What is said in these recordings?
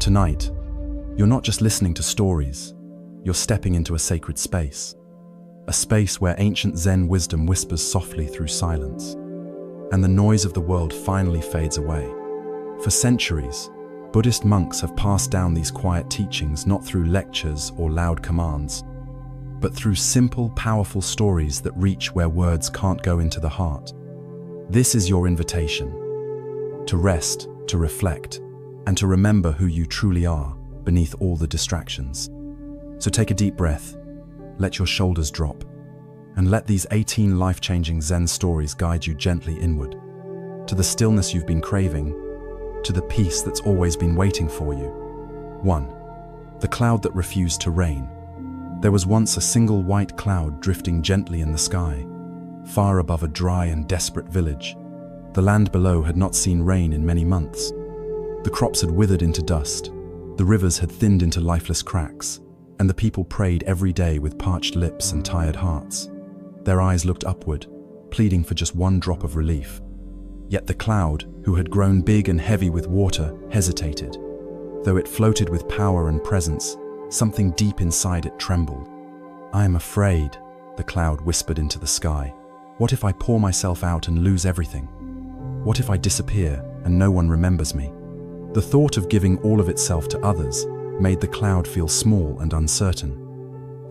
Tonight, you're not just listening to stories, you're stepping into a sacred space. A space where ancient Zen wisdom whispers softly through silence, and the noise of the world finally fades away. For centuries, Buddhist monks have passed down these quiet teachings not through lectures or loud commands, but through simple, powerful stories that reach where words can't go into the heart. This is your invitation to rest, to reflect, and to remember who you truly are beneath all the distractions. So take a deep breath, let your shoulders drop, and let these 18 life-changing Zen stories guide you gently inward, to the stillness you've been craving, to the peace that's always been waiting for you. 1. The cloud that refused to rain. There was once a single white cloud drifting gently in the sky, far above a dry and desperate village. The land below had not seen rain in many months. The crops had withered into dust, the rivers had thinned into lifeless cracks, and the people prayed every day with parched lips and tired hearts. Their eyes looked upward, pleading for just one drop of relief. Yet the cloud, who had grown big and heavy with water, hesitated. Though it floated with power and presence, something deep inside it trembled. "I am afraid," the cloud whispered into the sky. "What if I pour myself out and lose everything? What if I disappear and no one remembers me?" The thought of giving all of itself to others made the cloud feel small and uncertain.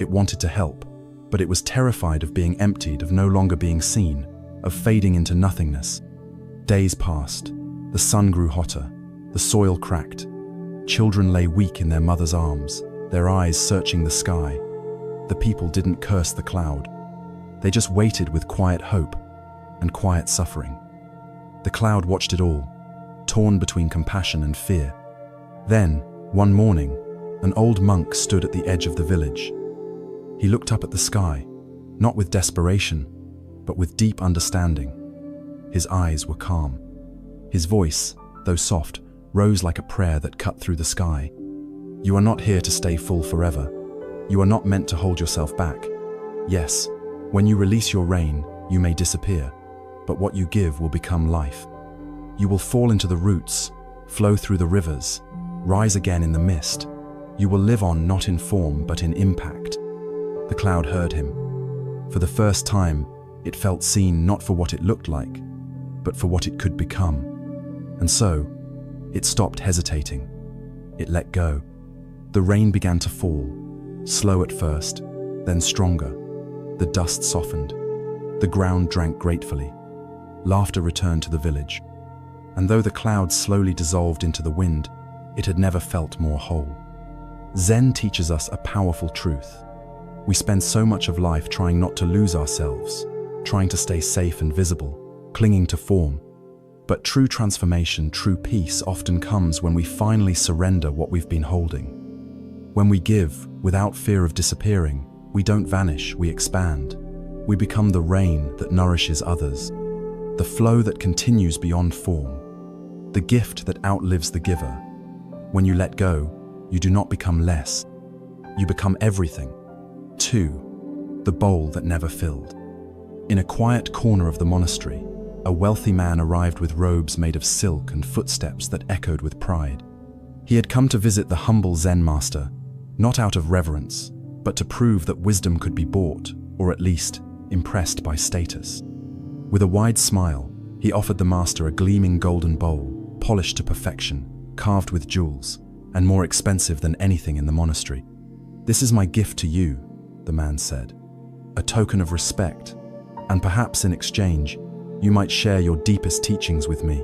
It wanted to help, but it was terrified of being emptied, of no longer being seen, of fading into nothingness. Days passed. The sun grew hotter. The soil cracked. Children lay weak in their mother's arms, their eyes searching the sky. The people didn't curse the cloud. They just waited with quiet hope and quiet suffering. The cloud watched it all, torn between compassion and fear. Then, one morning, an old monk stood at the edge of the village. He looked up at the sky, not with desperation, but with deep understanding. His eyes were calm. His voice, though soft, rose like a prayer that cut through the sky. "You are not here to stay full forever. You are not meant to hold yourself back. Yes, when you release your rain, you may disappear, but what you give will become life. You will fall into the roots, flow through the rivers, rise again in the mist. You will live on not in form, but in impact." The cloud heard him. For the first time, it felt seen not for what it looked like, but for what it could become. And so, it stopped hesitating. It let go. The rain began to fall, slow at first, then stronger. The dust softened. The ground drank gratefully. Laughter returned to the village. And though the cloud slowly dissolved into the wind, it had never felt more whole. Zen teaches us a powerful truth. We spend so much of life trying not to lose ourselves, trying to stay safe and visible, clinging to form. But true transformation, true peace often comes when we finally surrender what we've been holding. When we give, without fear of disappearing, we don't vanish, we expand. We become the rain that nourishes others, the flow that continues beyond form, the gift that outlives the giver. When you let go, you do not become less. You become everything. 2. The bowl that never filled. In a quiet corner of the monastery, a wealthy man arrived with robes made of silk and footsteps that echoed with pride. He had come to visit the humble Zen master, not out of reverence, but to prove that wisdom could be bought, or at least impressed by status. With a wide smile, he offered the master a gleaming golden bowl, polished to perfection, carved with jewels, and more expensive than anything in the monastery. "This is my gift to you," the man said, "a token of respect, and perhaps in exchange, you might share your deepest teachings with me."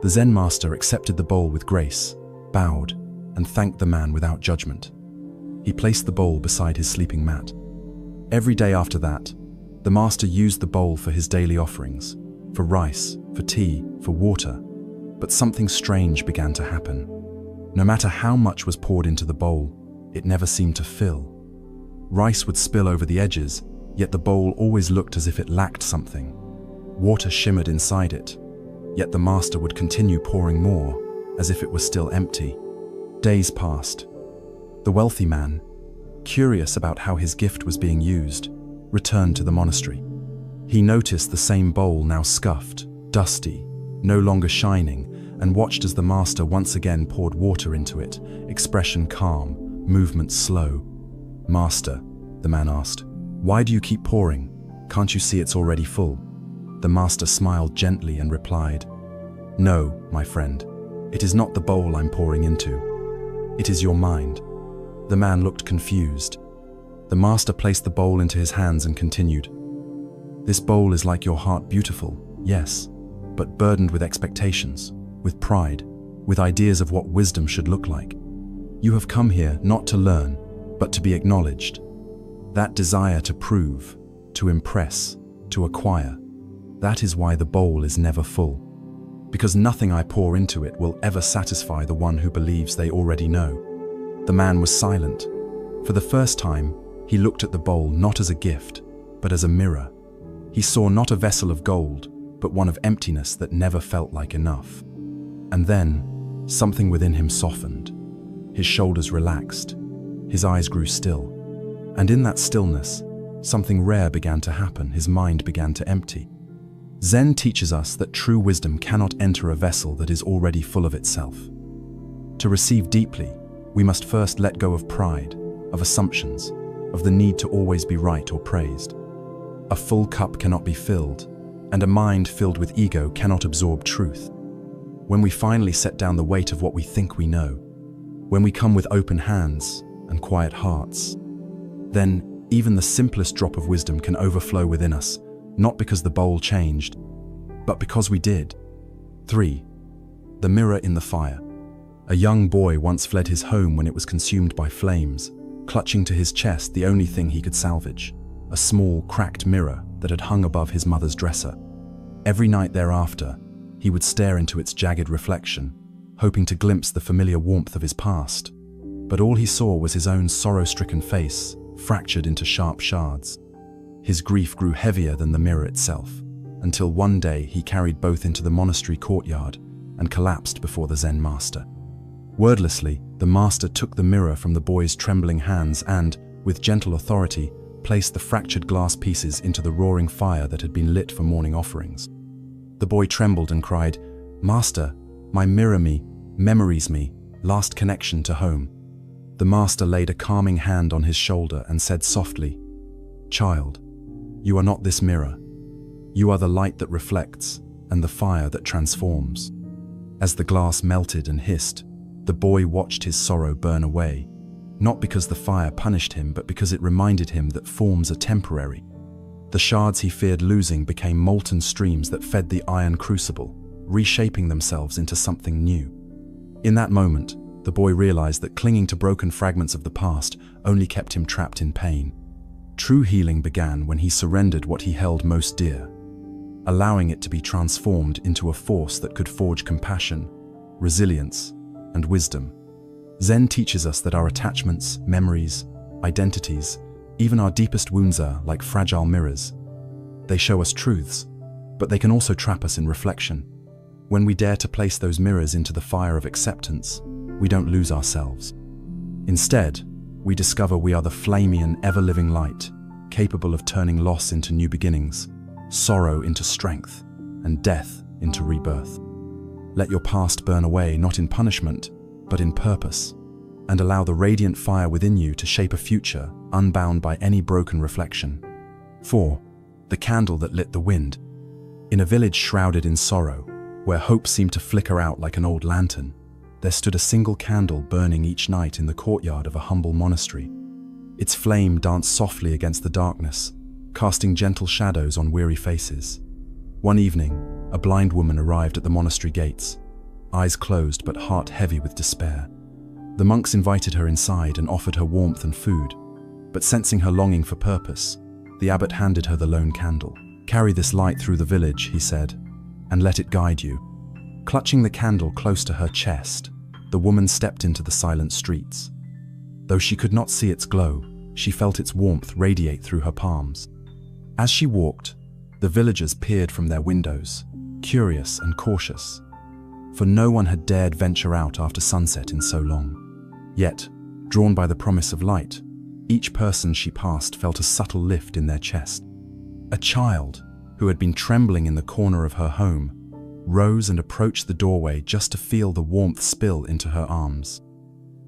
The Zen master accepted the bowl with grace, bowed, and thanked the man without judgment. He placed the bowl beside his sleeping mat. Every day after that, the master used the bowl for his daily offerings, for rice, for tea, for water. But something strange began to happen. No matter how much was poured into the bowl, it never seemed to fill. Rice would spill over the edges, yet the bowl always looked as if it lacked something. Water shimmered inside it, yet the master would continue pouring more, as if it was still empty. Days passed. The wealthy man, curious about how his gift was being used, returned to the monastery. He noticed the same bowl now scuffed, dusty, no longer shining, and watched as the master once again poured water into it, expression calm, movement slow. "Master," the man asked, "why do you keep pouring? Can't you see it's already full?" The master smiled gently and replied, "No, my friend, it is not the bowl I'm pouring into. It is your mind." The man looked confused. The master placed the bowl into his hands and continued, "This bowl is like your heart, beautiful, yes, but burdened with expectations, with pride, with ideas of what wisdom should look like. You have come here not to learn, but to be acknowledged. That desire to prove, to impress, to acquire, that is why the bowl is never full. Because nothing I pour into it will ever satisfy the one who believes they already know." The man was silent. For the first time, he looked at the bowl not as a gift, but as a mirror. He saw not a vessel of gold, but one of emptiness that never felt like enough. And then, something within him softened. His shoulders relaxed. His eyes grew still. And in that stillness, something rare began to happen. His mind began to empty. Zen teaches us that true wisdom cannot enter a vessel that is already full of itself. To receive deeply, we must first let go of pride, of assumptions, of the need to always be right or praised. A full cup cannot be filled, and a mind filled with ego cannot absorb truth. When we finally set down the weight of what we think we know, when we come with open hands and quiet hearts, then even the simplest drop of wisdom can overflow within us, not because the bowl changed, but because we did. 3. The mirror in the fire. A young boy once fled his home when it was consumed by flames, clutching to his chest the only thing he could salvage, a small, cracked mirror that had hung above his mother's dresser. Every night thereafter, he would stare into its jagged reflection, hoping to glimpse the familiar warmth of his past. But all he saw was his own sorrow-stricken face, fractured into sharp shards. His grief grew heavier than the mirror itself, until one day he carried both into the monastery courtyard and collapsed before the Zen master. Wordlessly, the master took the mirror from the boy's trembling hands and, with gentle authority, placed the fractured glass pieces into the roaring fire that had been lit for morning offerings. The boy trembled and cried, "Master, my mirror me, memories me, last connection to home." The master laid a calming hand on his shoulder and said softly, "Child, you are not this mirror. You are the light that reflects and the fire that transforms." As the glass melted and hissed, the boy watched his sorrow burn away, not because the fire punished him, but because it reminded him that forms are temporary. The shards he feared losing became molten streams that fed the iron crucible, reshaping themselves into something new. In that moment, the boy realized that clinging to broken fragments of the past only kept him trapped in pain. True healing began when he surrendered what he held most dear, allowing it to be transformed into a force that could forge compassion, resilience, and wisdom. Zen teaches us that our attachments, memories, identities, even our deepest wounds are like fragile mirrors. They show us truths, but they can also trap us in reflection. When we dare to place those mirrors into the fire of acceptance, we don't lose ourselves. Instead, we discover we are the flaming and ever-living light, capable of turning loss into new beginnings, sorrow into strength, and death into rebirth. Let your past burn away, not in punishment, but in purpose, and allow the radiant fire within you to shape a future unbound by any broken reflection. 4. The candle that lit the wind. In a village shrouded in sorrow, where hope seemed to flicker out like an old lantern, there stood a single candle burning each night in the courtyard of a humble monastery. Its flame danced softly against the darkness, casting gentle shadows on weary faces. One evening, a blind woman arrived at the monastery gates, eyes closed but heart heavy with despair. The monks invited her inside and offered her warmth and food, but sensing her longing for purpose, the abbot handed her the lone candle. "Carry this light through the village," he said, "and let it guide you." Clutching the candle close to her chest, the woman stepped into the silent streets. Though she could not see its glow, she felt its warmth radiate through her palms. As she walked, the villagers peered from their windows, curious and cautious, for no one had dared venture out after sunset in so long. Yet, drawn by the promise of light, each person she passed felt a subtle lift in their chest. A child, who had been trembling in the corner of her home, rose and approached the doorway just to feel the warmth spill into her arms.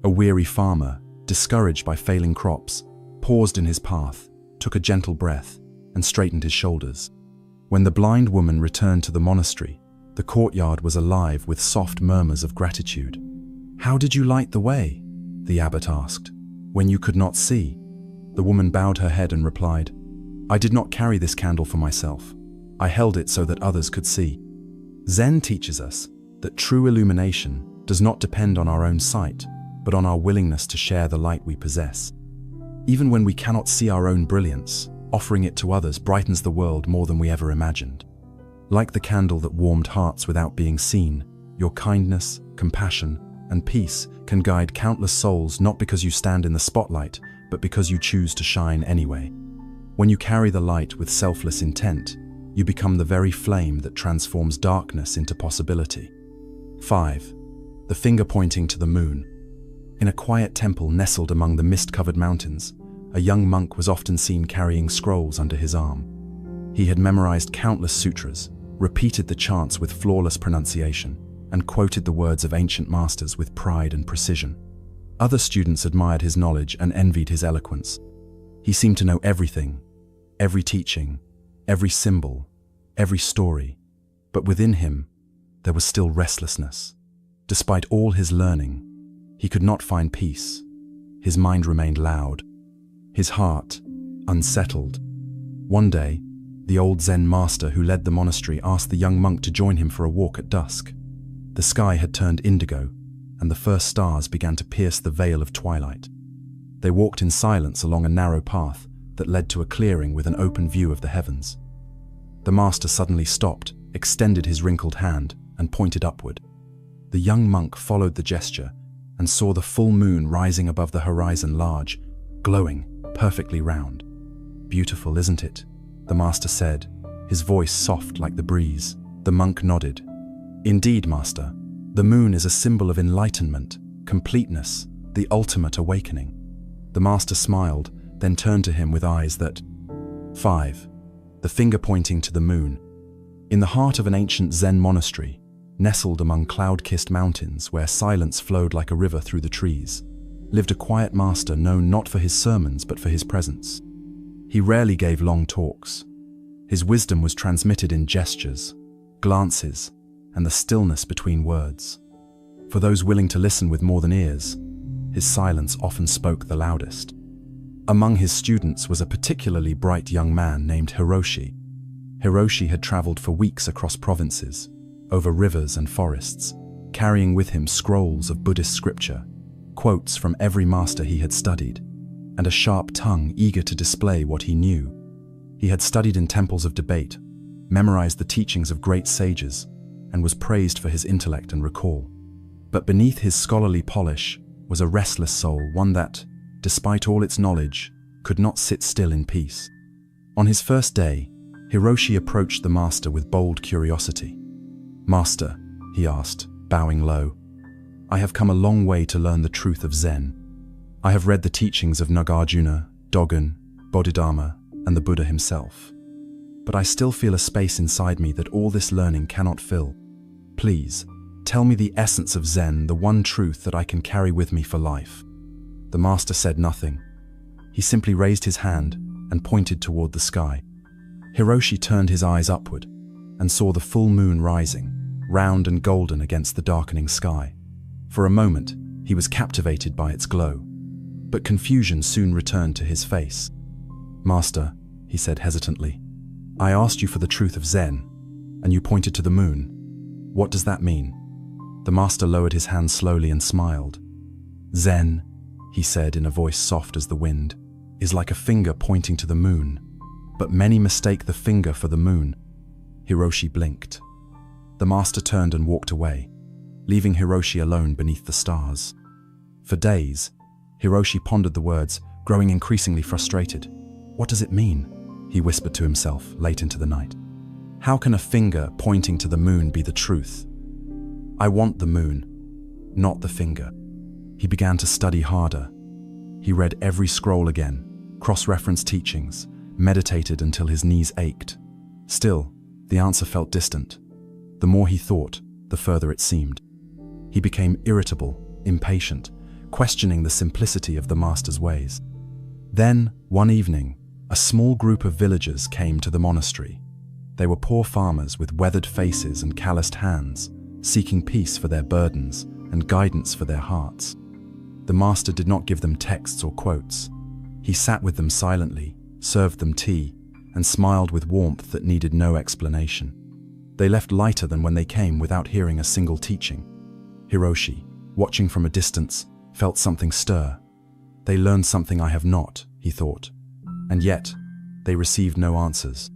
A weary farmer, discouraged by failing crops, paused in his path, took a gentle breath, and straightened his shoulders. When the blind woman returned to the monastery, the courtyard was alive with soft murmurs of gratitude. "How did you light the way?" the abbot asked. "When you could not see?" The woman bowed her head and replied, "I did not carry this candle for myself. I held it so that others could see." Zen teaches us that true illumination does not depend on our own sight, but on our willingness to share the light we possess. Even when we cannot see our own brilliance, offering it to others brightens the world more than we ever imagined. Like the candle that warmed hearts without being seen, your kindness, compassion, and peace can guide countless souls not because you stand in the spotlight, but because you choose to shine anyway. When you carry the light with selfless intent, you become the very flame that transforms darkness into possibility. 5. The finger pointing to the moon. In a quiet temple nestled among the mist-covered mountains, a young monk was often seen carrying scrolls under his arm. He had memorized countless sutras, repeated the chants with flawless pronunciation, and quoted the words of ancient masters with pride and precision. Other students admired his knowledge and envied his eloquence. He seemed to know everything, every teaching, every symbol, every story, but within him, there was still restlessness. Despite all his learning, he could not find peace. His mind remained loud, his heart unsettled. One day, the old Zen master who led the monastery asked the young monk to join him for a walk at dusk. The sky had turned indigo, and the first stars began to pierce the veil of twilight. They walked in silence along a narrow path that led to a clearing with an open view of the heavens. The master suddenly stopped, extended his wrinkled hand, and pointed upward. The young monk followed the gesture and saw the full moon rising above the horizon, large, glowing, perfectly round. "Beautiful, isn't it?" the master said, his voice soft like the breeze. The monk nodded. "Indeed, master. The moon is a symbol of enlightenment, completeness, the ultimate awakening." The master smiled, then turned to him with eyes that... 5. The finger pointing to the moon. In the heart of an ancient Zen monastery, nestled among cloud-kissed mountains where silence flowed like a river through the trees, lived a quiet master known not for his sermons but for his presence. He rarely gave long talks. His wisdom was transmitted in gestures, glances, and the stillness between words. For those willing to listen with more than ears, his silence often spoke the loudest. Among his students was a particularly bright young man named Hiroshi. Hiroshi had traveled for weeks across provinces, over rivers and forests, carrying with him scrolls of Buddhist scripture, quotes from every master he had studied, and a sharp tongue eager to display what he knew. He had studied in temples of debate, memorized the teachings of great sages, and was praised for his intellect and recall. But beneath his scholarly polish was a restless soul, one that, despite all its knowledge, could not sit still in peace. On his first day, Hiroshi approached the master with bold curiosity. "Master," he asked, bowing low, "I have come a long way to learn the truth of Zen. I have read the teachings of Nagarjuna, Dogen, Bodhidharma, and the Buddha himself. But I still feel a space inside me that all this learning cannot fill. Please, tell me the essence of Zen, the one truth that I can carry with me for life." The master said nothing. He simply raised his hand and pointed toward the sky. Hiroshi turned his eyes upward and saw the full moon rising, round and golden against the darkening sky. For a moment, he was captivated by its glow, but confusion soon returned to his face. "Master," he said hesitantly, "I asked you for the truth of Zen, and you pointed to the moon. What does that mean?" The master lowered his hand slowly and smiled. "Zen," he said in a voice soft as the wind, "is like a finger pointing to the moon, but many mistake the finger for the moon." Hiroshi blinked. The master turned and walked away, leaving Hiroshi alone beneath the stars. For days, Hiroshi pondered the words, growing increasingly frustrated. "What does it mean?" he whispered to himself late into the night. "How can a finger pointing to the moon be the truth? I want the moon, not the finger." He began to study harder. He read every scroll again, cross-referenced teachings, meditated until his knees ached. Still, the answer felt distant. The more he thought, the further it seemed. He became irritable, impatient, questioning the simplicity of the master's ways. Then, one evening, a small group of villagers came to the monastery. They were poor farmers with weathered faces and calloused hands, seeking peace for their burdens and guidance for their hearts. The master did not give them texts or quotes. He sat with them silently, served them tea, and smiled with warmth that needed no explanation. They left lighter than when they came without hearing a single teaching. Hiroshi, watching from a distance, felt something stir. They learned something I have not, he thought. And yet, they received no answers.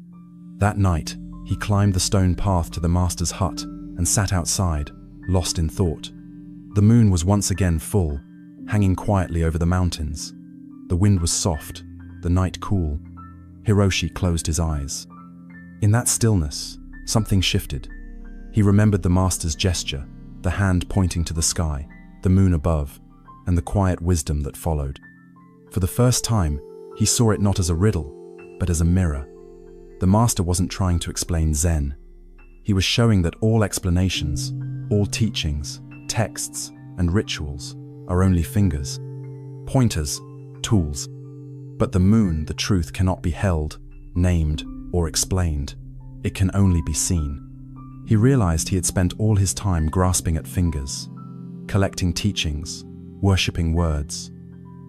That night, he climbed the stone path to the master's hut and sat outside, lost in thought. The moon was once again full, hanging quietly over the mountains. The wind was soft, the night cool. Hiroshi closed his eyes. In that stillness, something shifted. He remembered the master's gesture, the hand pointing to the sky, the moon above, and the quiet wisdom that followed. For the first time, he saw it not as a riddle, but as a mirror. The master wasn't trying to explain Zen. He was showing that all explanations, all teachings, texts, and rituals are only fingers, pointers, tools. But the moon, the truth, cannot be held, named, or explained. It can only be seen. He realized he had spent all his time grasping at fingers, collecting teachings, worshipping words,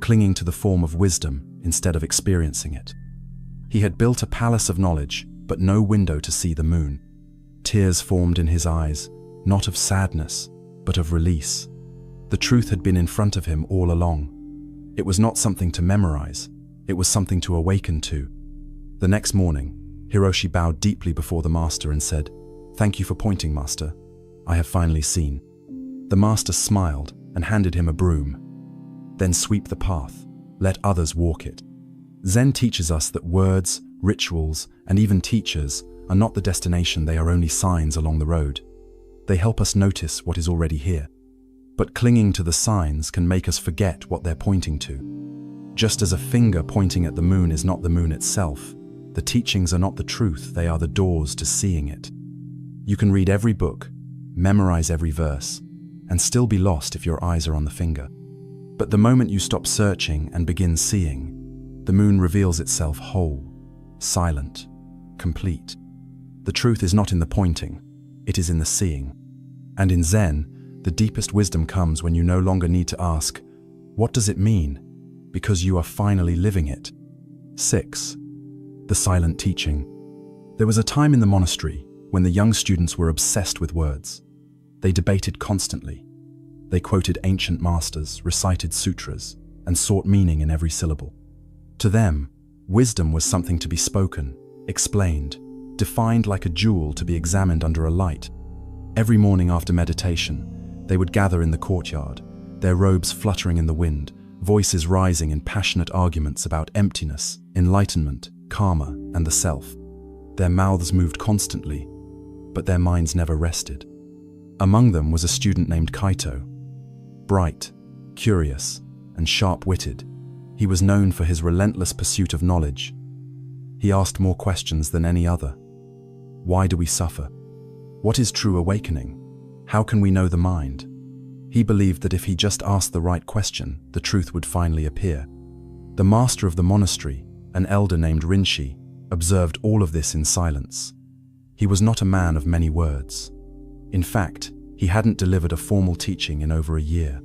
clinging to the form of wisdom instead of experiencing it. He had built a palace of knowledge, but no window to see the moon. Tears formed in his eyes, not of sadness, but of release. The truth had been in front of him all along. It was not something to memorize, it was something to awaken to. The next morning, Hiroshi bowed deeply before the master and said, "Thank you for pointing, master. I have finally seen." The master smiled and handed him a broom. "Then sweep the path, let others walk it." Zen teaches us that words, rituals, and even teachers are not the destination, they are only signs along the road. They help us notice what is already here. But clinging to the signs can make us forget what they're pointing to. Just as a finger pointing at the moon is not the moon itself, the teachings are not the truth, they are the doors to seeing it. You can read every book, memorize every verse, and still be lost if your eyes are on the finger. But the moment you stop searching and begin seeing, the moon reveals itself whole, silent, complete. The truth is not in the pointing, it is in the seeing. And in Zen, the deepest wisdom comes when you no longer need to ask, "What does it mean?" because you are finally living it. 6. The silent teaching. There was a time in the monastery when the young students were obsessed with words. They debated constantly. They quoted ancient masters, recited sutras, and sought meaning in every syllable. To them, wisdom was something to be spoken, explained, defined like a jewel to be examined under a light. Every morning after meditation, they would gather in the courtyard, their robes fluttering in the wind, voices rising in passionate arguments about emptiness, enlightenment, karma, and the self. Their mouths moved constantly, but their minds never rested. Among them was a student named Kaito. Bright, curious, and sharp-witted, he was known for his relentless pursuit of knowledge. He asked more questions than any other. Why do we suffer? What is true awakening? How can we know the mind? He believed that if he just asked the right question, the truth would finally appear. The master of the monastery, an elder named Rinshi, observed all of this in silence. He was not a man of many words. In fact, he hadn't delivered a formal teaching in over a year.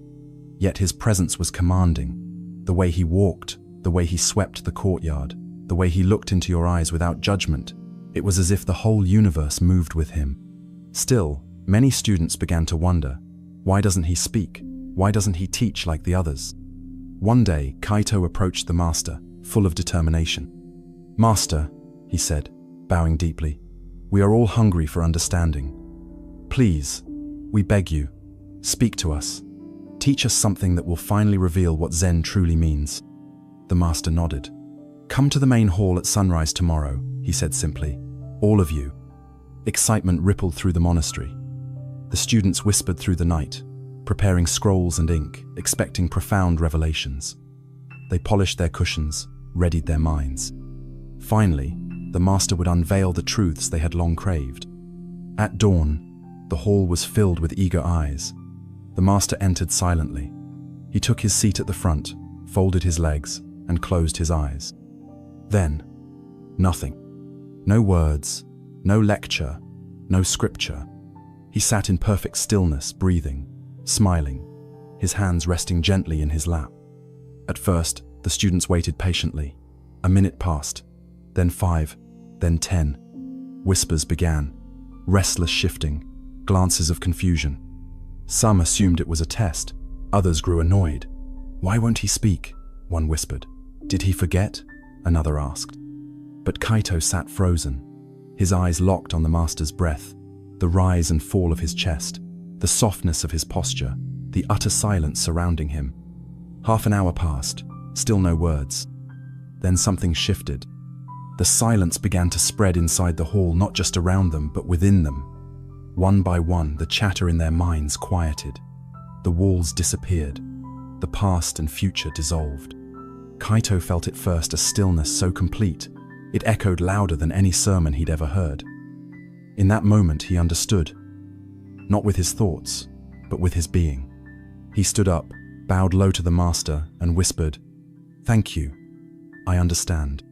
Yet his presence was commanding. The way he walked, the way he swept the courtyard, the way he looked into your eyes without judgment, it was as if the whole universe moved with him. Still, many students began to wonder, why doesn't he speak? Why doesn't he teach like the others? One day, Kaito approached the master, full of determination. "Master," he said, bowing deeply, "we are all hungry for understanding. Please, we beg you, speak to us. Teach us something that will finally reveal what Zen truly means." The master nodded. "Come to the main hall at sunrise tomorrow," he said simply. "All of you." Excitement rippled through the monastery. The students whispered through the night, preparing scrolls and ink, expecting profound revelations. They polished their cushions, readied their minds. Finally, the master would unveil the truths they had long craved. At dawn, The hall was filled with eager eyes. The master entered silently. He took his seat at the front, folded his legs, and closed his eyes. Then, nothing. No words, no lecture, no scripture. He sat in perfect stillness, breathing, smiling, his hands resting gently in his lap. At first, the students waited patiently. A minute passed, then 5, then 10. Whispers began, restless shifting, glances of confusion. Some assumed it was a test, others grew annoyed. "Why won't he speak?" one whispered. "Did he forget?" another asked. But Kaito sat frozen, his eyes locked on the master's breath, the rise and fall of his chest, the softness of his posture, the utter silence surrounding him. Half an hour passed, still no words. Then something shifted. The silence began to spread inside the hall, not just around them, but within them. One by one, the chatter in their minds quieted. The walls disappeared. The past and future dissolved. Kaito felt at first a stillness so complete, it echoed louder than any sermon he'd ever heard. In that moment, he understood. Not with his thoughts, but with his being. He stood up, bowed low to the master, and whispered, "Thank you. I understand."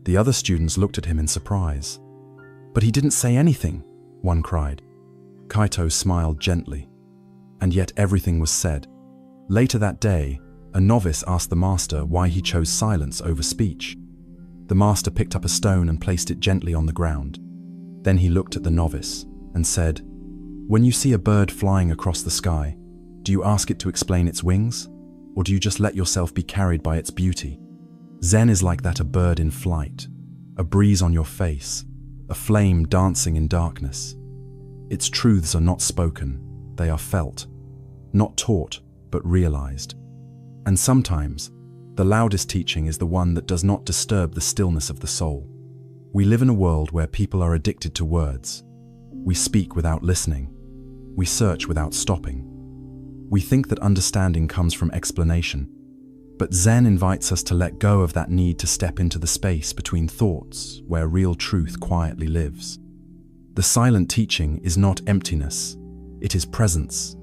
The other students looked at him in surprise. "But he didn't say anything," one cried. Kaito smiled gently. And yet everything was said. Later that day, a novice asked the master why he chose silence over speech. The master picked up a stone and placed it gently on the ground. Then he looked at the novice and said, "When you see a bird flying across the sky, do you ask it to explain its wings? Or do you just let yourself be carried by its beauty? Zen is like that, a bird in flight, a breeze on your face, a flame dancing in darkness. Its truths are not spoken, they are felt, not taught, but realized. And sometimes, the loudest teaching is the one that does not disturb the stillness of the soul. We live in a world where people are addicted to words. We speak without listening. We search without stopping. We think that understanding comes from explanation. But Zen invites us to let go of that need to step into the space between thoughts where real truth quietly lives. The silent teaching is not emptiness. It is presence.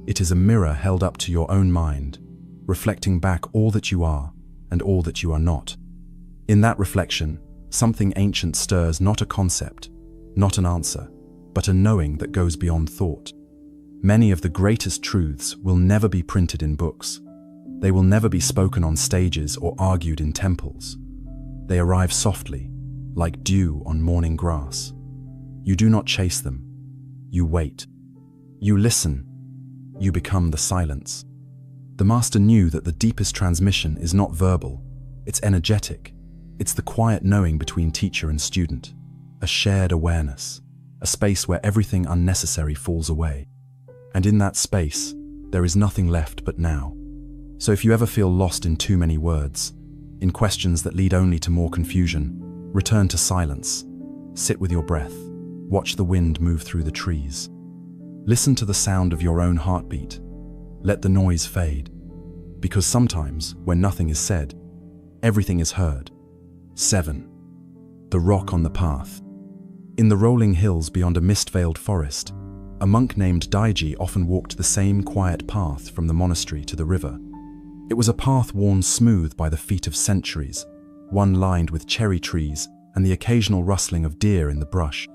It is a mirror held up to your own mind, reflecting back all that you are and all that you are not. In that reflection, something ancient stirs, not a concept, not an answer, but a knowing that goes beyond thought. Many of the greatest truths will never be printed in books. They will never be spoken on stages or argued in temples. They arrive softly, like dew on morning grass. You do not chase them. You wait. You listen. You become the silence. The master knew that the deepest transmission is not verbal, it's energetic. It's the quiet knowing between teacher and student, a shared awareness, a space where everything unnecessary falls away. And in that space, there is nothing left but now. So if you ever feel lost in too many words, in questions that lead only to more confusion, return to silence. Sit with your breath. Watch the wind move through the trees. Listen to the sound of your own heartbeat. Let the noise fade. Because sometimes, when nothing is said, everything is heard. 7. The rock on the path. In the rolling hills beyond a mist-veiled forest, a monk named Daiji often walked the same quiet path from the monastery to the river. It was a path worn smooth by the feet of centuries, one lined with cherry trees and the occasional rustling of deer in the brush.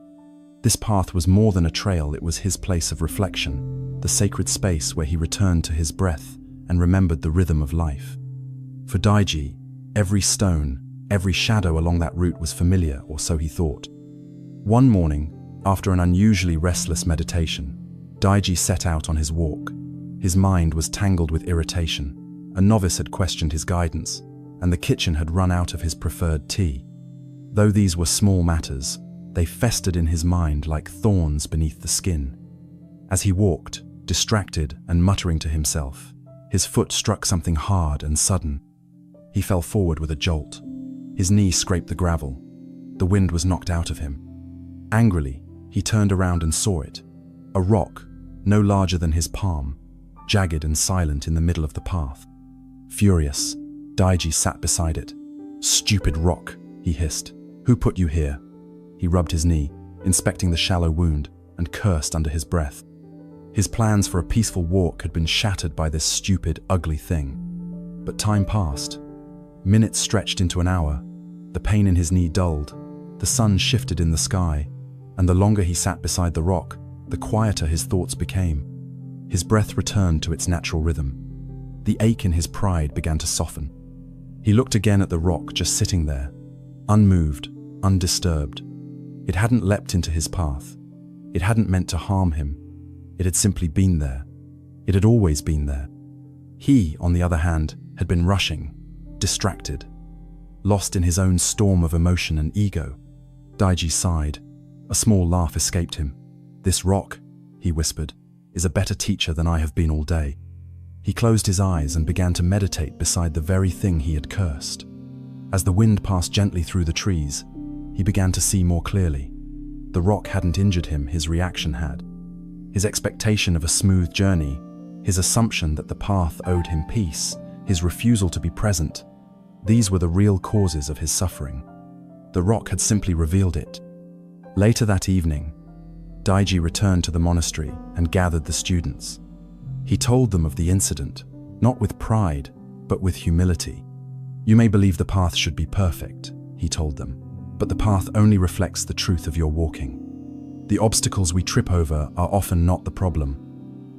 This path was more than a trail, it was his place of reflection, the sacred space where he returned to his breath and remembered the rhythm of life. For Daiji, every stone, every shadow along that route was familiar, or so he thought. One morning, after an unusually restless meditation, Daiji set out on his walk. His mind was tangled with irritation. A novice had questioned his guidance, and the kitchen had run out of his preferred tea. Though these were small matters, they festered in his mind like thorns beneath the skin. As he walked, distracted and muttering to himself, his foot struck something hard and sudden. He fell forward with a jolt. His knee scraped the gravel. The wind was knocked out of him. Angrily, he turned around and saw it. A rock, no larger than his palm, jagged and silent in the middle of the path. Furious, Daiji sat beside it. "Stupid rock," he hissed. "Who put you here?" He rubbed his knee, inspecting the shallow wound, and cursed under his breath. His plans for a peaceful walk had been shattered by this stupid, ugly thing. But time passed. Minutes stretched into an hour. The pain in his knee dulled. The sun shifted in the sky, and the longer he sat beside the rock, the quieter his thoughts became. His breath returned to its natural rhythm. The ache in his pride began to soften. He looked again at the rock just sitting there, unmoved, undisturbed. It hadn't leapt into his path. It hadn't meant to harm him. It had simply been there. It had always been there. He, on the other hand, had been rushing, distracted, lost in his own storm of emotion and ego. Daiji sighed. A small laugh escaped him. "This rock," he whispered, "is a better teacher than I have been all day." He closed his eyes and began to meditate beside the very thing he had cursed. As the wind passed gently through the trees, he began to see more clearly. The rock hadn't injured him, his reaction had. His expectation of a smooth journey, his assumption that the path owed him peace, his refusal to be present, these were the real causes of his suffering. The rock had simply revealed it. Later that evening, Daiji returned to the monastery and gathered the students. He told them of the incident, not with pride, but with humility. "You may believe the path should be perfect," he told them, "but the path only reflects the truth of your walking. The obstacles we trip over are often not the problem.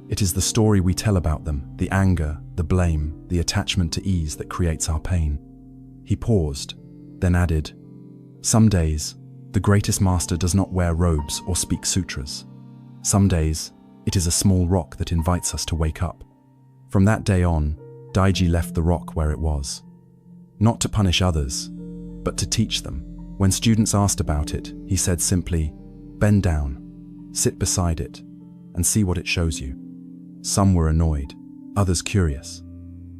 It is the story we tell about them, the anger, the blame, the attachment to ease that creates our pain." He paused, then added, "Some days, the greatest master does not wear robes or speak sutras. Some days, it is a small rock that invites us to wake up." From that day on, Daiji left the rock where it was. Not to punish others, but to teach them. When students asked about it, he said simply, "Bend down, sit beside it, and see what it shows you." Some were annoyed, others curious.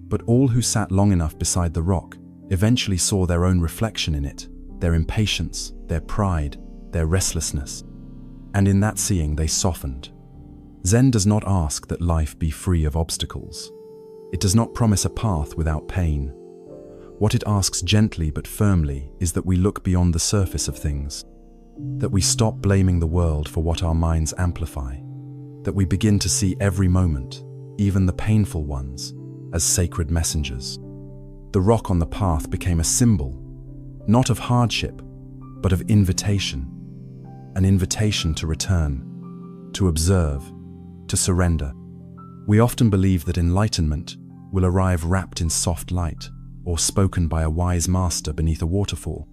But all who sat long enough beside the rock eventually saw their own reflection in it, their impatience, their pride, their restlessness. And in that seeing they softened. Zen does not ask that life be free of obstacles. It does not promise a path without pain. What it asks gently but firmly is that we look beyond the surface of things, that we stop blaming the world for what our minds amplify, that we begin to see every moment, even the painful ones, as sacred messengers. The rock on the path became a symbol, not of hardship, but of invitation, an invitation to return, to observe, to surrender. We often believe that enlightenment will arrive wrapped in soft light, or spoken by a wise master beneath a waterfall.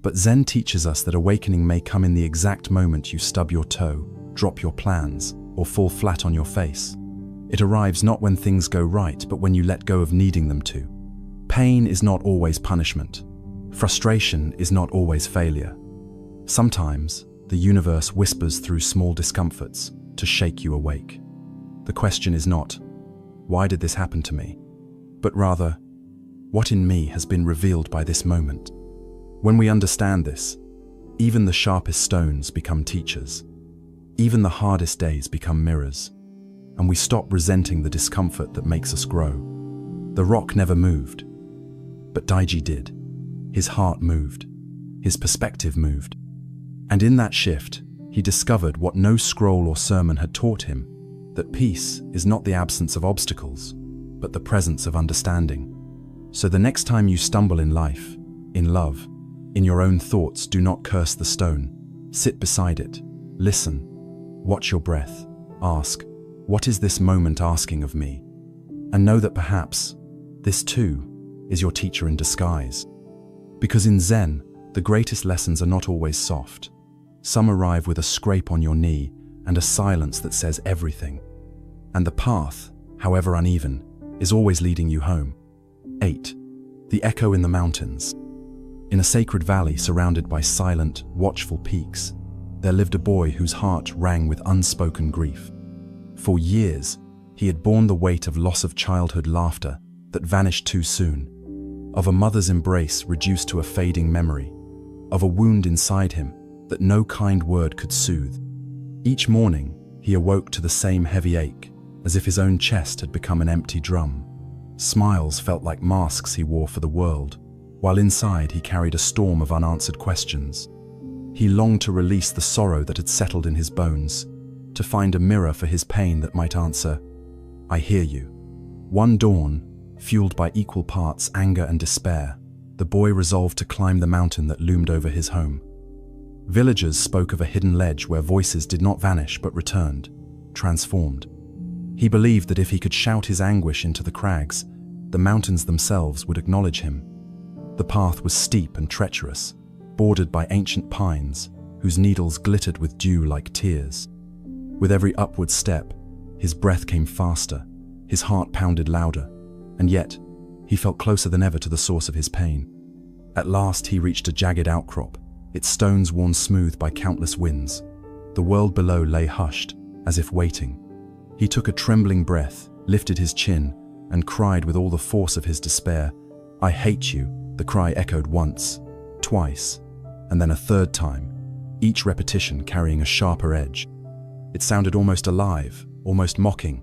But Zen teaches us that awakening may come in the exact moment you stub your toe, drop your plans, or fall flat on your face. It arrives not when things go right, but when you let go of needing them to. Pain is not always punishment. Frustration is not always failure. Sometimes, the universe whispers through small discomforts to shake you awake. The question is not, "Why did this happen to me?" but rather, "What in me has been revealed by this moment?" When we understand this, even the sharpest stones become teachers. Even the hardest days become mirrors, and we stop resenting the discomfort that makes us grow. The rock never moved, but Daiji did. His heart moved. His perspective moved. And in that shift, he discovered what no scroll or sermon had taught him, that peace is not the absence of obstacles, but the presence of understanding. So the next time you stumble in life, in love, in your own thoughts, do not curse the stone. Sit beside it. Listen. Watch your breath. Ask, "What is this moment asking of me?" And know that perhaps this too is your teacher in disguise. Because in Zen, the greatest lessons are not always soft. Some arrive with a scrape on your knee and a silence that says everything. And the path, however uneven, is always leading you home. 8. The echo in the mountains. In a sacred valley surrounded by silent, watchful peaks, there lived a boy whose heart rang with unspoken grief. For years, he had borne the weight of loss of childhood laughter that vanished too soon, of a mother's embrace reduced to a fading memory, of a wound inside him that no kind word could soothe. Each morning, he awoke to the same heavy ache, as if his own chest had become an empty drum. Smiles felt like masks he wore for the world, while inside he carried a storm of unanswered questions. He longed to release the sorrow that had settled in his bones, to find a mirror for his pain that might answer, "I hear you." One dawn, fueled by equal parts anger and despair, the boy resolved to climb the mountain that loomed over his home. Villagers spoke of a hidden ledge where voices did not vanish but returned, transformed. He believed that if he could shout his anguish into the crags, the mountains themselves would acknowledge him. The path was steep and treacherous, bordered by ancient pines, whose needles glittered with dew like tears. With every upward step, his breath came faster, his heart pounded louder, and yet, he felt closer than ever to the source of his pain. At last he reached a jagged outcrop, its stones worn smooth by countless winds. The world below lay hushed, as if waiting. He took a trembling breath, lifted his chin, and cried with all the force of his despair. "I hate you." The cry echoed once, twice, and then a third time, each repetition carrying a sharper edge. It sounded almost alive, almost mocking.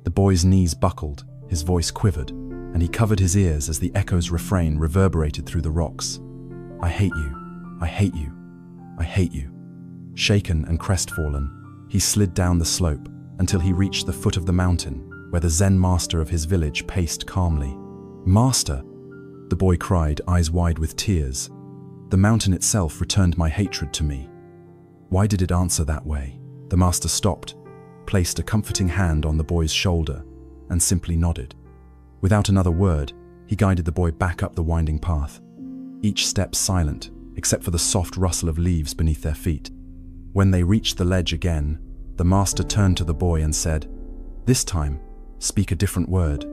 The boy's knees buckled, his voice quivered, and he covered his ears as the echo's refrain reverberated through the rocks. "I hate you, I hate you, I hate you." Shaken and crestfallen, he slid down the slope until he reached the foot of the mountain, where the Zen master of his village paced calmly. "Master," the boy cried, eyes wide with tears, "the mountain itself returned my hatred to me." Why did it answer that way? The master stopped, placed a comforting hand on the boy's shoulder, and simply nodded. Without another word, he guided the boy back up the winding path, each step silent, except for the soft rustle of leaves beneath their feet. When they reached the ledge again, the master turned to the boy and said, "This time, speak a different word."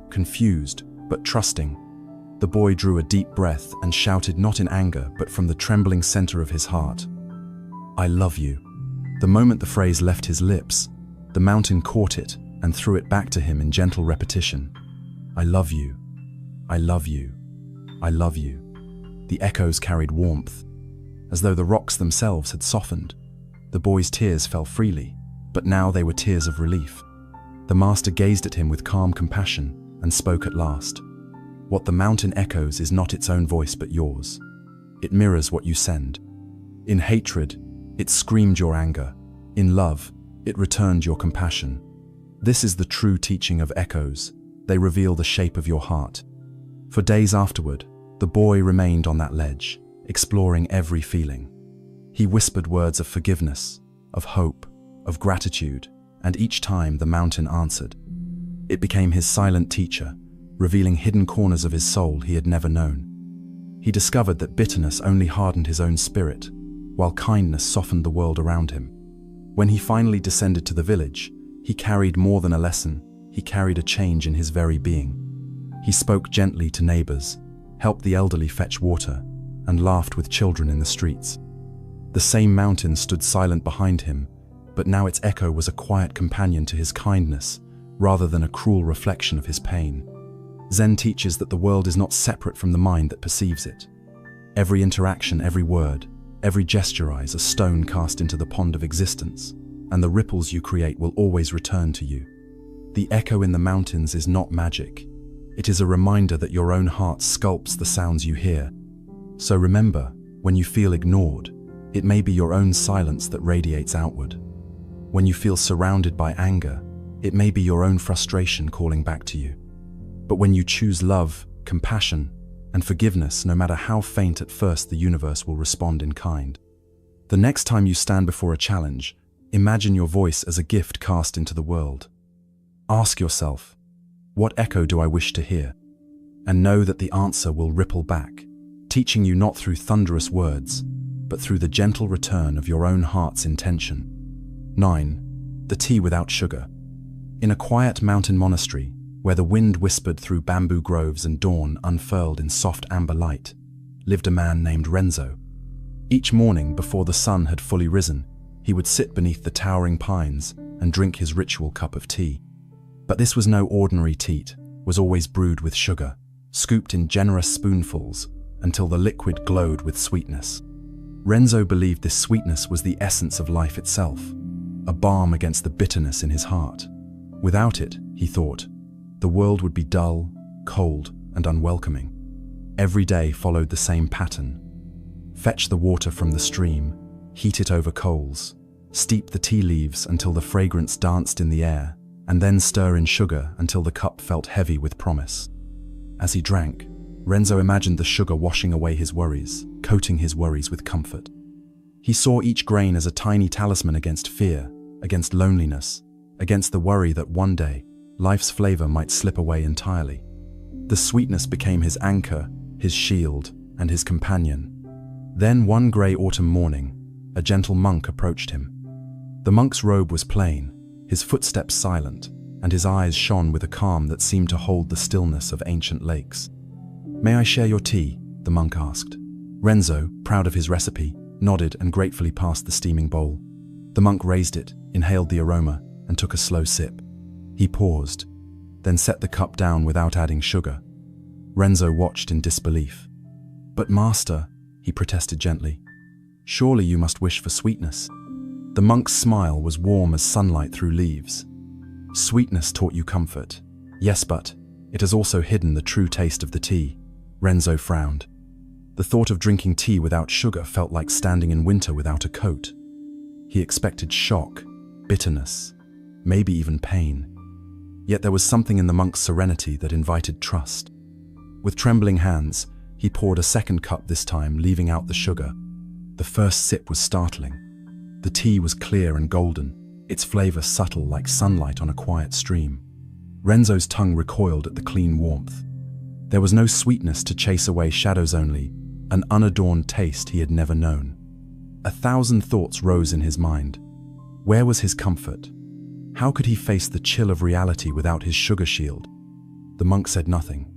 Confused, but trusting, the boy drew a deep breath and shouted not in anger, but from the trembling center of his heart, "I love you." The moment the phrase left his lips, the mountain caught it and threw it back to him in gentle repetition. "I love you. I love you. I love you." The echoes carried warmth, as though the rocks themselves had softened. The boy's tears fell freely, but now they were tears of relief. The master gazed at him with calm compassion and spoke at last. "What the mountain echoes is not its own voice but yours. It mirrors what you send. In hatred, it screamed your anger. In love, it returned your compassion. This is the true teaching of echoes. They reveal the shape of your heart." For days afterward, the boy remained on that ledge, exploring every feeling. He whispered words of forgiveness, of hope, of gratitude, and each time the mountain answered. It became his silent teacher, revealing hidden corners of his soul he had never known. He discovered that bitterness only hardened his own spirit, while kindness softened the world around him. When he finally descended to the village, he carried more than a lesson, he carried a change in his very being. He spoke gently to neighbors, helped the elderly fetch water, and laughed with children in the streets. The same mountain stood silent behind him, but now its echo was a quiet companion to his kindness, rather than a cruel reflection of his pain. Zen teaches that the world is not separate from the mind that perceives it. Every interaction, every word, every gesture is a stone cast into the pond of existence, and the ripples you create will always return to you. The echo in the mountains is not magic. It is a reminder that your own heart sculpts the sounds you hear. So remember, when you feel ignored, it may be your own silence that radiates outward. When you feel surrounded by anger, it may be your own frustration calling back to you. But when you choose love, compassion, and forgiveness, no matter how faint at first, the universe will respond in kind. The next time you stand before a challenge, imagine your voice as a gift cast into the world. Ask yourself, what echo do I wish to hear? And know that the answer will ripple back, teaching you not through thunderous words, but through the gentle return of your own heart's intention. 9. The tea without sugar. In a quiet mountain monastery, where the wind whispered through bamboo groves and dawn unfurled in soft amber light, lived a man named Renzo. Each morning, before the sun had fully risen, he would sit beneath the towering pines and drink his ritual cup of tea. But this was no ordinary tea, it was always brewed with sugar, scooped in generous spoonfuls until the liquid glowed with sweetness. Renzo believed this sweetness was the essence of life itself, a balm against the bitterness in his heart. Without it, he thought, the world would be dull, cold, and unwelcoming. Every day followed the same pattern. Fetch the water from the stream, heat it over coals, Steep the tea leaves until the fragrance danced in the air, and then stir in sugar until the cup felt heavy with promise. As he drank, Renzo imagined the sugar washing away his worries, coating his worries with comfort. He saw each grain as a tiny talisman against fear, against loneliness, against the worry that one day, life's flavor might slip away entirely. The sweetness became his anchor, his shield, and his companion. Then one grey autumn morning, a gentle monk approached him. The monk's robe was plain, his footsteps silent, and his eyes shone with a calm that seemed to hold the stillness of ancient lakes. "May I share your tea?" the monk asked. Renzo, proud of his recipe, nodded and gratefully passed the steaming bowl. The monk raised it, inhaled the aroma, and took a slow sip. He paused, then set the cup down without adding sugar. Renzo watched in disbelief. "But master," he protested gently, "surely you must wish for sweetness." The monk's smile was warm as sunlight through leaves. "Sweetness taught you comfort. Yes, but it has also hidden the true taste of the tea." Renzo frowned. The thought of drinking tea without sugar felt like standing in winter without a coat. He expected shock, bitterness, maybe even pain. Yet there was something in the monk's serenity that invited trust. With trembling hands, he poured a second cup this time, leaving out the sugar. The first sip was startling. The tea was clear and golden, its flavor subtle like sunlight on a quiet stream. Renzo's tongue recoiled at the clean warmth. There was no sweetness to chase away shadows, only an unadorned taste he had never known. 1,000 thoughts rose in his mind. Where was his comfort? How could he face the chill of reality without his sugar shield? The monk said nothing.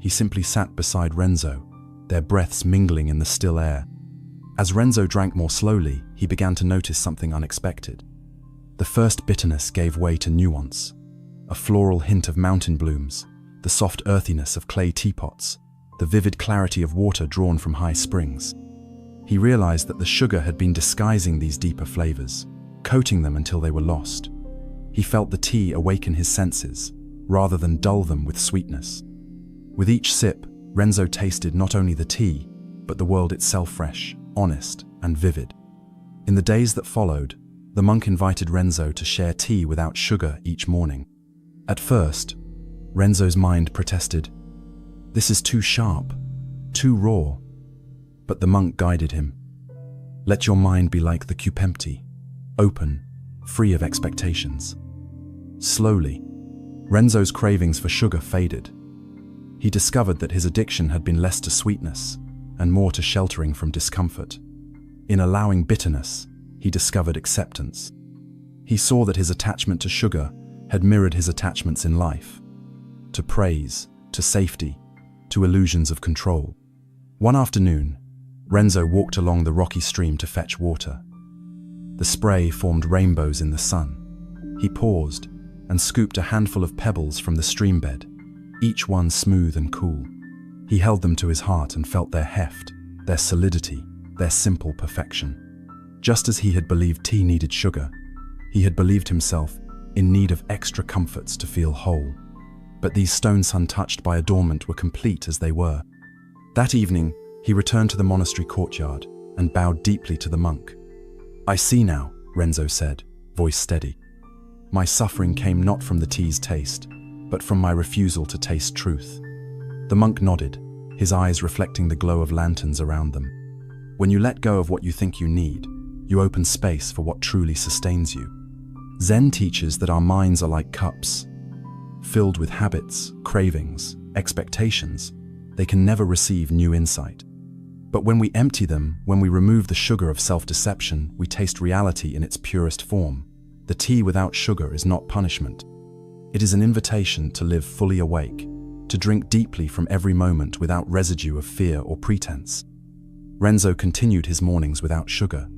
He simply sat beside Renzo, their breaths mingling in the still air. As Renzo drank more slowly, he began to notice something unexpected. The first bitterness gave way to nuance, a floral hint of mountain blooms, the soft earthiness of clay teapots, the vivid clarity of water drawn from high springs. He realized that the sugar had been disguising these deeper flavors, coating them until they were lost. He felt the tea awaken his senses, rather than dull them with sweetness. With each sip, Renzo tasted not only the tea, but the world itself, fresh, honest, and vivid. In the days that followed, the monk invited Renzo to share tea without sugar each morning. At first, Renzo's mind protested, "This is too sharp, too raw." But the monk guided him. "Let your mind be like the cup empty, open, free of expectations." Slowly, Renzo's cravings for sugar faded. He discovered that his addiction had been less to sweetness and more to sheltering from discomfort. In allowing bitterness, he discovered acceptance. He saw that his attachment to sugar had mirrored his attachments in life, to praise, to safety, to illusions of control. One afternoon, Renzo walked along the rocky stream to fetch water. The spray formed rainbows in the sun. He paused and scooped a handful of pebbles from the stream bed, each one smooth and cool. He held them to his heart and felt their heft, their solidity, their simple perfection. Just as he had believed tea needed sugar, he had believed himself in need of extra comforts to feel whole. But these stones untouched by adornment were complete as they were. That evening, he returned to the monastery courtyard and bowed deeply to the monk. "I see now," Renzo said, voice steady. "My suffering came not from the tea's taste, but from my refusal to taste truth." The monk nodded, his eyes reflecting the glow of lanterns around them. When you let go of what you think you need, you open space for what truly sustains you. Zen teaches that our minds are like cups, filled with habits, cravings, expectations. They can never receive new insight. But when we empty them, when we remove the sugar of self-deception, we taste reality in its purest form. The tea without sugar is not punishment. It is an invitation to live fully awake, to drink deeply from every moment without residue of fear or pretense. Renzo continued his mornings without sugar.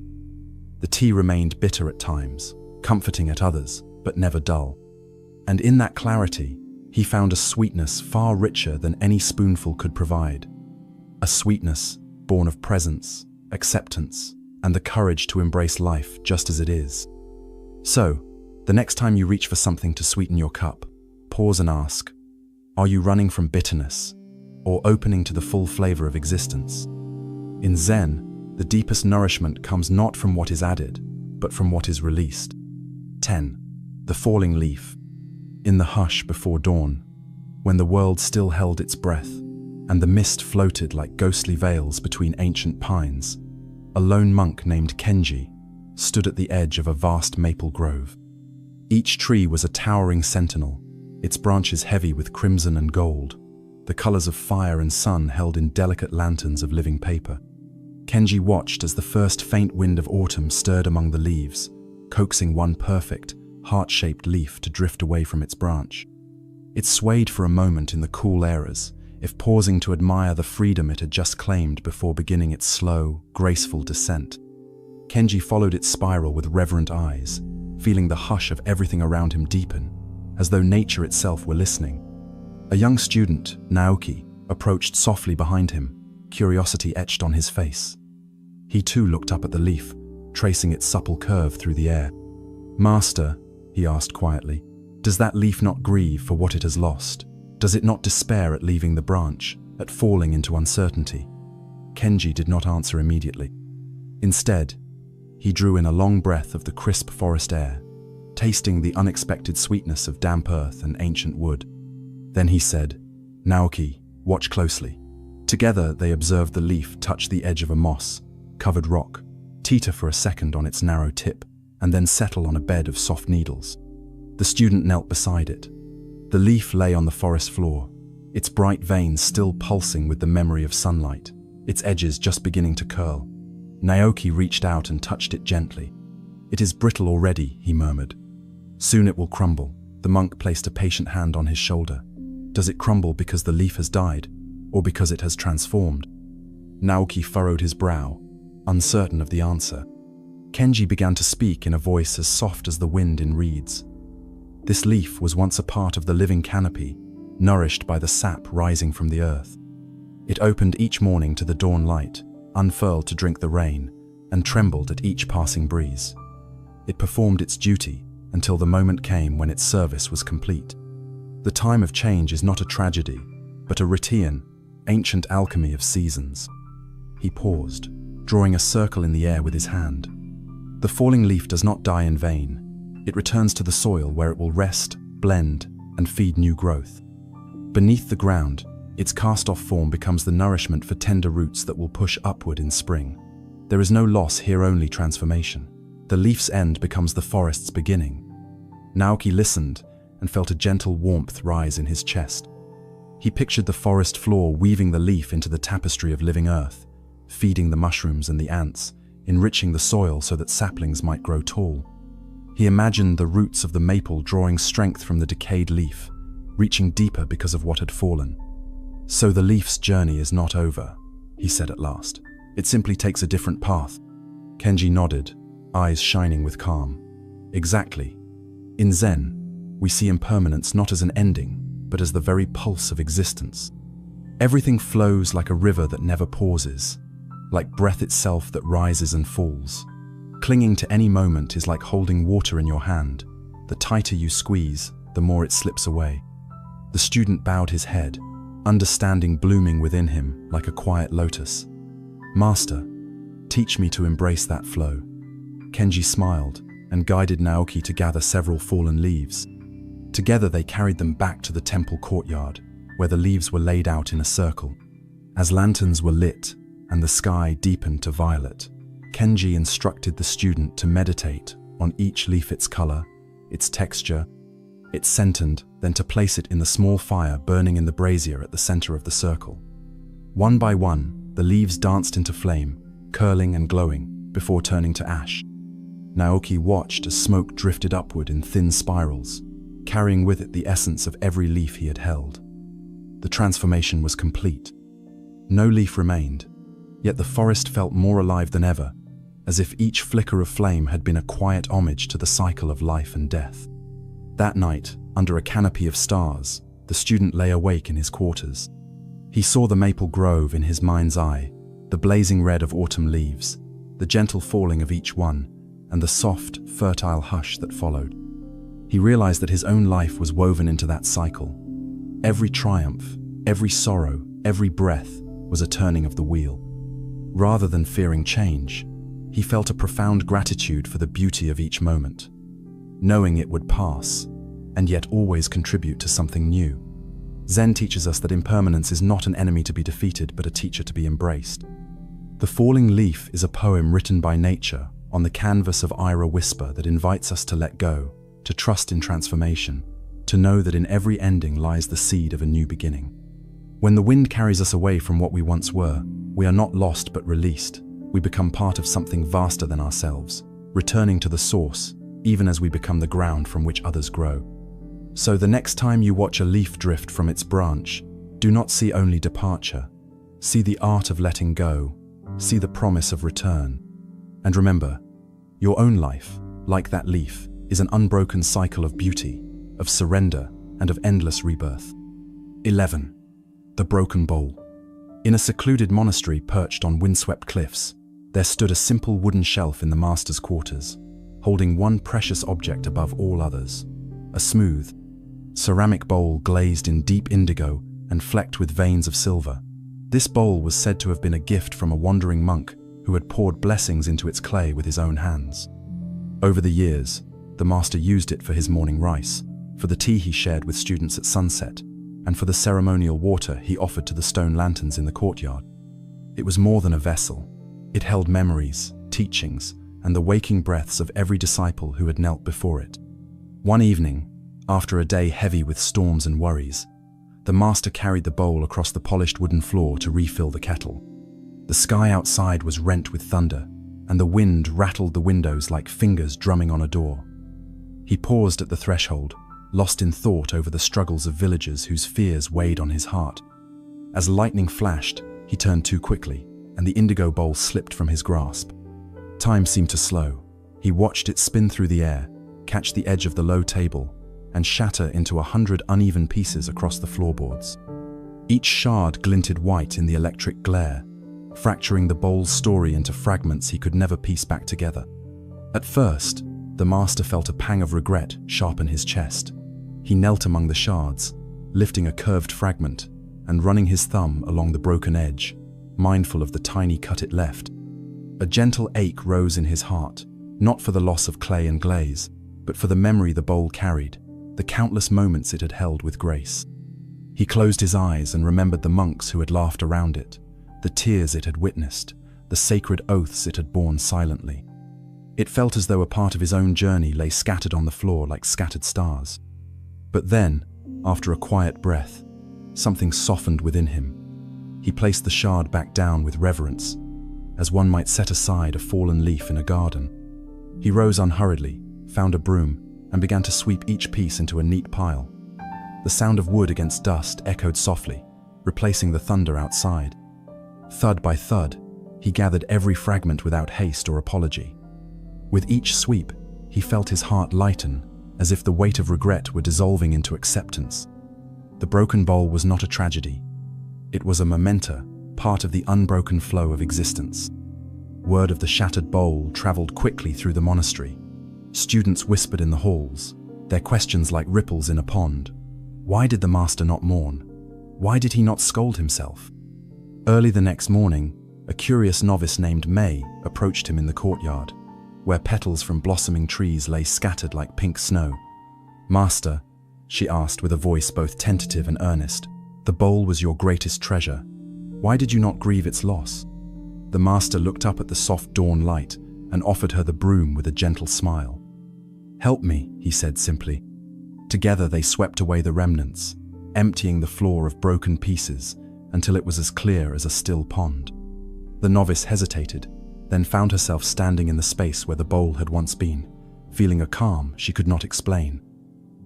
The tea remained bitter at times, comforting at others, but never dull. And in that clarity, he found a sweetness far richer than any spoonful could provide. A sweetness born of presence, acceptance, and the courage to embrace life just as it is. So, the next time you reach for something to sweeten your cup, pause and ask, are you running from bitterness or opening to the full flavor of existence? In Zen, the deepest nourishment comes not from what is added, but from what is released. 10. The falling leaf. In the hush before dawn, when the world still held its breath, and the mist floated like ghostly veils between ancient pines, a lone monk named Kenji stood at the edge of a vast maple grove. Each tree was a towering sentinel, its branches heavy with crimson and gold, the colors of fire and sun held in delicate lanterns of living paper. Kenji watched as the first faint wind of autumn stirred among the leaves, coaxing one perfect, heart-shaped leaf to drift away from its branch. It swayed for a moment in the cool air as if pausing to admire the freedom it had just claimed before beginning its slow, graceful descent. Kenji followed its spiral with reverent eyes, feeling the hush of everything around him deepen, as though nature itself were listening. A young student, Naoki, approached softly behind him, curiosity etched on his face. He too looked up at the leaf, tracing its supple curve through the air. "Master," he asked quietly, "does that leaf not grieve for what it has lost? Does it not despair at leaving the branch, at falling into uncertainty?" Kenji did not answer immediately. Instead, he drew in a long breath of the crisp forest air, tasting the unexpected sweetness of damp earth and ancient wood. Then he said, "Naoki, watch closely." Together they observed the leaf touch the edge of a moss-covered rock, teeter for a second on its narrow tip, and then settle on a bed of soft needles. The student knelt beside it. The leaf lay on the forest floor, its bright veins still pulsing with the memory of sunlight, its edges just beginning to curl. Naoki reached out and touched it gently. "It is brittle already," he murmured. "Soon it will crumble." The monk placed a patient hand on his shoulder. "Does it crumble because the leaf has died, or because it has transformed?" Naoki furrowed his brow, uncertain of the answer. Kenji began to speak in a voice as soft as the wind in reeds. "This leaf was once a part of the living canopy, nourished by the sap rising from the earth. It opened each morning to the dawn light, unfurled to drink the rain, and trembled at each passing breeze. It performed its duty until the moment came when its service was complete. The time of change is not a tragedy, but a Ritian, ancient alchemy of seasons." He paused, drawing a circle in the air with his hand. "The falling leaf does not die in vain. It returns to the soil where it will rest, blend, and feed new growth. Beneath the ground, its cast-off form becomes the nourishment for tender roots that will push upward in spring. There is no loss here, only transformation. The leaf's end becomes the forest's beginning." Naoki listened and felt a gentle warmth rise in his chest. He pictured the forest floor weaving the leaf into the tapestry of living earth, feeding the mushrooms and the ants, enriching the soil so that saplings might grow tall. He imagined the roots of the maple drawing strength from the decayed leaf, reaching deeper because of what had fallen. "So the leaf's journey is not over," he said at last. "It simply takes a different path." Kenji nodded, eyes shining with calm. "Exactly. In Zen, we see impermanence not as an ending, but as the very pulse of existence. Everything flows like a river that never pauses, like breath itself that rises and falls. Clinging to any moment is like holding water in your hand. The tighter you squeeze, the more it slips away." The student bowed his head, understanding blooming within him like a quiet lotus. "Master, teach me to embrace that flow." Kenji smiled and guided Naoki to gather several fallen leaves. Together they carried them back to the temple courtyard, where the leaves were laid out in a circle. As lanterns were lit and the sky deepened to violet, Kenji instructed the student to meditate on each leaf, its color, its texture, its sentient, then to place it in the small fire burning in the brazier at the center of the circle. One by one, the leaves danced into flame, curling and glowing, before turning to ash. Naoki watched as smoke drifted upward in thin spirals, carrying with it the essence of every leaf he had held. The transformation was complete. No leaf remained, yet the forest felt more alive than ever, as if each flicker of flame had been a quiet homage to the cycle of life and death. That night, under a canopy of stars, the student lay awake in his quarters. He saw the maple grove in his mind's eye, the blazing red of autumn leaves, the gentle falling of each one, and the soft, fertile hush that followed. He realized that his own life was woven into that cycle. Every triumph, every sorrow, every breath was a turning of the wheel. Rather than fearing change, he felt a profound gratitude for the beauty of each moment, knowing it would pass, and yet always contribute to something new. Zen teaches us that impermanence is not an enemy to be defeated, but a teacher to be embraced. The Falling Leaf is a poem written by nature on the canvas of Ira Whisper that invites us to let go, to trust in transformation, to know that in every ending lies the seed of a new beginning. When the wind carries us away from what we once were, we are not lost but released. We become part of something vaster than ourselves, returning to the source, even as we become the ground from which others grow. So the next time you watch a leaf drift from its branch, do not see only departure. See the art of letting go, see the promise of return. And remember, your own life, like that leaf, is an unbroken cycle of beauty, of surrender, and of endless rebirth. 11. The Broken Bowl. In a secluded monastery perched on windswept cliffs, there stood a simple wooden shelf in the master's quarters, holding one precious object above all others: a smooth, ceramic bowl glazed in deep indigo and flecked with veins of silver. This bowl was said to have been a gift from a wandering monk who had poured blessings into its clay with his own hands. Over the years, the master used it for his morning rice, for the tea he shared with students at sunset, and for the ceremonial water he offered to the stone lanterns in the courtyard. It was more than a vessel. It held memories, teachings, and the waking breaths of every disciple who had knelt before it. One evening, after a day heavy with storms and worries, the master carried the bowl across the polished wooden floor to refill the kettle. The sky outside was rent with thunder, and the wind rattled the windows like fingers drumming on a door. He paused at the threshold, lost in thought over the struggles of villagers whose fears weighed on his heart. As lightning flashed, he turned too quickly, and the indigo bowl slipped from his grasp. Time seemed to slow. He watched it spin through the air, catch the edge of the low table, and shatter into 100 uneven pieces across the floorboards. Each shard glinted white in the electric glare, fracturing the bowl's story into fragments he could never piece back together. At first, the master felt a pang of regret sharpen his chest. He knelt among the shards, lifting a curved fragment and running his thumb along the broken edge, mindful of the tiny cut it left. A gentle ache rose in his heart, not for the loss of clay and glaze, but for the memory the bowl carried, the countless moments it had held with grace. He closed his eyes and remembered the monks who had laughed around it, the tears it had witnessed, the sacred oaths it had borne silently. It felt as though a part of his own journey lay scattered on the floor like scattered stars. But then, after a quiet breath, something softened within him. He placed the shard back down with reverence, as one might set aside a fallen leaf in a garden. He rose unhurriedly, found a broom, and began to sweep each piece into a neat pile. The sound of wood against dust echoed softly, replacing the thunder outside. Thud by thud, he gathered every fragment without haste or apology. With each sweep, he felt his heart lighten, as if the weight of regret were dissolving into acceptance. The broken bowl was not a tragedy. It was a memento, part of the unbroken flow of existence. Word of the shattered bowl traveled quickly through the monastery. Students whispered in the halls, their questions like ripples in a pond. Why did the master not mourn? Why did he not scold himself? Early the next morning, a curious novice named May approached him in the courtyard, where petals from blossoming trees lay scattered like pink snow. "Master," she asked with a voice both tentative and earnest, "the bowl was your greatest treasure. Why did you not grieve its loss?" The master looked up at the soft dawn light and offered her the broom with a gentle smile. "Help me," he said simply. Together they swept away the remnants, emptying the floor of broken pieces until it was as clear as a still pond. The novice hesitated, then found herself standing in the space where the bowl had once been, feeling a calm she could not explain.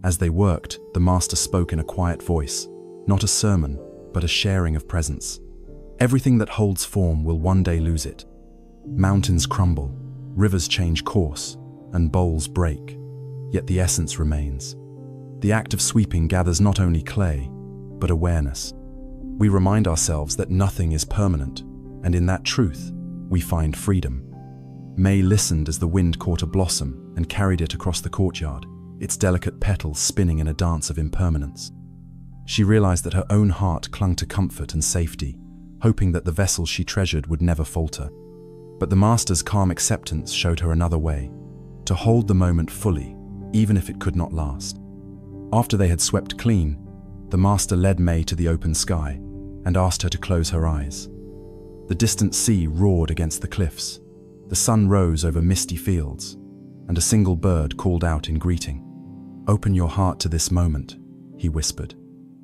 As they worked, the master spoke in a quiet voice, not a sermon, but a sharing of presence. "Everything that holds form will one day lose it. Mountains crumble, rivers change course, and bowls break, yet the essence remains. The act of sweeping gathers not only clay, but awareness. We remind ourselves that nothing is permanent, and in that truth, we find freedom." May listened as the wind caught a blossom and carried it across the courtyard, its delicate petals spinning in a dance of impermanence. She realized that her own heart clung to comfort and safety, hoping that the vessel she treasured would never falter. But the master's calm acceptance showed her another way, to hold the moment fully, even if it could not last. After they had swept clean, the master led May to the open sky and asked her to close her eyes. The distant sea roared against the cliffs, the sun rose over misty fields, and a single bird called out in greeting. "Open your heart to this moment," he whispered.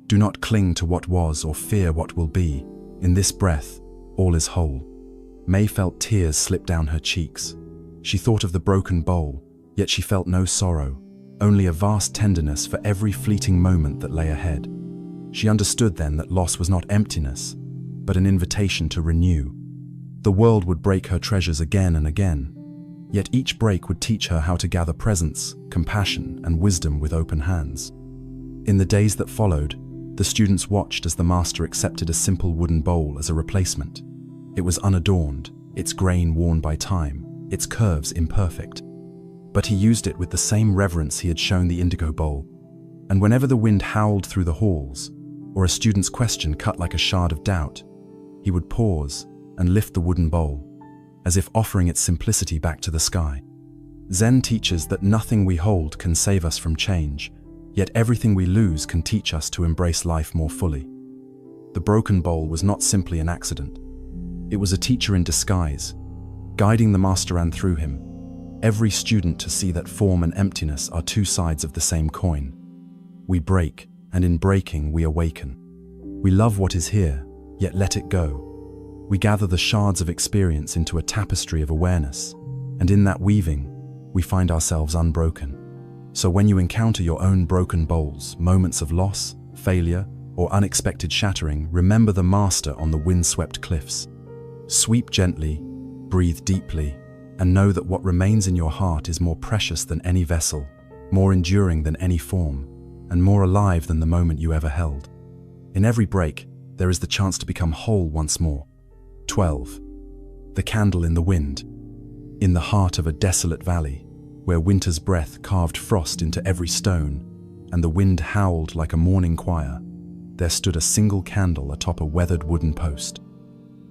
"Do not cling to what was or fear what will be. In this breath, all is whole." May felt tears slip down her cheeks. She thought of the broken bowl, yet she felt no sorrow, only a vast tenderness for every fleeting moment that lay ahead. She understood then that loss was not emptiness, but an invitation to renew. The world would break her treasures again and again, yet each break would teach her how to gather presence, compassion, and wisdom with open hands. In the days that followed, the students watched as the master accepted a simple wooden bowl as a replacement. It was unadorned, its grain worn by time, its curves imperfect. But he used it with the same reverence he had shown the indigo bowl. And whenever the wind howled through the halls, or a student's question cut like a shard of doubt, he would pause and lift the wooden bowl, as if offering its simplicity back to the sky. Zen teaches that nothing we hold can save us from change, yet everything we lose can teach us to embrace life more fully. The broken bowl was not simply an accident. It was a teacher in disguise, guiding the master and through him, every student to see that form and emptiness are two sides of the same coin. We break, and in breaking we awaken. We love what is here, yet let it go. We gather the shards of experience into a tapestry of awareness, and in that weaving, we find ourselves unbroken. So when you encounter your own broken bowls, moments of loss, failure, or unexpected shattering, remember the master on the wind-swept cliffs. Sweep gently, breathe deeply, and know that what remains in your heart is more precious than any vessel, more enduring than any form, and more alive than the moment you ever held. In every break, there is the chance to become whole once more. 12. The candle in the wind. In the heart of a desolate valley, where winter's breath carved frost into every stone, and the wind howled like a morning choir, there stood a single candle atop a weathered wooden post.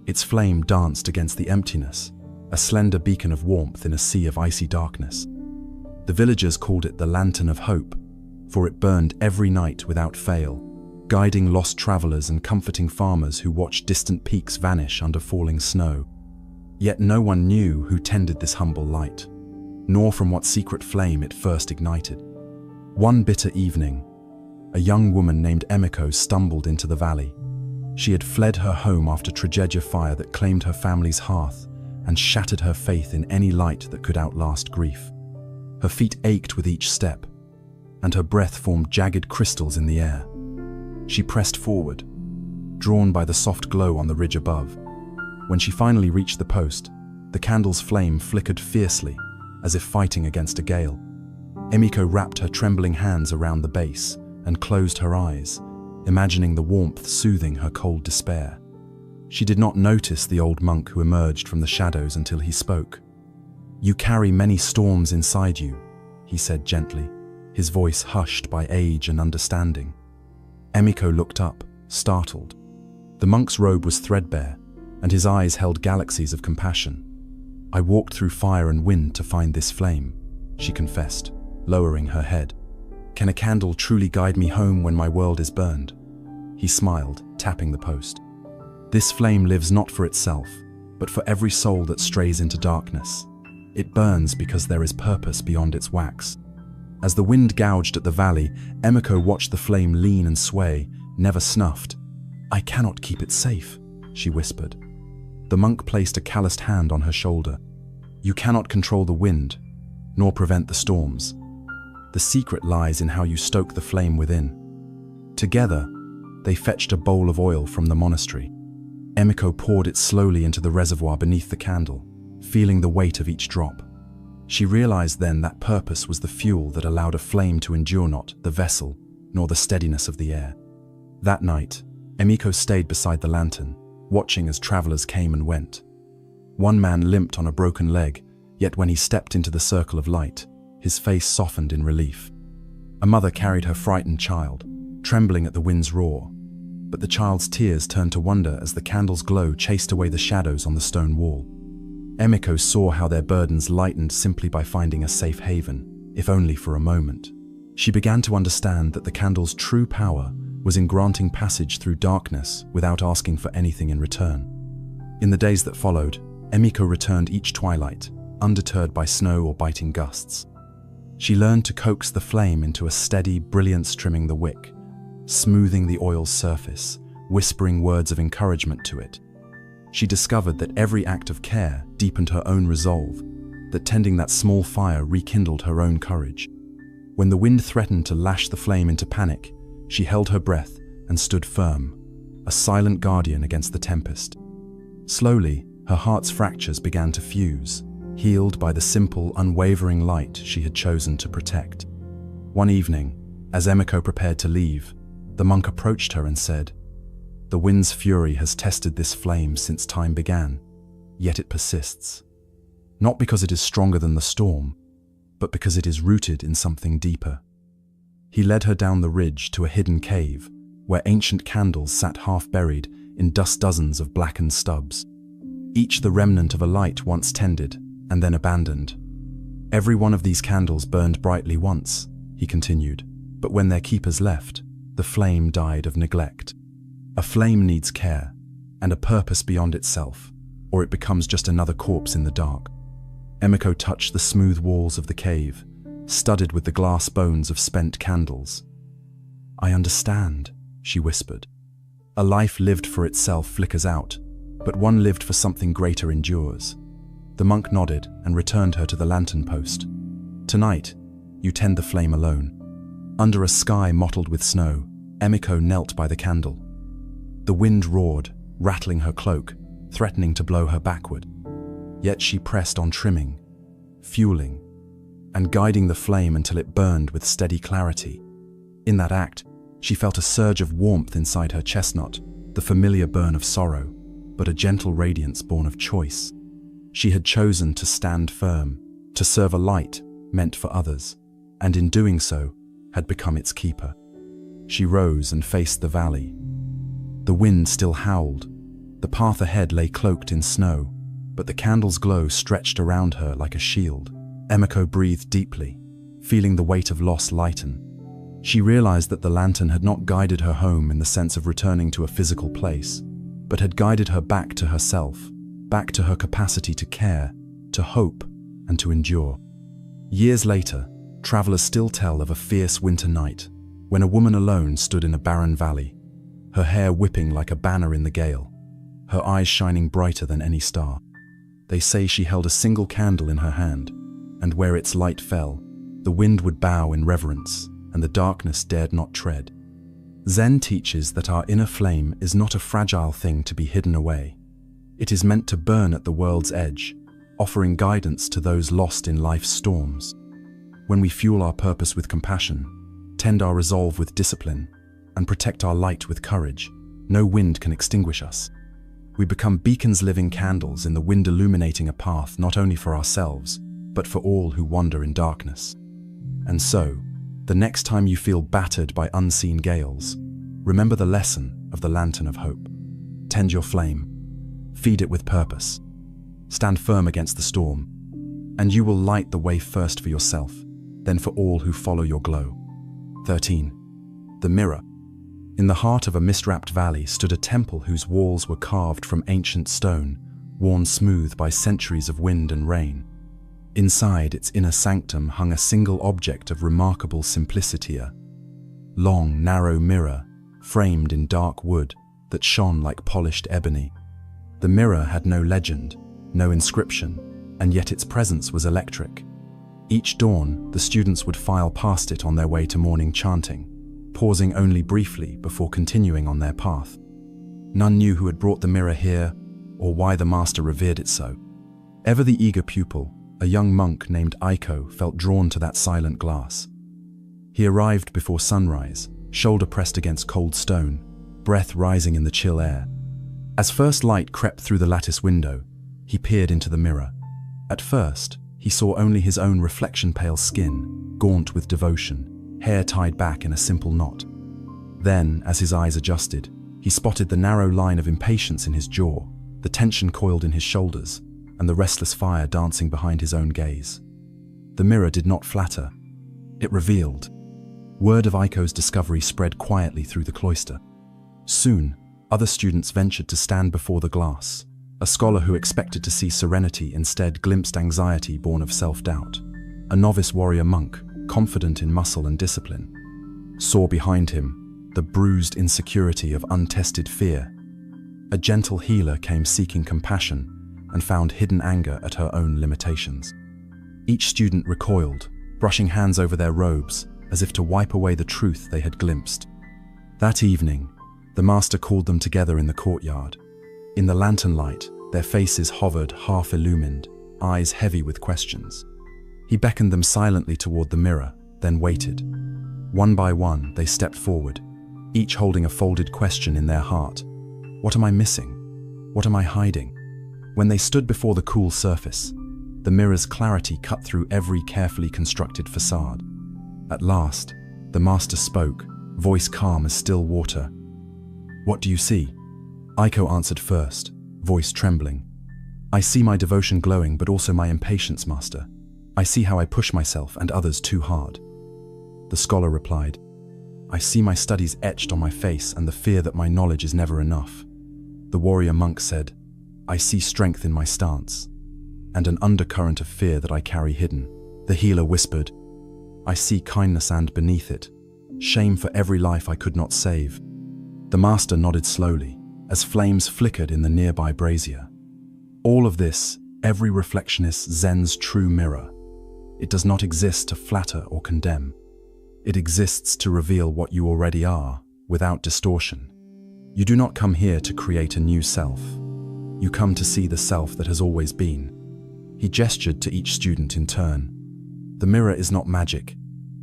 Its flame danced against the emptiness, a slender beacon of warmth in a sea of icy darkness. The villagers called it the Lantern of Hope, for it burned every night without fail, guiding lost travelers and comforting farmers who watched distant peaks vanish under falling snow. Yet no one knew who tended this humble light, nor from what secret flame it first ignited. One bitter evening, a young woman named Emiko stumbled into the valley. She had fled her home after tragedy fire that claimed her family's hearth and shattered her faith in any light that could outlast grief. Her feet ached with each step, and her breath formed jagged crystals in the air. She pressed forward, drawn by the soft glow on the ridge above. When she finally reached the post, the candle's flame flickered fiercely, as if fighting against a gale. Emiko wrapped her trembling hands around the base and closed her eyes, imagining the warmth soothing her cold despair. She did not notice the old monk who emerged from the shadows until he spoke. "You carry many storms inside you," he said gently, his voice hushed by age and understanding. Emiko looked up, startled. The monk's robe was threadbare, and his eyes held galaxies of compassion. "I walked through fire and wind to find this flame," she confessed, lowering her head. "Can a candle truly guide me home when my world is burned?" He smiled, tapping the post. "This flame lives not for itself, but for every soul that strays into darkness. It burns because there is purpose beyond its wax." As the wind gouged at the valley, Emiko watched the flame lean and sway, never snuffed. "I cannot keep it safe," she whispered. The monk placed a calloused hand on her shoulder. "You cannot control the wind, nor prevent the storms. The secret lies in how you stoke the flame within." Together, they fetched a bowl of oil from the monastery. Emiko poured it slowly into the reservoir beneath the candle, feeling the weight of each drop. She realized then that purpose was the fuel that allowed a flame to endure, not the vessel, nor the steadiness of the air. That night, Emiko stayed beside the lantern, watching as travelers came and went. One man limped on a broken leg, yet when he stepped into the circle of light, his face softened in relief. A mother carried her frightened child, trembling at the wind's roar, but the child's tears turned to wonder as the candle's glow chased away the shadows on the stone wall. Emiko saw how their burdens lightened simply by finding a safe haven, if only for a moment. She began to understand that the candle's true power was in granting passage through darkness without asking for anything in return. In the days that followed, Emiko returned each twilight, undeterred by snow or biting gusts. She learned to coax the flame into a steady brilliance, trimming the wick, smoothing the oil's surface, whispering words of encouragement to it. She discovered that every act of care deepened her own resolve, that tending that small fire rekindled her own courage. When the wind threatened to lash the flame into panic, she held her breath and stood firm, a silent guardian against the tempest. Slowly, her heart's fractures began to fuse, healed by the simple, unwavering light she had chosen to protect. One evening, as Emiko prepared to leave, the monk approached her and said, "The wind's fury has tested this flame since time began, yet it persists. Not because it is stronger than the storm, but because it is rooted in something deeper." He led her down the ridge to a hidden cave, where ancient candles sat half-buried in dust dozens of blackened stubs, each the remnant of a light once tended and then abandoned. "Every one of these candles burned brightly once," he continued, "but when their keepers left, the flame died of neglect. A flame needs care and a purpose beyond itself, or it becomes just another corpse in the dark." Emiko touched the smooth walls of the cave, studded with the glass bones of spent candles. "I understand," she whispered. "A life lived for itself flickers out, but one lived for something greater endures." The monk nodded and returned her to the lantern post. "Tonight, you tend the flame alone." Under a sky mottled with snow, Emiko knelt by the candle. The wind roared, rattling her cloak, threatening to blow her backward. Yet she pressed on, trimming, fueling, and guiding the flame until it burned with steady clarity. In that act, she felt a surge of warmth inside her chestnut, the familiar burn of sorrow, but a gentle radiance born of choice. She had chosen to stand firm, to serve a light meant for others, and in doing so, had become its keeper. She rose and faced the valley. The wind still howled. The path ahead lay cloaked in snow, but the candle's glow stretched around her like a shield. Emiko breathed deeply, feeling the weight of loss lighten. She realized that the lantern had not guided her home in the sense of returning to a physical place, but had guided her back to herself, back to her capacity to care, to hope, and to endure. Years later, travelers still tell of a fierce winter night when a woman alone stood in a barren valley, her hair whipping like a banner in the gale, her eyes shining brighter than any star. They say she held a single candle in her hand, and where its light fell, the wind would bow in reverence, and the darkness dared not tread. Zen teaches that our inner flame is not a fragile thing to be hidden away. It is meant to burn at the world's edge, offering guidance to those lost in life's storms. When we fuel our purpose with compassion, tend our resolve with discipline, and protect our light with courage, no wind can extinguish us. We become beacons, living candles in the wind, illuminating a path not only for ourselves, but for all who wander in darkness. And so, the next time you feel battered by unseen gales, remember the lesson of the lantern of hope. Tend your flame, feed it with purpose, stand firm against the storm, and you will light the way first for yourself, then for all who follow your glow. 13. The mirror. In the heart of a mist-wrapped valley stood a temple whose walls were carved from ancient stone, worn smooth by centuries of wind and rain. Inside its inner sanctum hung a single object of remarkable simplicity, a long, narrow mirror framed in dark wood that shone like polished ebony. The mirror had no legend, no inscription, and yet its presence was electric. Each dawn, the students would file past it on their way to morning chanting, pausing only briefly before continuing on their path. None knew who had brought the mirror here or why the master revered it so. Ever the eager pupil, a young monk named Aiko felt drawn to that silent glass. He arrived before sunrise, shoulder pressed against cold stone, breath rising in the chill air. As first light crept through the lattice window, he peered into the mirror. At first, he saw only his own reflection-pale skin, gaunt with devotion, hair tied back in a simple knot. Then, as his eyes adjusted, he spotted the narrow line of impatience in his jaw, the tension coiled in his shoulders, and the restless fire dancing behind his own gaze. The mirror did not flatter. It revealed. Word of Aiko's discovery spread quietly through the cloister. Soon, other students ventured to stand before the glass. A scholar who expected to see serenity instead glimpsed anxiety born of self-doubt. A novice warrior monk, confident in muscle and discipline, saw behind him the bruised insecurity of untested fear. A gentle healer came seeking compassion and found hidden anger at her own limitations. Each student recoiled, brushing hands over their robes as if to wipe away the truth they had glimpsed. That evening, the master called them together in the courtyard. In the lantern light, their faces hovered half-illumined, eyes heavy with questions. He beckoned them silently toward the mirror, then waited. One by one, they stepped forward, each holding a folded question in their heart. What am I missing? What am I hiding? When they stood before the cool surface, the mirror's clarity cut through every carefully constructed facade. At last, the master spoke, voice calm as still water. What do you see? Aiko answered first, voice trembling. I see my devotion glowing, but also my impatience, master. I see how I push myself and others too hard. The scholar replied, I see my studies etched on my face and the fear that my knowledge is never enough. The warrior monk said, I see strength in my stance, and an undercurrent of fear that I carry hidden. The healer whispered, I see kindness and beneath it, shame for every life I could not save. The master nodded slowly, as flames flickered in the nearby brazier. All of this, every reflection is Zen's true mirror. It does not exist to flatter or condemn. It exists to reveal what you already are, without distortion. You do not come here to create a new self. You come to see the self that has always been. He gestured to each student in turn. The mirror is not magic.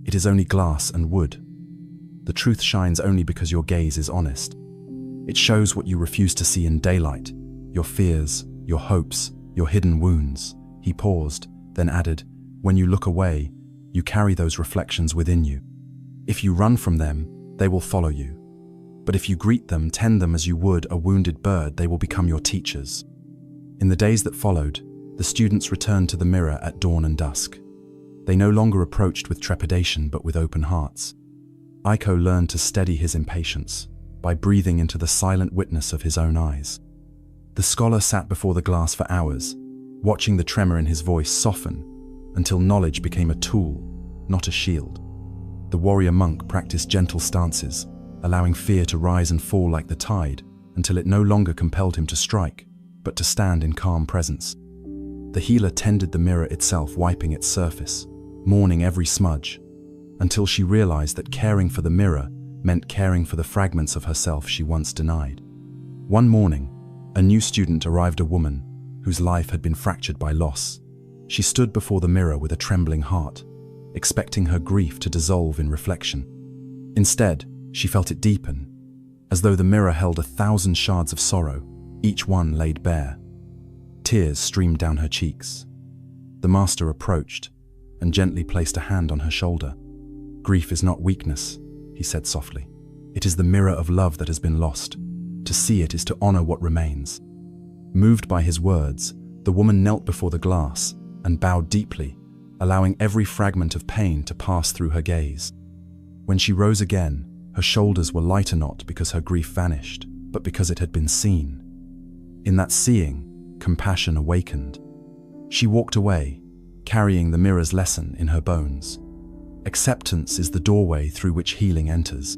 It is only glass and wood. The truth shines only because your gaze is honest. It shows what you refuse to see in daylight, your fears, your hopes, your hidden wounds. He paused, then added, when you look away, you carry those reflections within you. If you run from them, they will follow you. But if you greet them, tend them as you would a wounded bird, they will become your teachers. In the days that followed, the students returned to the mirror at dawn and dusk. They no longer approached with trepidation, but with open hearts. Aiko learned to steady his impatience by breathing into the silent witness of his own eyes. The scholar sat before the glass for hours, watching the tremor in his voice soften until knowledge became a tool, not a shield. The warrior monk practiced gentle stances, allowing fear to rise and fall like the tide until it no longer compelled him to strike, but to stand in calm presence. The healer tended the mirror itself, wiping its surface, mourning every smudge, until she realized that caring for the mirror meant caring for the fragments of herself she once denied. One morning, a new student arrived, a woman whose life had been fractured by loss. She stood before the mirror with a trembling heart, expecting her grief to dissolve in reflection. Instead, she felt it deepen, as though the mirror held 1,000 shards of sorrow, each one laid bare. Tears streamed down her cheeks. The master approached and gently placed a hand on her shoulder. Grief is not weakness, he said softly. It is the mirror of love that has been lost. To see it is to honor what remains. Moved by his words, the woman knelt before the glass and bowed deeply, allowing every fragment of pain to pass through her gaze. When she rose again, her shoulders were lighter, not because her grief vanished, but because it had been seen. In that seeing, compassion awakened. She walked away, carrying the mirror's lesson in her bones. Acceptance is the doorway through which healing enters.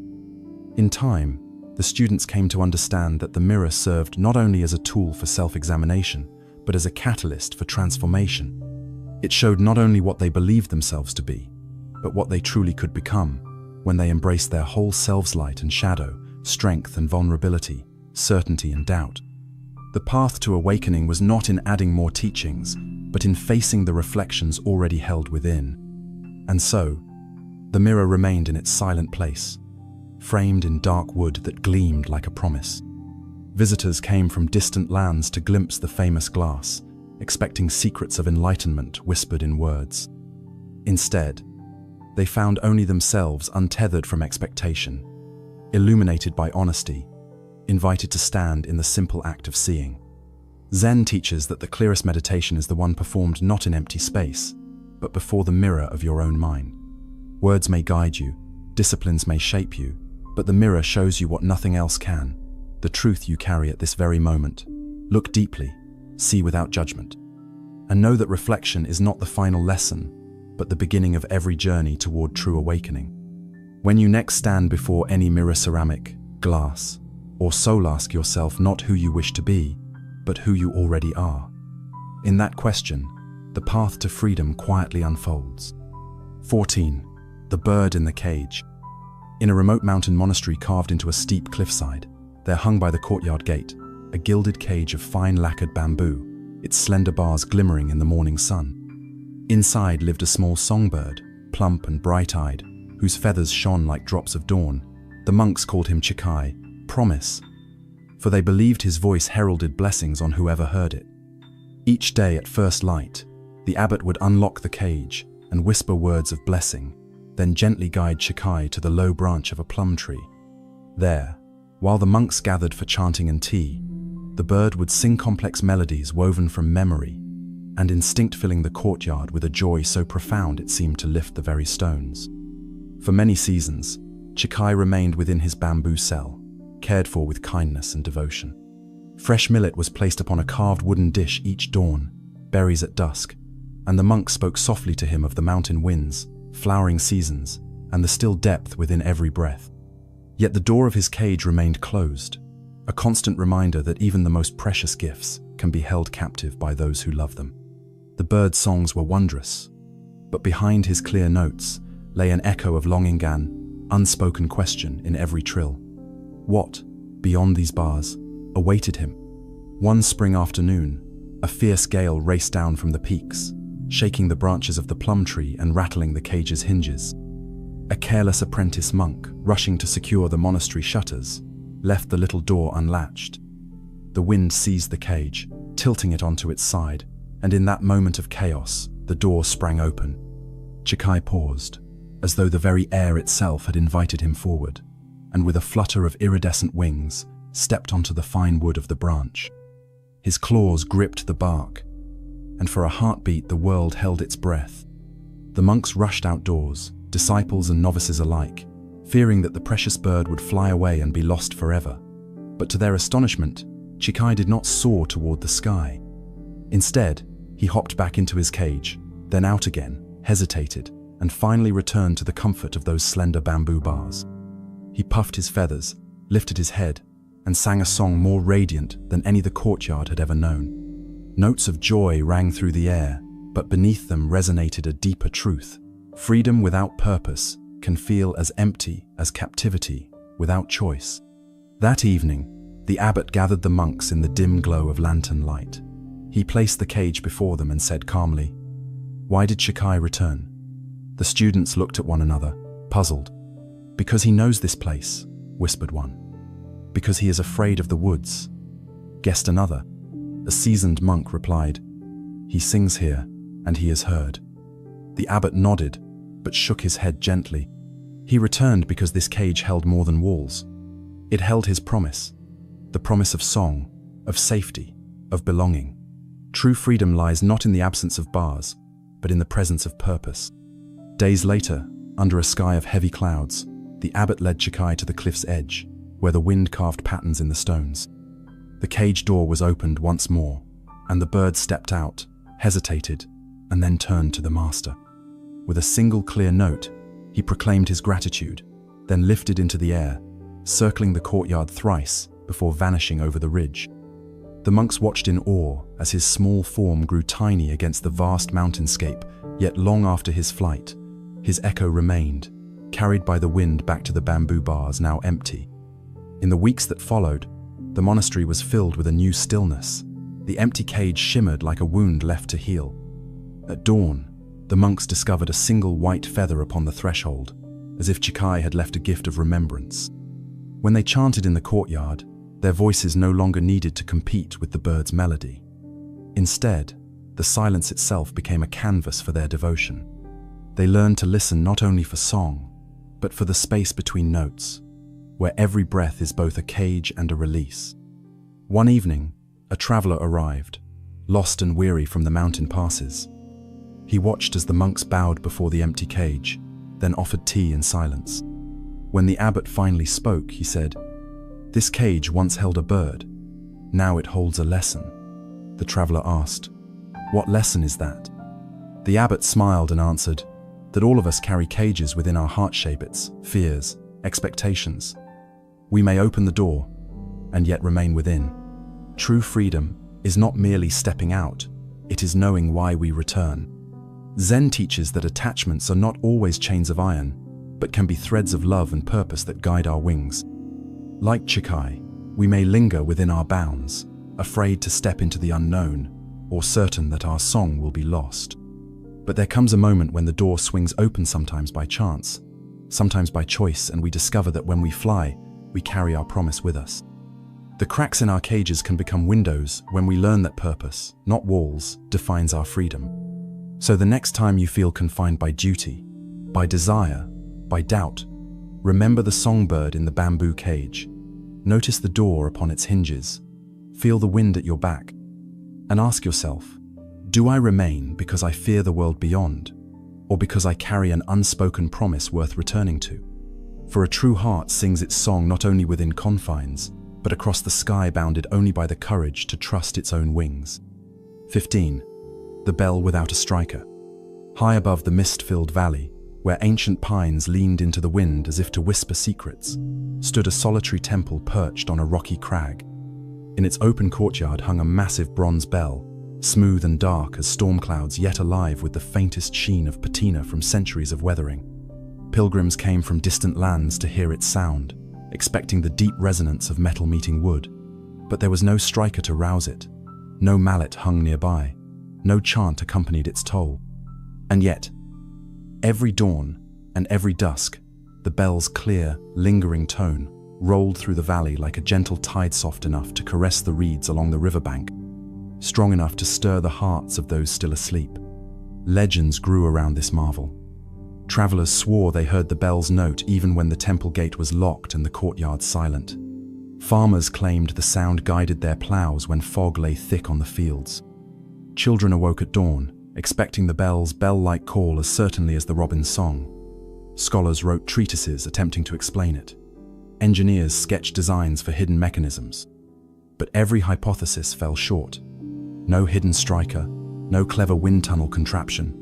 In time, the students came to understand that the mirror served not only as a tool for self-examination, but as a catalyst for transformation. It showed not only what they believed themselves to be, but what they truly could become when they embraced their whole selves, light and shadow, strength and vulnerability, certainty and doubt. The path to awakening was not in adding more teachings, but in facing the reflections already held within. And so, the mirror remained in its silent place, framed in dark wood that gleamed like a promise. Visitors came from distant lands to glimpse the famous glass, expecting secrets of enlightenment whispered in words. Instead, they found only themselves, untethered from expectation, illuminated by honesty, invited to stand in the simple act of seeing. Zen teaches that the clearest meditation is the one performed not in empty space, but before the mirror of your own mind. Words may guide you, disciplines may shape you, but the mirror shows you what nothing else can, the truth you carry at this very moment. Look deeply, see without judgment, and know that reflection is not the final lesson, but the beginning of every journey toward true awakening. When you next stand before any mirror, ceramic, glass, or soul, ask yourself not who you wish to be, but who you already are. In that question, the path to freedom quietly unfolds. 14. The bird in the cage. In a remote mountain monastery carved into a steep cliffside, there hung by the courtyard gate a gilded cage of fine lacquered bamboo, its slender bars glimmering in the morning sun. Inside lived a small songbird, plump and bright-eyed, whose feathers shone like drops of dawn. The monks called him Chikai, promise, for they believed his voice heralded blessings on whoever heard it. Each day at first light, the abbot would unlock the cage and whisper words of blessing, then gently guide Chikai to the low branch of a plum tree. There, while the monks gathered for chanting and tea, the bird would sing complex melodies woven from memory and instinct, filling the courtyard with a joy so profound it seemed to lift the very stones. For many seasons, Chikai remained within his bamboo cell, cared for with kindness and devotion. Fresh millet was placed upon a carved wooden dish each dawn, berries at dusk, and the monks spoke softly to him of the mountain winds, flowering seasons, and the still depth within every breath. Yet the door of his cage remained closed, a constant reminder that even the most precious gifts can be held captive by those who love them. The bird's songs were wondrous, but behind his clear notes lay an echo of longing, an unspoken question in every trill. What, beyond these bars, awaited him? One spring afternoon, a fierce gale raced down from the peaks, shaking the branches of the plum tree and rattling the cage's hinges. A careless apprentice monk, rushing to secure the monastery shutters, left the little door unlatched. The wind seized the cage, tilting it onto its side, and in that moment of chaos, the door sprang open. Chikai paused, as though the very air itself had invited him forward, and with a flutter of iridescent wings, stepped onto the fine wood of the branch. His claws gripped the bark, and for a heartbeat the world held its breath. The monks rushed outdoors, disciples and novices alike, fearing that the precious bird would fly away and be lost forever. But to their astonishment, Chikai did not soar toward the sky. Instead, he hopped back into his cage, then out again, hesitated, and finally returned to the comfort of those slender bamboo bars. He puffed his feathers, lifted his head, and sang a song more radiant than any the courtyard had ever known. Notes of joy rang through the air, but beneath them resonated a deeper truth. Freedom without purpose can feel as empty as captivity without choice. That evening, the abbot gathered the monks in the dim glow of lantern light. He placed the cage before them and said calmly, "Why did Chikai return?" The students looked at one another, puzzled. "Because he knows this place," whispered one. "Because he is afraid of the woods," guessed another. A seasoned monk replied, "He sings here, and he is heard." The abbot nodded, but shook his head gently. He returned because this cage held more than walls. It held his promise, the promise of song, of safety, of belonging. True freedom lies not in the absence of bars, but in the presence of purpose. Days later, under a sky of heavy clouds, the abbot led Chikai to the cliff's edge, where the wind carved patterns in the stones. The cage door was opened once more, and the bird stepped out, hesitated, and then turned to the master. With a single clear note, he proclaimed his gratitude, then lifted into the air, circling the courtyard thrice before vanishing over the ridge. The monks watched in awe as his small form grew tiny against the vast mountainscape, yet long after his flight, his echo remained, carried by the wind back to the bamboo bars now empty. In the weeks that followed, the monastery was filled with a new stillness. The empty cage shimmered like a wound left to heal. At dawn, the monks discovered a single white feather upon the threshold, as if Chikai had left a gift of remembrance. When they chanted in the courtyard, their voices no longer needed to compete with the bird's melody. Instead, the silence itself became a canvas for their devotion. They learned to listen not only for song, but for the space between notes, where every breath is both a cage and a release. One evening, a traveler arrived, lost and weary from the mountain passes. He watched as the monks bowed before the empty cage, then offered tea in silence. When the abbot finally spoke, he said, "This cage once held a bird. Now it holds a lesson." The traveler asked, "What lesson is that?" The abbot smiled and answered, "That all of us carry cages within our heart shapes, fears, expectations. We may open the door, and yet remain within. True freedom is not merely stepping out, it is knowing why we return." Zen teaches that attachments are not always chains of iron, but can be threads of love and purpose that guide our wings. Like Chikai, we may linger within our bounds, afraid to step into the unknown, or certain that our song will be lost. But there comes a moment when the door swings open, sometimes by chance, sometimes by choice, and we discover that when we fly, we carry our promise with us. The cracks in our cages can become windows when we learn that purpose, not walls, defines our freedom. So the next time you feel confined by duty, by desire, by doubt, remember the songbird in the bamboo cage. Notice the door upon its hinges. Feel the wind at your back. And ask yourself, do I remain because I fear the world beyond, or because I carry an unspoken promise worth returning to? For a true heart sings its song not only within confines, but across the sky, bounded only by the courage to trust its own wings. 15. The bell without a striker. High above the mist-filled valley, where ancient pines leaned into the wind as if to whisper secrets, stood a solitary temple perched on a rocky crag. In its open courtyard hung a massive bronze bell, smooth and dark as storm clouds, yet alive with the faintest sheen of patina from centuries of weathering. Pilgrims came from distant lands to hear its sound, expecting the deep resonance of metal meeting wood. But there was no striker to rouse it. No mallet hung nearby. No chant accompanied its toll. And yet, every dawn and every dusk, the bell's clear, lingering tone rolled through the valley like a gentle tide, soft enough to caress the reeds along the riverbank, strong enough to stir the hearts of those still asleep. Legends grew around this marvel. Travelers swore they heard the bell's note even when the temple gate was locked and the courtyard silent. Farmers claimed the sound guided their plows when fog lay thick on the fields. Children awoke at dawn, expecting the bell's bell-like call as certainly as the robin's song. Scholars wrote treatises attempting to explain it. Engineers sketched designs for hidden mechanisms. But every hypothesis fell short. No hidden striker, no clever wind tunnel contraption.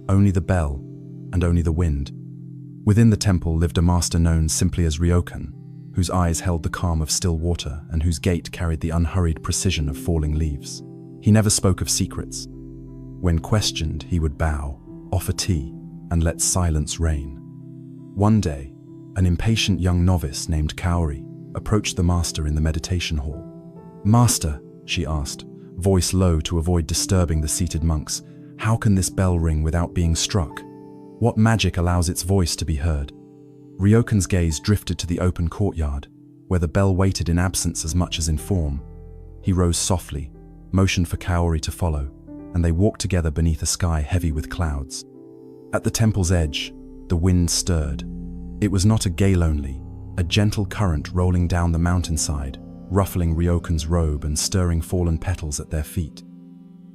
Only the bell, and only the wind. Within the temple lived a master known simply as Ryokan, whose eyes held the calm of still water and whose gait carried the unhurried precision of falling leaves. He never spoke of secrets. When questioned, he would bow, offer tea, and let silence reign. One day, an impatient young novice named Kaori approached the master in the meditation hall. "Master," she asked, voice low to avoid disturbing the seated monks, "how can this bell ring without being struck? What magic allows its voice to be heard?" Ryokan's gaze drifted to the open courtyard, where the bell waited in absence as much as in form. He rose softly, motioned for Kaori to follow, and they walked together beneath a sky heavy with clouds. At the temple's edge, the wind stirred. It was not a gale only, a gentle current rolling down the mountainside, ruffling Ryokan's robe and stirring fallen petals at their feet.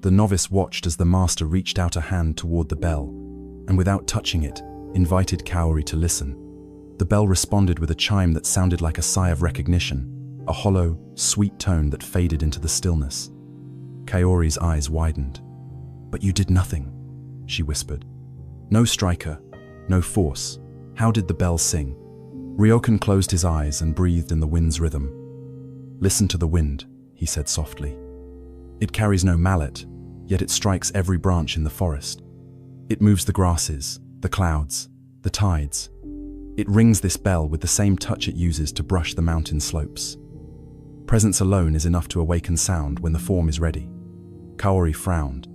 The novice watched as the master reached out a hand toward the bell, and without touching it, invited Kaori to listen. The bell responded with a chime that sounded like a sigh of recognition, a hollow, sweet tone that faded into the stillness. Kaori's eyes widened. "But you did nothing," she whispered. "No striker, no force. How did the bell sing?" Ryokan closed his eyes and breathed in the wind's rhythm. "Listen to the wind," he said softly. "It carries no mallet, yet it strikes every branch in the forest. It moves the grasses, the clouds, the tides. It rings this bell with the same touch it uses to brush the mountain slopes. Presence alone is enough to awaken sound when the form is ready." Kaori frowned.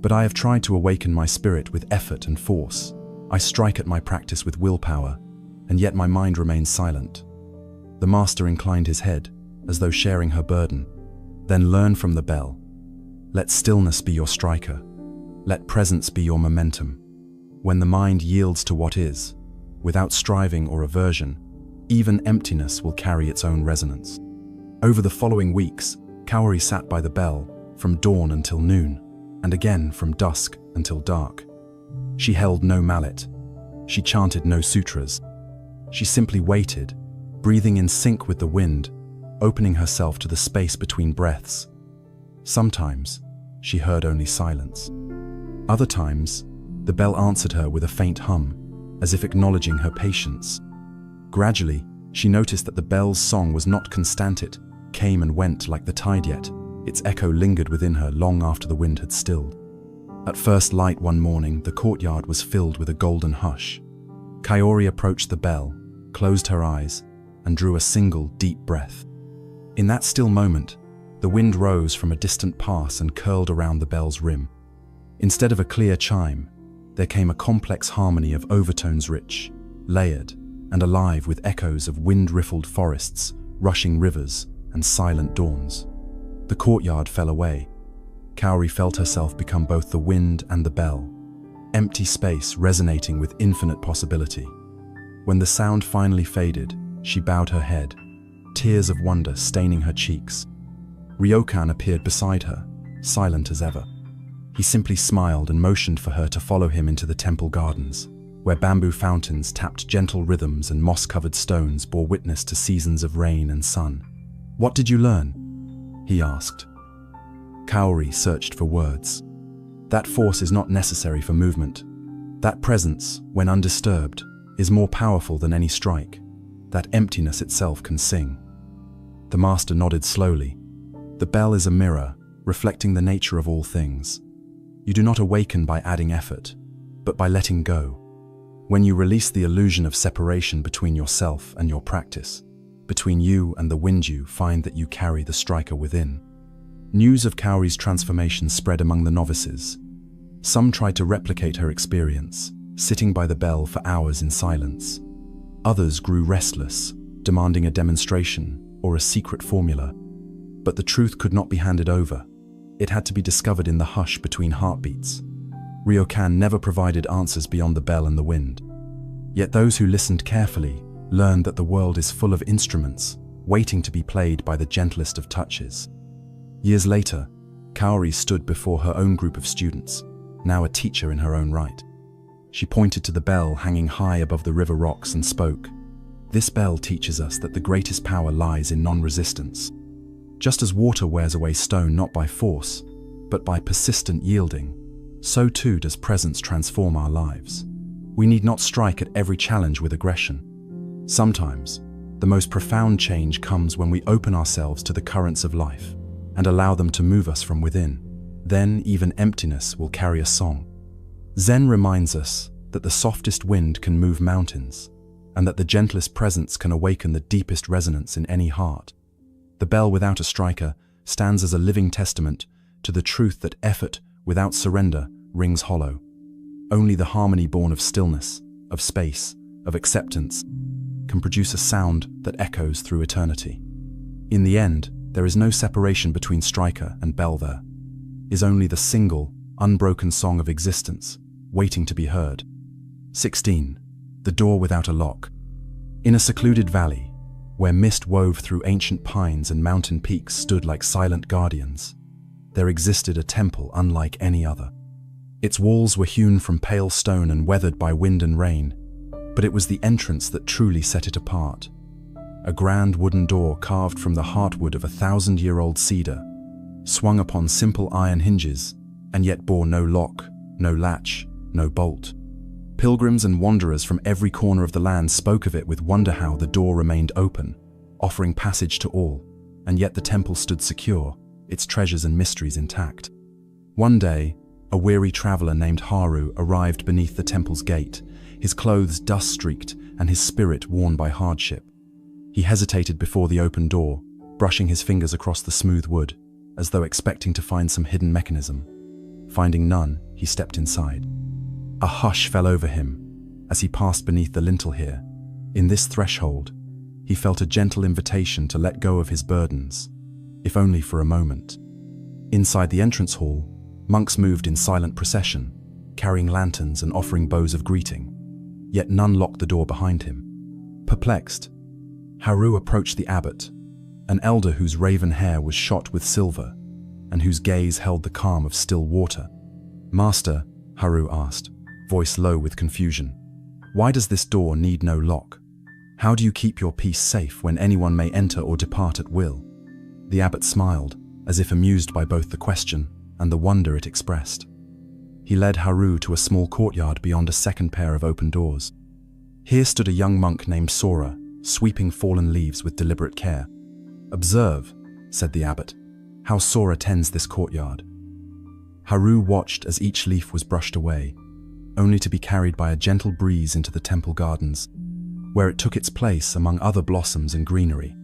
"But I have tried to awaken my spirit with effort and force. I strike at my practice with willpower, and yet my mind remains silent." The master inclined his head, as though sharing her burden. "Then learn from the bell. Let stillness be your striker. Let presence be your momentum. When the mind yields to what is, without striving or aversion, even emptiness will carry its own resonance." Over the following weeks, Kaori sat by the bell from dawn until noon, and again from dusk until dark. She held no mallet. She chanted no sutras. She simply waited, breathing in sync with the wind, opening herself to the space between breaths. Sometimes, she heard only silence. Other times, the bell answered her with a faint hum, as if acknowledging her patience. Gradually, she noticed that the bell's song was not constant. It came and went like the tide, yet its echo lingered within her long after the wind had stilled. At first light one morning, the courtyard was filled with a golden hush. Kaori approached the bell, closed her eyes, and drew a single deep breath. In that still moment, the wind rose from a distant pass and curled around the bell's rim. Instead of a clear chime, there came a complex harmony of overtones, rich, layered, and alive with echoes of wind-riffled forests, rushing rivers, and silent dawns. The courtyard fell away. Kaori felt herself become both the wind and the bell, empty space resonating with infinite possibility. When the sound finally faded, she bowed her head, tears of wonder staining her cheeks. Ryokan appeared beside her, silent as ever. He simply smiled and motioned for her to follow him into the temple gardens, where bamboo fountains tapped gentle rhythms and moss-covered stones bore witness to seasons of rain and sun. "What did you learn?" he asked. Kaori searched for words. That force is not necessary for movement. That presence, when undisturbed, is more powerful than any strike. That emptiness itself can sing. The master nodded slowly. The bell is a mirror, reflecting the nature of all things. You do not awaken by adding effort, but by letting go. When you release the illusion of separation between yourself and your practice, between you and the wind, you find that you carry the striker within. News of Kaori's transformation spread among the novices. Some tried to replicate her experience, sitting by the bell for hours in silence. Others grew restless, demanding a demonstration or a secret formula. But the truth could not be handed over. It had to be discovered in the hush between heartbeats. Ryokan never provided answers beyond the bell and the wind. Yet those who listened carefully learned that the world is full of instruments, waiting to be played by the gentlest of touches. Years later, Kaori stood before her own group of students, now a teacher in her own right. She pointed to the bell hanging high above the river rocks and spoke. "This bell teaches us that the greatest power lies in non-resistance. Just as water wears away stone not by force, but by persistent yielding, so too does presence transform our lives. We need not strike at every challenge with aggression. Sometimes, the most profound change comes when we open ourselves to the currents of life and allow them to move us from within. Then even emptiness will carry a song." Zen reminds us that the softest wind can move mountains, and that the gentlest presence can awaken the deepest resonance in any heart. The bell without a striker stands as a living testament to the truth that effort without surrender rings hollow. Only the harmony born of stillness, of space, of acceptance, can produce a sound that echoes through eternity. In the end, there is no separation between striker and bell. There is only the single, unbroken song of existence, waiting to be heard. 16. The door without a lock. In a secluded valley, where mist wove through ancient pines and mountain peaks stood like silent guardians, there existed a temple unlike any other. Its walls were hewn from pale stone and weathered by wind and rain, but it was the entrance that truly set it apart. A grand wooden door carved from the heartwood of a 1,000-year-old cedar, swung upon simple iron hinges, and yet bore no lock, no latch, no bolt. Pilgrims and wanderers from every corner of the land spoke of it with wonder how the door remained open, offering passage to all, and yet the temple stood secure, its treasures and mysteries intact. One day, a weary traveler named Haru arrived beneath the temple's gate, his clothes dust-streaked and his spirit worn by hardship. He hesitated before the open door, brushing his fingers across the smooth wood, as though expecting to find some hidden mechanism. Finding none, he stepped inside. A hush fell over him as he passed beneath the lintel here. In this threshold, he felt a gentle invitation to let go of his burdens, if only for a moment. Inside the entrance hall, monks moved in silent procession, carrying lanterns and offering bows of greeting, yet none locked the door behind him. Perplexed, Haru approached the abbot, an elder whose raven hair was shot with silver, and whose gaze held the calm of still water. "Master," Haru asked, voice low with confusion, "why does this door need no lock? How do you keep your peace safe when anyone may enter or depart at will?" The abbot smiled, as if amused by both the question and the wonder it expressed. He led Haru to a small courtyard beyond a second pair of open doors. Here stood a young monk named Sora, sweeping fallen leaves with deliberate care. "Observe," said the abbot, "how Sora tends this courtyard." Haru watched as each leaf was brushed away, only to be carried by a gentle breeze into the temple gardens, where it took its place among other blossoms and greenery.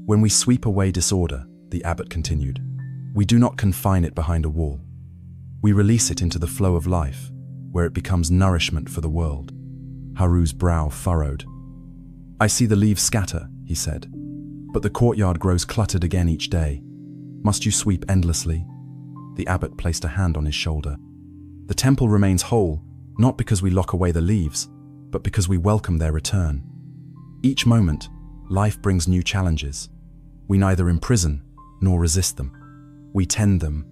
"When we sweep away disorder," the abbot continued, "we do not confine it behind a wall. We release it into the flow of life, where it becomes nourishment for the world." Haru's brow furrowed. "I see the leaves scatter," he said, "but the courtyard grows cluttered again each day. Must you sweep endlessly?" The abbot placed a hand on his shoulder. "The temple remains whole, not because we lock away the leaves, but because we welcome their return. Each moment, life brings new challenges. We neither imprison nor resist them. We tend them,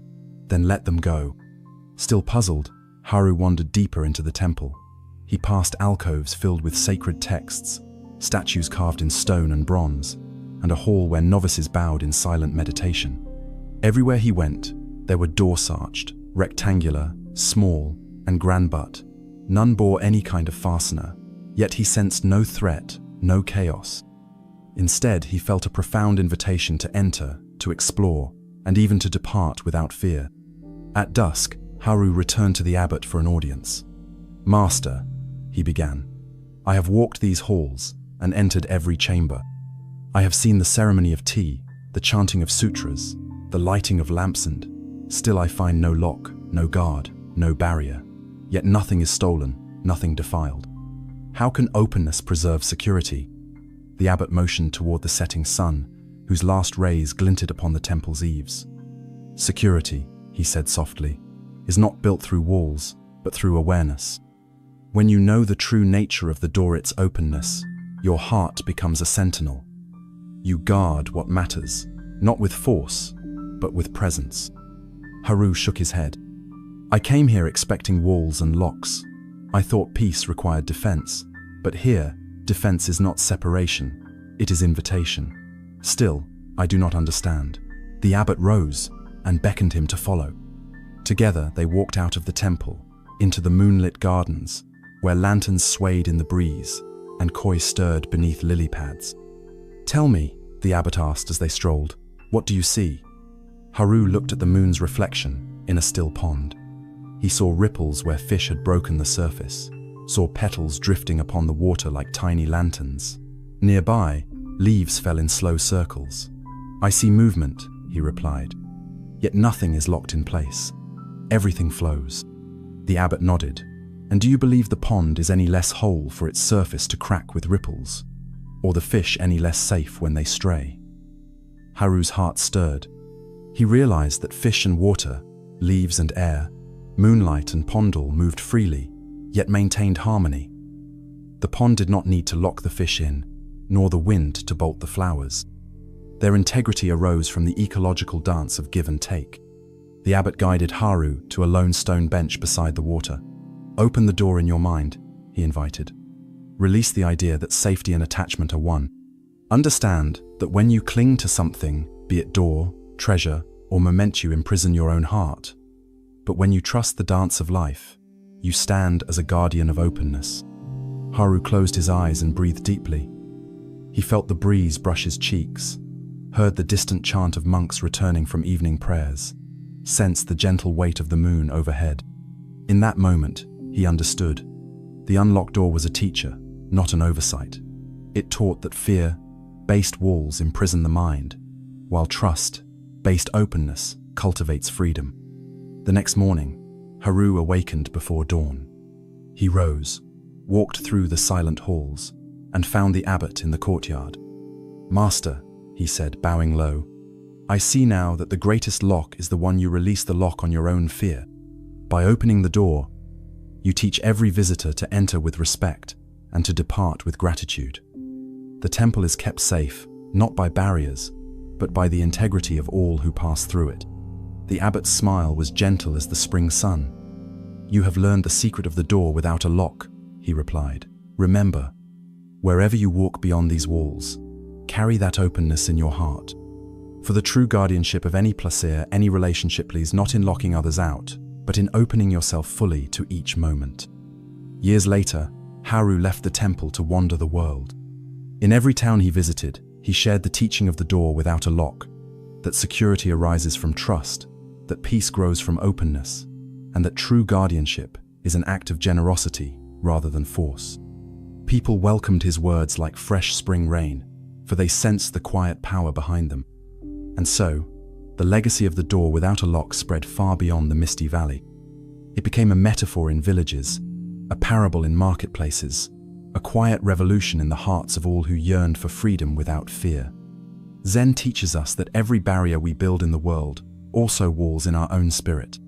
then let them go." Still puzzled, Haru wandered deeper into the temple. He passed alcoves filled with sacred texts, statues carved in stone and bronze, and a hall where novices bowed in silent meditation. Everywhere he went, there were doors arched, rectangular, small, and grand-butt. None bore any kind of fastener, yet he sensed no threat, no chaos. Instead, he felt a profound invitation to enter, to explore, and even to depart without fear. At dusk, Haru returned to the abbot for an audience. "Master," he began, "I have walked these halls and entered every chamber. I have seen the ceremony of tea, the chanting of sutras, the lighting of lamps, and still I find no lock, no guard, no barrier. Yet nothing is stolen, nothing defiled. How can openness preserve security?" The abbot motioned toward the setting sun, whose last rays glinted upon the temple's eaves. "Security," he said softly, "is not built through walls, but through awareness. When you know the true nature of the door, its openness, your heart becomes a sentinel. You guard what matters, not with force, but with presence." Haru shook his head. "I came here expecting walls and locks. I thought peace required defense, but here, defense is not separation, it is invitation. Still, I do not understand." The abbot rose and beckoned him to follow. Together, they walked out of the temple, into the moonlit gardens, where lanterns swayed in the breeze and koi stirred beneath lily pads. "Tell me," the abbot asked as they strolled, "what do you see?" Haru looked at the moon's reflection in a still pond. He saw ripples where fish had broken the surface, saw petals drifting upon the water like tiny lanterns. Nearby, leaves fell in slow circles. "I see movement," he replied. "Yet nothing is locked in place. Everything flows." The abbot nodded. "And do you believe the pond is any less whole for its surface to crack with ripples? Or the fish any less safe when they stray?" Haru's heart stirred. He realized that fish and water, leaves and air, moonlight and pondal moved freely, yet maintained harmony. The pond did not need to lock the fish in, nor the wind to bolt the flowers. Their integrity arose from the ecological dance of give and take. The abbot guided Haru to a lone stone bench beside the water. "Open the door in your mind," he invited. "Release the idea that safety and attachment are one. Understand that when you cling to something, be it door, treasure, or moment, you imprison your own heart. But when you trust the dance of life, you stand as a guardian of openness." Haru closed his eyes and breathed deeply. He felt the breeze brush his cheeks, heard the distant chant of monks returning from evening prayers, sensed the gentle weight of the moon overhead. In that moment, he understood. The unlocked door was a teacher, not an oversight. It taught that fear-based walls imprison the mind, while trust-based openness cultivates freedom. The next morning, Haru awakened before dawn. He rose, walked through the silent halls, and found the abbot in the courtyard. "Master," he said, bowing low, "I see now that the greatest lock is the one you release the lock on your own fear. By opening the door, you teach every visitor to enter with respect and to depart with gratitude. The temple is kept safe, not by barriers, but by the integrity of all who pass through it. The abbot's smile was gentle as the spring sun. "You have learned the secret of the door without a lock," he replied. "Remember, wherever you walk beyond these walls, carry that openness in your heart. For the true guardianship of any placer, any relationship lies not in locking others out, but in opening yourself fully to each moment." Years later, Haru left the temple to wander the world. In every town he visited, he shared the teaching of the door without a lock, that security arises from trust, that peace grows from openness, and that true guardianship is an act of generosity rather than force. People welcomed his words like fresh spring rain, for they sensed the quiet power behind them. And so, the legacy of the door without a lock spread far beyond the misty valley. It became a metaphor in villages, a parable in marketplaces, a quiet revolution in the hearts of all who yearned for freedom without fear. Zen teaches us that every barrier we build in the world also walls in our own spirit.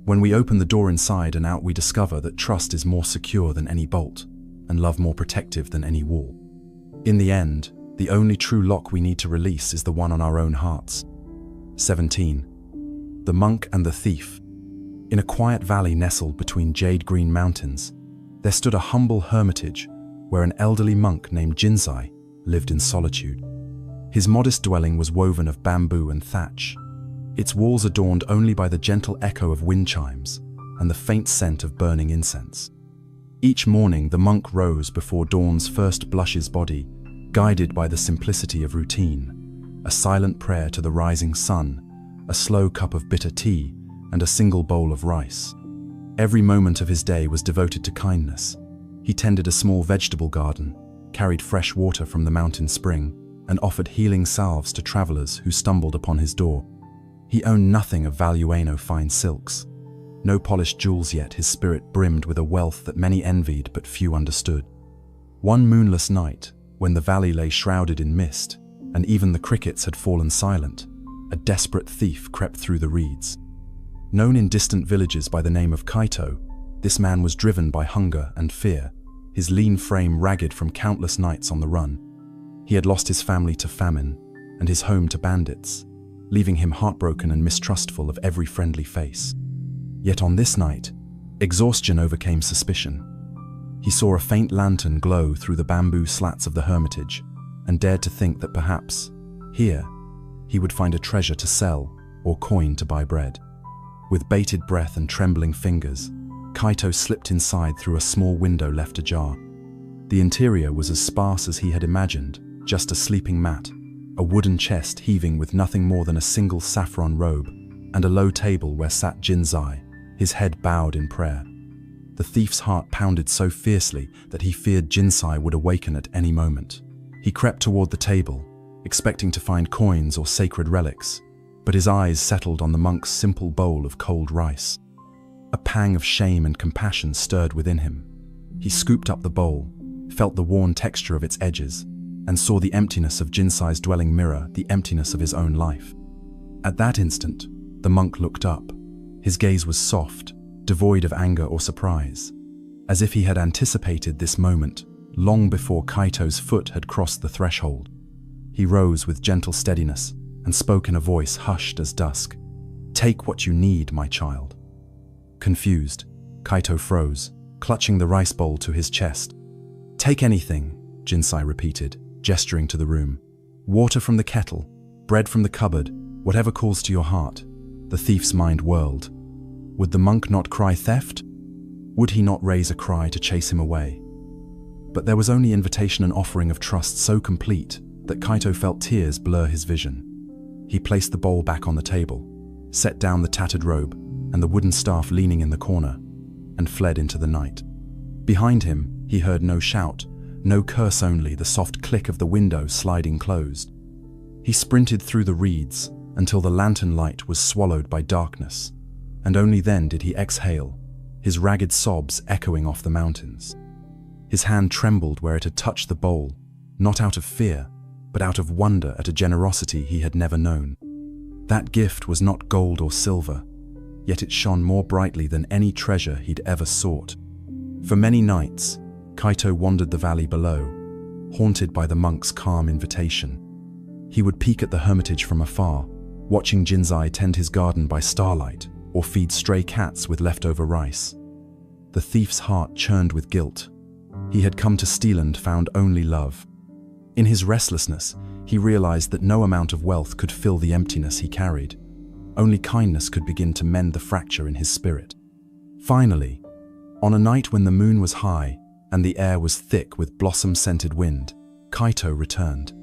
When we open the door inside and out, we discover that trust is more secure than any bolt, and love more protective than any wall. In the end, the only true lock we need to release is the one on our own hearts. 17. The Monk and the Thief. In a quiet valley nestled between jade-green mountains, there stood a humble hermitage where an elderly monk named Jinsai lived in solitude. His modest dwelling was woven of bamboo and thatch, its walls adorned only by the gentle echo of wind chimes and the faint scent of burning incense. Each morning the monk rose before dawn's first blushes body, guided by the simplicity of routine, a silent prayer to the rising sun, a slow cup of bitter tea, and a single bowl of rice. Every moment of his day was devoted to kindness. He tended a small vegetable garden, carried fresh water from the mountain spring, and offered healing salves to travelers who stumbled upon his door. He owned nothing of Valueno fine silks. No polished jewels, yet his spirit brimmed with a wealth that many envied but few understood. One moonless night, when the valley lay shrouded in mist, and even the crickets had fallen silent, a desperate thief crept through the reeds. Known in distant villages by the name of Kaito, this man was driven by hunger and fear, his lean frame ragged from countless nights on the run. He had lost his family to famine and his home to bandits, leaving him heartbroken and mistrustful of every friendly face. Yet on this night, exhaustion overcame suspicion. He saw a faint lantern glow through the bamboo slats of the hermitage and dared to think that perhaps, here, he would find a treasure to sell or coin to buy bread. With bated breath and trembling fingers, Kaito slipped inside through a small window left ajar. The interior was as sparse as he had imagined, just a sleeping mat, a wooden chest heaving with nothing more than a single saffron robe, and a low table where sat Jinsai, his head bowed in prayer. The thief's heart pounded so fiercely that he feared Jinsai would awaken at any moment. He crept toward the table, expecting to find coins or sacred relics, but his eyes settled on the monk's simple bowl of cold rice. A pang of shame and compassion stirred within him. He scooped up the bowl, felt the worn texture of its edges, and saw the emptiness of Jinsai's dwelling mirror the emptiness of his own life. At that instant, the monk looked up. His gaze was soft, devoid of anger or surprise, as if he had anticipated this moment long before Kaito's foot had crossed the threshold. He rose with gentle steadiness and spoke in a voice hushed as dusk. "Take what you need, my child." Confused, Kaito froze, clutching the rice bowl to his chest. "Take anything," Jinsai repeated, gesturing to the room. "Water from the kettle, bread from the cupboard, whatever calls to your heart." The thief's mind whirled. Would the monk not cry theft? Would he not raise a cry to chase him away? But there was only invitation and offering of trust so complete that Kaito felt tears blur his vision. He placed the bowl back on the table, set down the tattered robe and the wooden staff leaning in the corner, and fled into the night. Behind him, he heard no shout, no curse, only the soft click of the window sliding closed. He sprinted through the reeds until the lantern light was swallowed by darkness, and only then did he exhale, his ragged sobs echoing off the mountains. His hand trembled where it had touched the bowl, not out of fear, but out of wonder at a generosity he had never known. That gift was not gold or silver, yet it shone more brightly than any treasure he'd ever sought. For many nights, Kaito wandered the valley below, haunted by the monk's calm invitation. He would peek at the hermitage from afar, watching Jinzai tend his garden by starlight or feed stray cats with leftover rice. The thief's heart churned with guilt. He had come to steal and found only love. In his restlessness, he realized that no amount of wealth could fill the emptiness he carried. Only kindness could begin to mend the fracture in his spirit. Finally, on a night when the moon was high and the air was thick with blossom-scented wind, Kaito returned.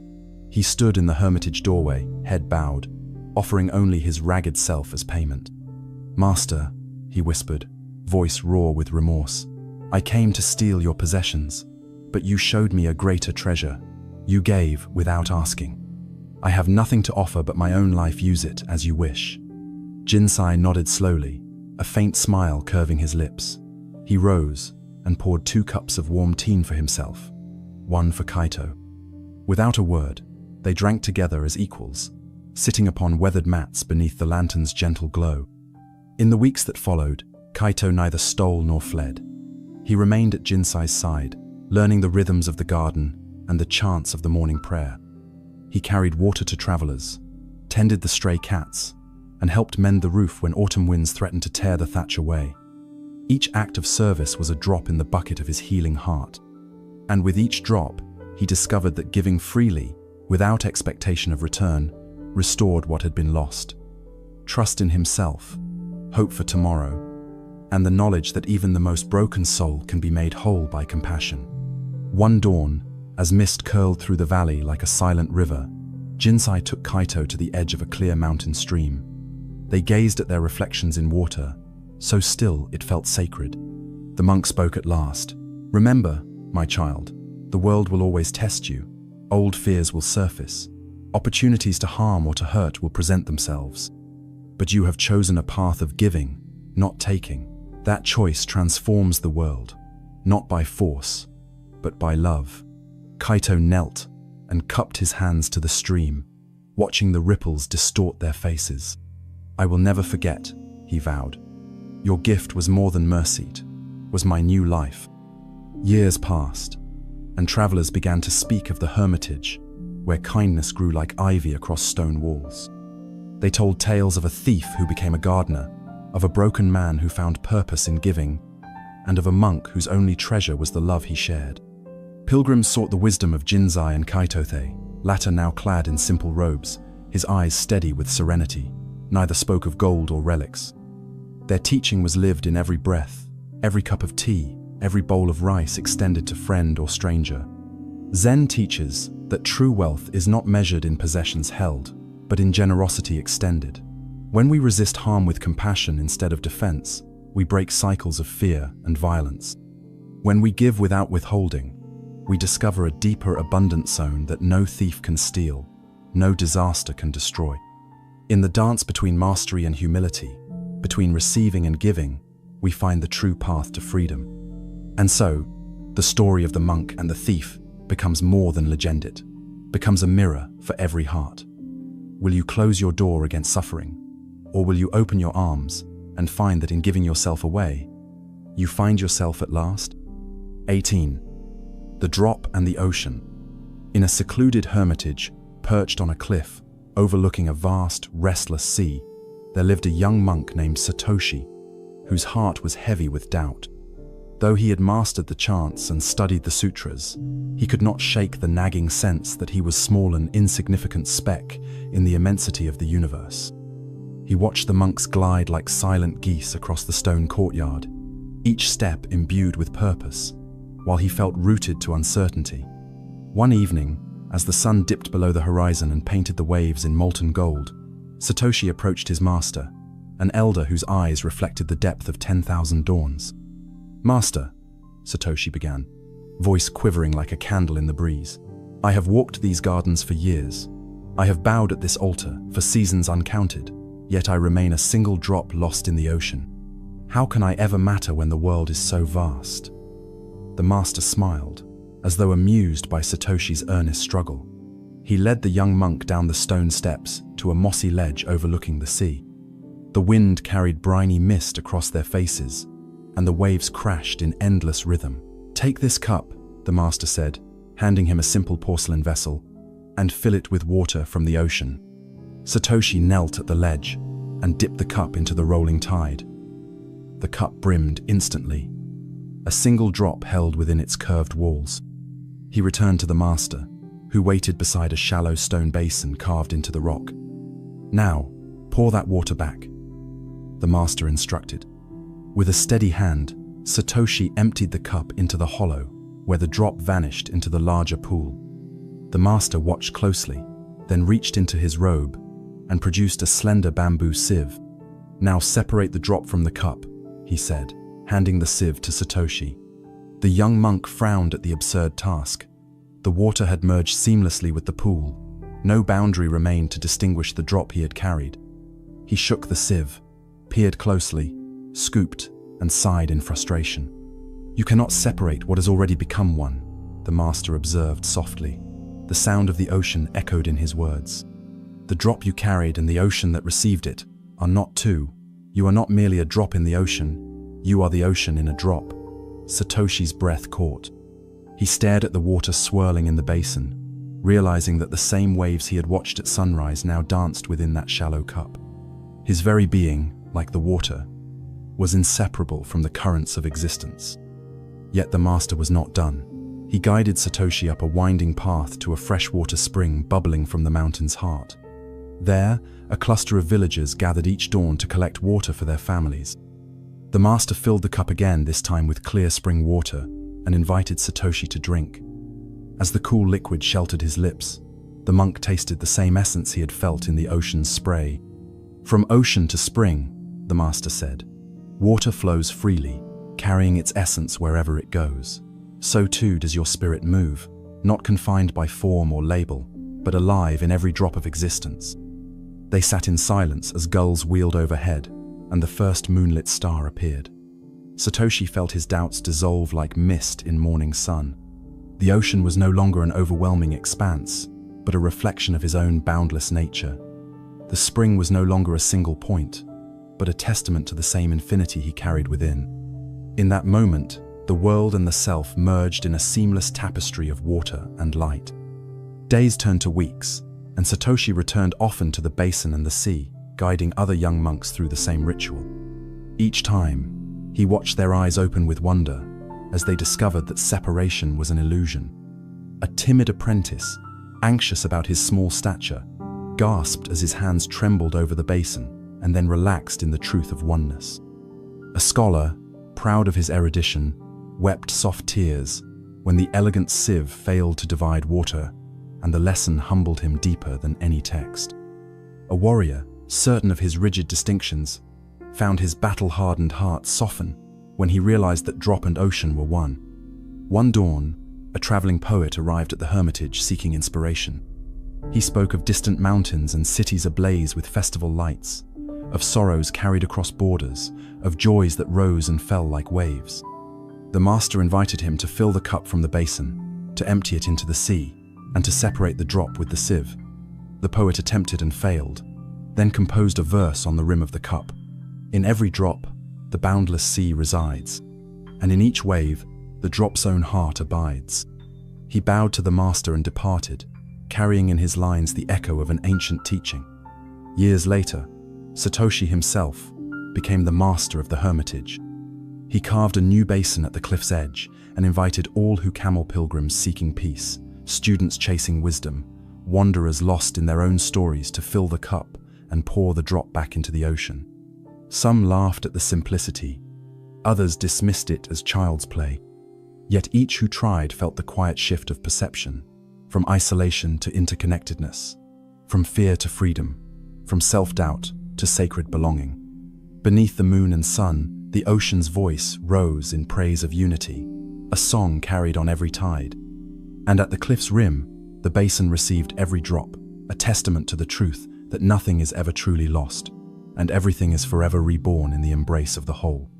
He stood in the hermitage doorway, head bowed, offering only his ragged self as payment. "Master," he whispered, voice raw with remorse, "I came to steal your possessions, but you showed me a greater treasure. You gave without asking. I have nothing to offer but my own life. Use it as you wish." Jinsai nodded slowly, a faint smile curving his lips. He rose and poured 2 cups of warm tea for himself, 1 for Kaito. Without a word, they drank together as equals, sitting upon weathered mats beneath the lantern's gentle glow. In the weeks that followed, Kaito neither stole nor fled. He remained at Jinsai's side, learning the rhythms of the garden and the chants of the morning prayer. He carried water to travelers, tended the stray cats, and helped mend the roof when autumn winds threatened to tear the thatch away. Each act of service was a drop in the bucket of his healing heart. And with each drop, he discovered that giving freely, without expectation of return, restored what had been lost. Trust in himself, hope for tomorrow, and the knowledge that even the most broken soul can be made whole by compassion. One dawn, as mist curled through the valley like a silent river, Jinsai took Kaito to the edge of a clear mountain stream. They gazed at their reflections in water, so still it felt sacred. The monk spoke at last. "Remember, my child, the world will always test you. Old fears will surface. Opportunities to harm or to hurt will present themselves. But you have chosen a path of giving, not taking. That choice transforms the world, not by force, but by love." Kaito knelt and cupped his hands to the stream, watching the ripples distort their faces. "I will never forget," he vowed. "Your gift was more than mercy, was my new life." Years passed, and travelers began to speak of the hermitage, where kindness grew like ivy across stone walls. They told tales of a thief who became a gardener, of a broken man who found purpose in giving, and of a monk whose only treasure was the love he shared. Pilgrims sought the wisdom of Jinzai and Kaitothe, latter now clad in simple robes, his eyes steady with serenity. Neither spoke of gold or relics. Their teaching was lived in every breath, every cup of tea, every bowl of rice extended to friend or stranger. Zen teaches that true wealth is not measured in possessions held, but in generosity extended. When we resist harm with compassion instead of defense, we break cycles of fear and violence. When we give without withholding, we discover a deeper, abundant zone that no thief can steal, no disaster can destroy. In the dance between mastery and humility, between receiving and giving, we find the true path to freedom. And so, the story of the monk and the thief becomes more than legended, becomes a mirror for every heart. Will you close your door against suffering, or will you open your arms and find that in giving yourself away, you find yourself at last? 18. The Drop and the Ocean. In a secluded hermitage, perched on a cliff, overlooking a vast, restless sea, there lived a young monk named Satoshi, whose heart was heavy with doubt. Though he had mastered the chants and studied the sutras, he could not shake the nagging sense that he was small and insignificant speck in the immensity of the universe. He watched the monks glide like silent geese across the stone courtyard, each step imbued with purpose, while he felt rooted to uncertainty. One evening, as the sun dipped below the horizon and painted the waves in molten gold, Satoshi approached his master, an elder whose eyes reflected the depth of 10,000 dawns. "Master," Satoshi began, voice quivering like a candle in the breeze, "I have walked these gardens for years. I have bowed at this altar for seasons uncounted, yet I remain a single drop lost in the ocean. How can I ever matter when the world is so vast?" The master smiled, as though amused by Satoshi's earnest struggle. He led the young monk down the stone steps to a mossy ledge overlooking the sea. The wind carried briny mist across their faces, and the waves crashed in endless rhythm. "Take this cup," the master said, handing him a simple porcelain vessel. and fill it with water from the ocean. Satoshi knelt at the ledge and dipped the cup into the rolling tide. The cup brimmed instantly, a single drop held within its curved walls. He returned to the master, who waited beside a shallow stone basin carved into the rock. "Now, pour that water back," the master instructed. With a steady hand, Satoshi emptied the cup into the hollow, where the drop vanished into the larger pool. The master watched closely, then reached into his robe and produced a slender bamboo sieve. "Now separate the drop from the cup," he said, handing the sieve to Satoshi. The young monk frowned at the absurd task. The water had merged seamlessly with the pool. No boundary remained to distinguish the drop he had carried. He shook the sieve, peered closely, scooped, and sighed in frustration. "You cannot separate what has already become one," the master observed softly. The sound of the ocean echoed in his words. "The drop you carried and the ocean that received it are not two. You are not merely a drop in the ocean, you are the ocean in a drop." Satoshi's breath caught. He stared at the water swirling in the basin, realizing that the same waves he had watched at sunrise now danced within that shallow cup. His very being, like the water, was inseparable from the currents of existence. Yet the master was not done. He guided Satoshi up a winding path to a freshwater spring bubbling from the mountain's heart. There, a cluster of villagers gathered each dawn to collect water for their families. The master filled the cup again, this time with clear spring water, and invited Satoshi to drink. As the cool liquid sheltered his lips, the monk tasted the same essence he had felt in the ocean's spray. "From ocean to spring," the master said, "water flows freely, carrying its essence wherever it goes. So too does your spirit move, not confined by form or label, but alive in every drop of existence." They sat in silence as gulls wheeled overhead, and the first moonlit star appeared. Satoshi felt his doubts dissolve like mist in morning sun. The ocean was no longer an overwhelming expanse, but a reflection of his own boundless nature. The spring was no longer a single point, but a testament to the same infinity he carried within. In that moment, the world and the self merged in a seamless tapestry of water and light. Days turned to weeks, and Satoshi returned often to the basin and the sea, guiding other young monks through the same ritual. Each time, he watched their eyes open with wonder as they discovered that separation was an illusion. A timid apprentice, anxious about his small stature, gasped as his hands trembled over the basin and then relaxed in the truth of oneness. A scholar, proud of his erudition, wept soft tears when the elegant sieve failed to divide water, and the lesson humbled him deeper than any text. A warrior, certain of his rigid distinctions, found his battle-hardened heart soften when he realized that drop and ocean were one. One dawn, a traveling poet arrived at the hermitage seeking inspiration. He spoke of distant mountains and cities ablaze with festival lights, of sorrows carried across borders, of joys that rose and fell like waves. The master invited him to fill the cup from the basin, to empty it into the sea, and to separate the drop with the sieve. The poet attempted and failed, then composed a verse on the rim of the cup. "In every drop, the boundless sea resides, and in each wave, the drop's own heart abides." He bowed to the master and departed, carrying in his lines the echo of an ancient teaching. Years later, Satoshi himself became the master of the hermitage. He carved a new basin at the cliff's edge and invited all who camel pilgrims seeking peace, students chasing wisdom, wanderers lost in their own stories to fill the cup and pour the drop back into the ocean. Some laughed at the simplicity, others dismissed it as child's play. Yet each who tried felt the quiet shift of perception, from isolation to interconnectedness, from fear to freedom, from self-doubt to sacred belonging. Beneath the moon and sun, the ocean's voice rose in praise of unity, a song carried on every tide. And at the cliff's rim, the basin received every drop, a testament to the truth that nothing is ever truly lost, and everything is forever reborn in the embrace of the whole.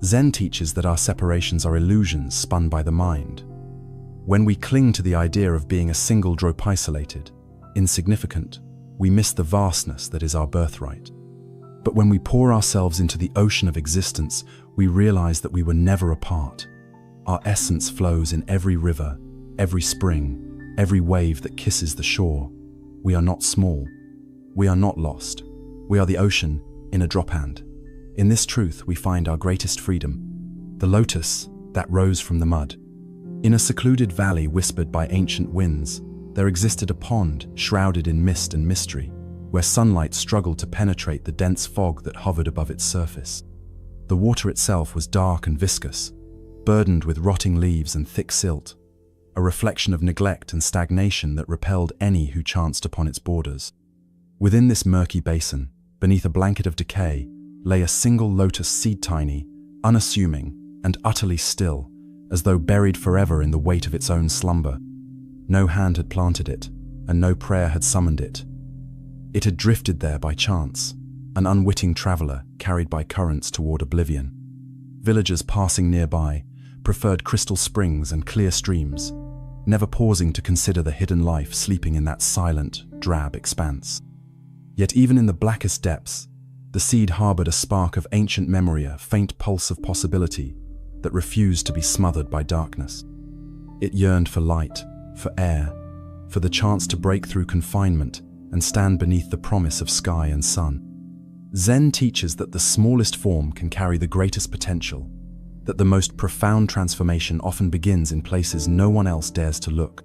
Zen teaches that our separations are illusions spun by the mind. When we cling to the idea of being a single drop, isolated, insignificant, we miss the vastness that is our birthright. But when we pour ourselves into the ocean of existence, we realize that we were never apart. Our essence flows in every river, every spring, every wave that kisses the shore. We are not small. We are not lost. We are the ocean in a drop hand. In this truth, we find our greatest freedom. The lotus that rose from the mud. In a secluded valley whispered by ancient winds, there existed a pond shrouded in mist and mystery, where sunlight struggled to penetrate the dense fog that hovered above its surface. The water itself was dark and viscous, burdened with rotting leaves and thick silt, a reflection of neglect and stagnation that repelled any who chanced upon its borders. Within this murky basin, beneath a blanket of decay, lay a single lotus seed, tiny, unassuming, and utterly still, as though buried forever in the weight of its own slumber. No hand had planted it, and no prayer had summoned it. It had drifted there by chance, an unwitting traveler carried by currents toward oblivion. Villagers passing nearby preferred crystal springs and clear streams, never pausing to consider the hidden life sleeping in that silent, drab expanse. Yet even in the blackest depths, the seed harbored a spark of ancient memory, a faint pulse of possibility that refused to be smothered by darkness. It yearned for light, for air, for the chance to break through confinement and stand beneath the promise of sky and sun. Zen teaches that the smallest form can carry the greatest potential, that the most profound transformation often begins in places no one else dares to look.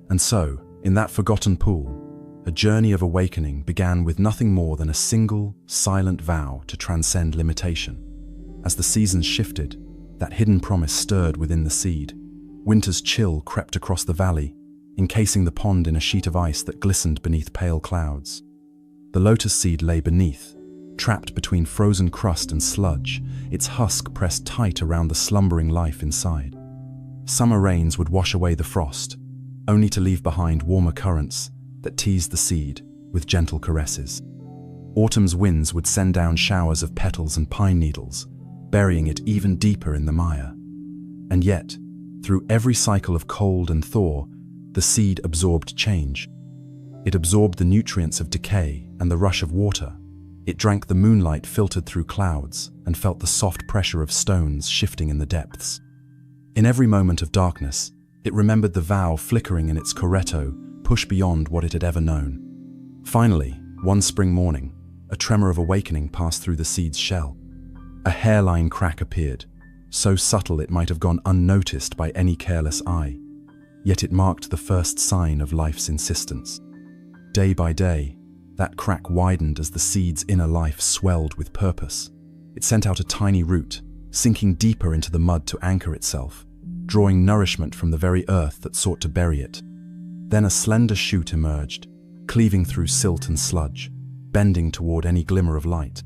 And so, in that forgotten pool, a journey of awakening began with nothing more than a single, silent vow to transcend limitation. As the seasons shifted, that hidden promise stirred within the seed. Winter's chill crept across the valley, encasing the pond in a sheet of ice that glistened beneath pale clouds. The lotus seed lay beneath, trapped between frozen crust and sludge, its husk pressed tight around the slumbering life inside. Summer rains would wash away the frost, only to leave behind warmer currents that teased the seed with gentle caresses. Autumn's winds would send down showers of petals and pine needles, burying it even deeper in the mire. And yet, through every cycle of cold and thaw, the seed absorbed change. It absorbed the nutrients of decay and the rush of water. It drank the moonlight filtered through clouds and felt the soft pressure of stones shifting in the depths. In every moment of darkness, it remembered the vow flickering in its coretto, push beyond what it had ever known. Finally, one spring morning, a tremor of awakening passed through the seed's shell. A hairline crack appeared, so subtle it might have gone unnoticed by any careless eye. Yet it marked the first sign of life's insistence. Day by day, that crack widened as the seed's inner life swelled with purpose. It sent out a tiny root, sinking deeper into the mud to anchor itself, drawing nourishment from the very earth that sought to bury it. Then a slender shoot emerged, cleaving through silt and sludge, bending toward any glimmer of light.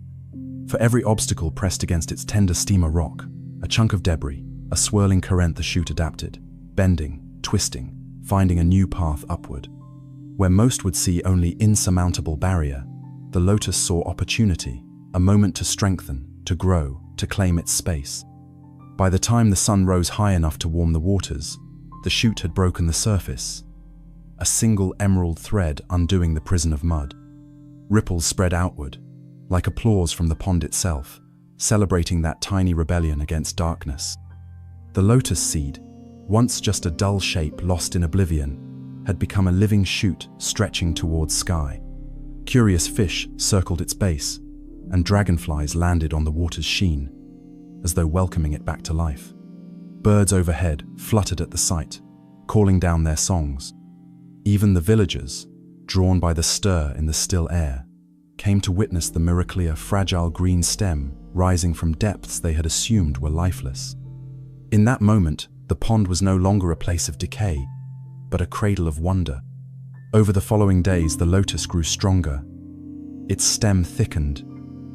For every obstacle pressed against its tender stem, a rock, a chunk of debris, a swirling current, the shoot adapted, bending, twisting, finding a new path upward. Where most would see only insurmountable barrier, the lotus saw opportunity, a moment to strengthen, to grow, to claim its space. By the time the sun rose high enough to warm the waters, the shoot had broken the surface, a single emerald thread undoing the prison of mud. Ripples spread outward, like applause from the pond itself, celebrating that tiny rebellion against darkness. The lotus seed, once just a dull shape lost in oblivion, had become a living shoot stretching towards sky. Curious fish circled its base, and dragonflies landed on the water's sheen, as though welcoming it back to life. Birds overhead fluttered at the sight, calling down their songs. Even the villagers, drawn by the stir in the still air, came to witness the miraculously fragile green stem rising from depths they had assumed were lifeless. In that moment, the pond was no longer a place of decay, but a cradle of wonder. Over the following days, the lotus grew stronger. Its stem thickened,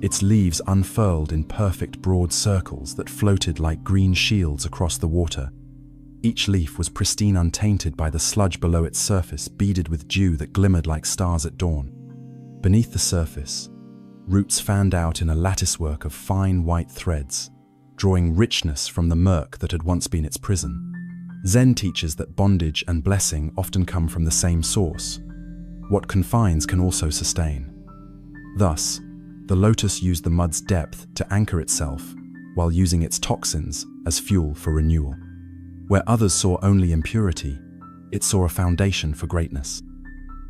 its leaves unfurled in perfect broad circles that floated like green shields across the water. Each leaf was pristine, untainted by the sludge below its surface, beaded with dew that glimmered like stars at dawn. Beneath the surface, roots fanned out in a latticework of fine white threads, drawing richness from the murk that had once been its prison. Zen teaches that bondage and blessing often come from the same source. What confines can also sustain. Thus, the lotus used the mud's depth to anchor itself, while using its toxins as fuel for renewal. Where others saw only impurity, It saw a foundation for greatness.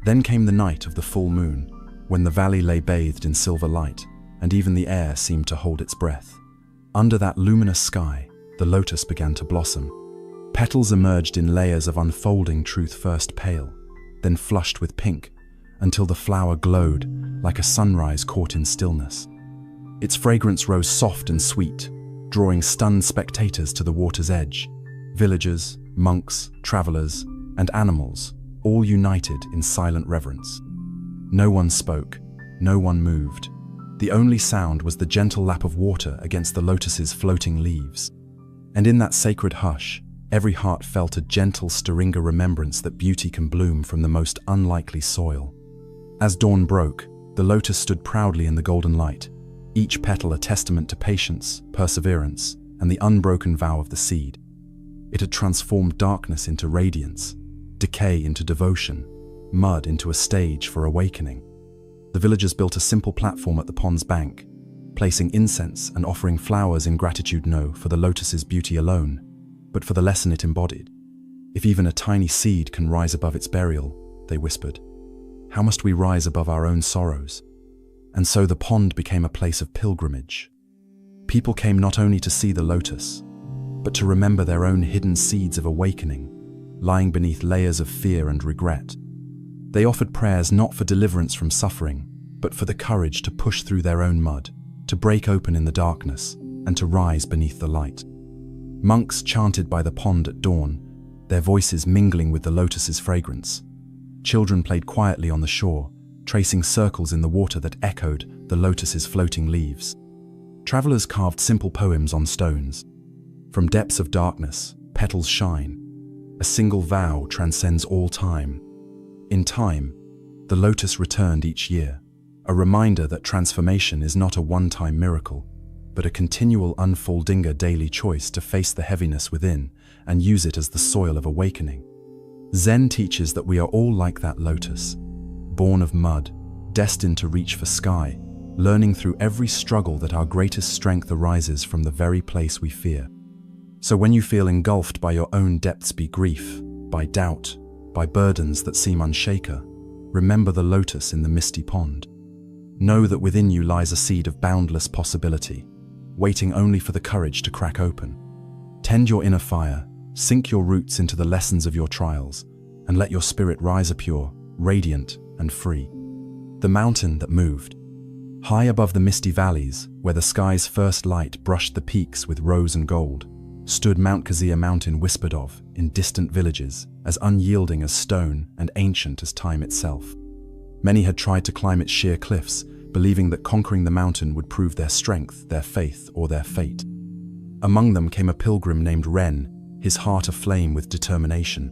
Then came the night of the full moon, when the valley lay bathed in silver light, and even the air seemed to hold its breath. Under that luminous sky, the lotus began to blossom. Petals emerged in layers of unfolding truth, first pale, then flushed with pink, until the flower glowed like a sunrise caught in stillness. Its fragrance rose soft and sweet, drawing stunned spectators to the water's edge. Villagers, monks, travelers, and animals, all united in silent reverence. No one spoke, no one moved. The only sound was the gentle lap of water against the lotus's floating leaves. And in that sacred hush, every heart felt a gentle stirring remembrance that beauty can bloom from the most unlikely soil. As dawn broke, the lotus stood proudly in the golden light, each petal a testament to patience, perseverance, and the unbroken vow of the seed. It had transformed darkness into radiance, decay into devotion, mud into a stage for awakening. The villagers built a simple platform at the pond's bank, placing incense and offering flowers in gratitude not for the lotus's beauty alone, but for the lesson it embodied. If even a tiny seed can rise above its burial, they whispered, how must we rise above our own sorrows? And so the pond became a place of pilgrimage. People came not only to see the lotus, but to remember their own hidden seeds of awakening, lying beneath layers of fear and regret. They offered prayers not for deliverance from suffering, but for the courage to push through their own mud, to break open in the darkness, and to rise beneath the light. Monks chanted by the pond at dawn, their voices mingling with the lotus's fragrance. Children played quietly on the shore, tracing circles in the water that echoed the lotus's floating leaves. Travelers carved simple poems on stones. From depths of darkness, petals shine. A single vow transcends all time. In time, the lotus returned each year, a reminder that transformation is not a one-time miracle, but a continual unfolding, a daily choice to face the heaviness within and use it as the soil of awakening. Zen teaches that we are all like that lotus, born of mud, destined to reach for sky, learning through every struggle that our greatest strength arises from the very place we fear. So when you feel engulfed by your own depths, be grief, by doubt, by burdens that seem unshaken, remember the lotus in the misty pond. Know that within you lies a seed of boundless possibility, waiting only for the courage to crack open. Tend your inner fire, sink your roots into the lessons of your trials, and let your spirit rise pure, radiant, and free. The mountain that moved. High above the misty valleys, where the sky's first light brushed the peaks with rose and gold, stood Mount Kazia, mountain whispered of in distant villages, as unyielding as stone and ancient as time itself. Many had tried to climb its sheer cliffs, believing that conquering the mountain would prove their strength, their faith, or their fate. Among them came a pilgrim named Ren, his heart aflame with determination.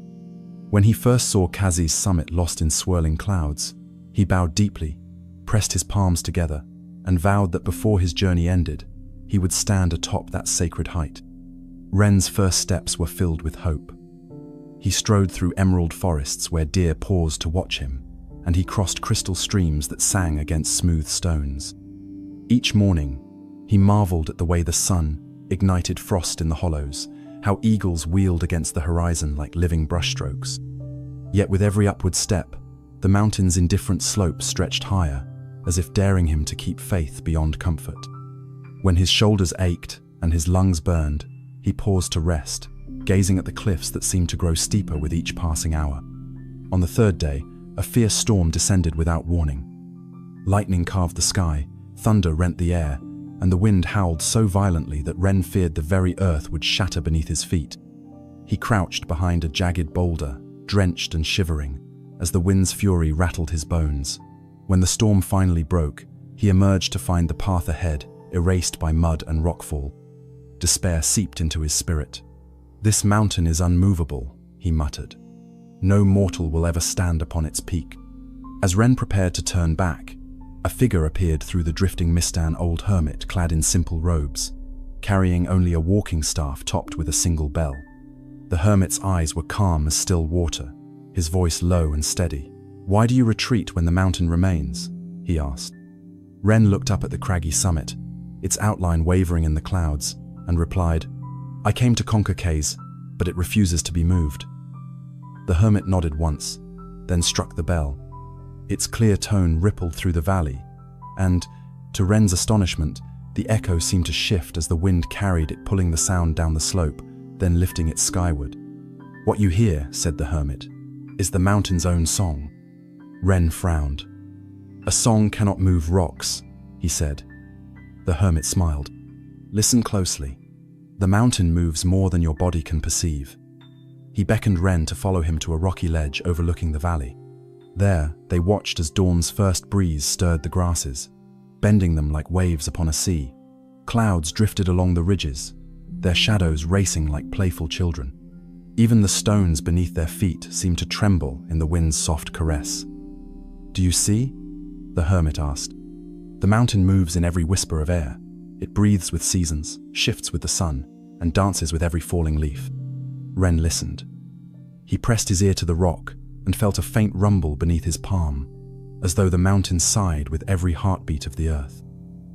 When he first saw Kazi's summit lost in swirling clouds, he bowed deeply, pressed his palms together, and vowed that before his journey ended, he would stand atop that sacred height. Ren's first steps were filled with hope. He strode through emerald forests where deer paused to watch him, and he crossed crystal streams that sang against smooth stones. Each morning, he marveled at the way the sun ignited frost in the hollows, how eagles wheeled against the horizon like living brushstrokes. Yet with every upward step, the mountain's indifferent slope stretched higher, as if daring him to keep faith beyond comfort. When his shoulders ached and his lungs burned, he paused to rest, gazing at the cliffs that seemed to grow steeper with each passing hour. On the third day, a fierce storm descended without warning. Lightning carved the sky, thunder rent the air, and the wind howled so violently that Ren feared the very earth would shatter beneath his feet. He crouched behind a jagged boulder, drenched and shivering, as the wind's fury rattled his bones. When the storm finally broke, he emerged to find the path ahead erased by mud and rockfall. Despair seeped into his spirit. "This mountain is unmovable," he muttered. "No mortal will ever stand upon its peak." As Ren prepared to turn back, a figure appeared through the drifting mist, an old hermit clad in simple robes, carrying only a walking staff topped with a single bell. The hermit's eyes were calm as still water, his voice low and steady. "Why do you retreat when the mountain remains?" he asked. Ren looked up at the craggy summit, its outline wavering in the clouds, and replied, "I came to conquer Kaz, but it refuses to be moved." The hermit nodded once, then struck the bell. Its clear tone rippled through the valley, and, to Ren's astonishment, the echo seemed to shift as the wind carried it, pulling the sound down the slope, then lifting it skyward. "What you hear," said the hermit, "is the mountain's own song." Ren frowned. "A song cannot move rocks," he said. The hermit smiled. "Listen closely. The mountain moves more than your body can perceive." He beckoned Ren to follow him to a rocky ledge overlooking the valley. There, they watched as dawn's first breeze stirred the grasses, bending them like waves upon a sea. Clouds drifted along the ridges, their shadows racing like playful children. Even the stones beneath their feet seemed to tremble in the wind's soft caress. "Do you see?" the hermit asked. "The mountain moves in every whisper of air. It breathes with seasons, shifts with the sun, and dances with every falling leaf." Ren listened. He pressed his ear to the rock and felt a faint rumble beneath his palm, as though the mountain sighed with every heartbeat of the earth.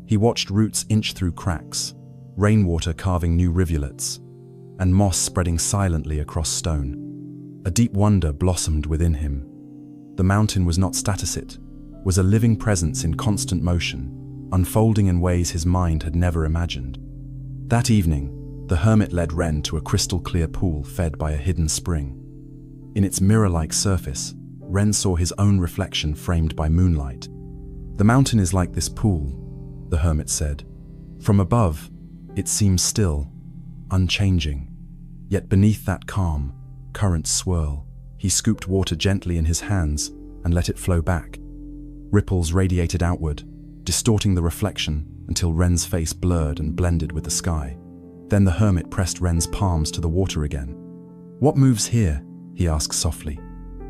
He watched roots inch through cracks, rainwater carving new rivulets, and moss spreading silently across stone. A deep wonder blossomed within him. The mountain was not static, it was a living presence in constant motion, unfolding in ways his mind had never imagined. That evening, the hermit led Ren to a crystal-clear pool fed by a hidden spring. In its mirror-like surface, Ren saw his own reflection framed by moonlight. "The mountain is like this pool," the hermit said. "From above, it seems still, unchanging. Yet beneath that calm, currents swirl." He scooped water gently in his hands and let it flow back. Ripples radiated outward, distorting the reflection until Ren's face blurred and blended with the sky. Then the hermit pressed Ren's palms to the water again. "What moves here?" he asked softly.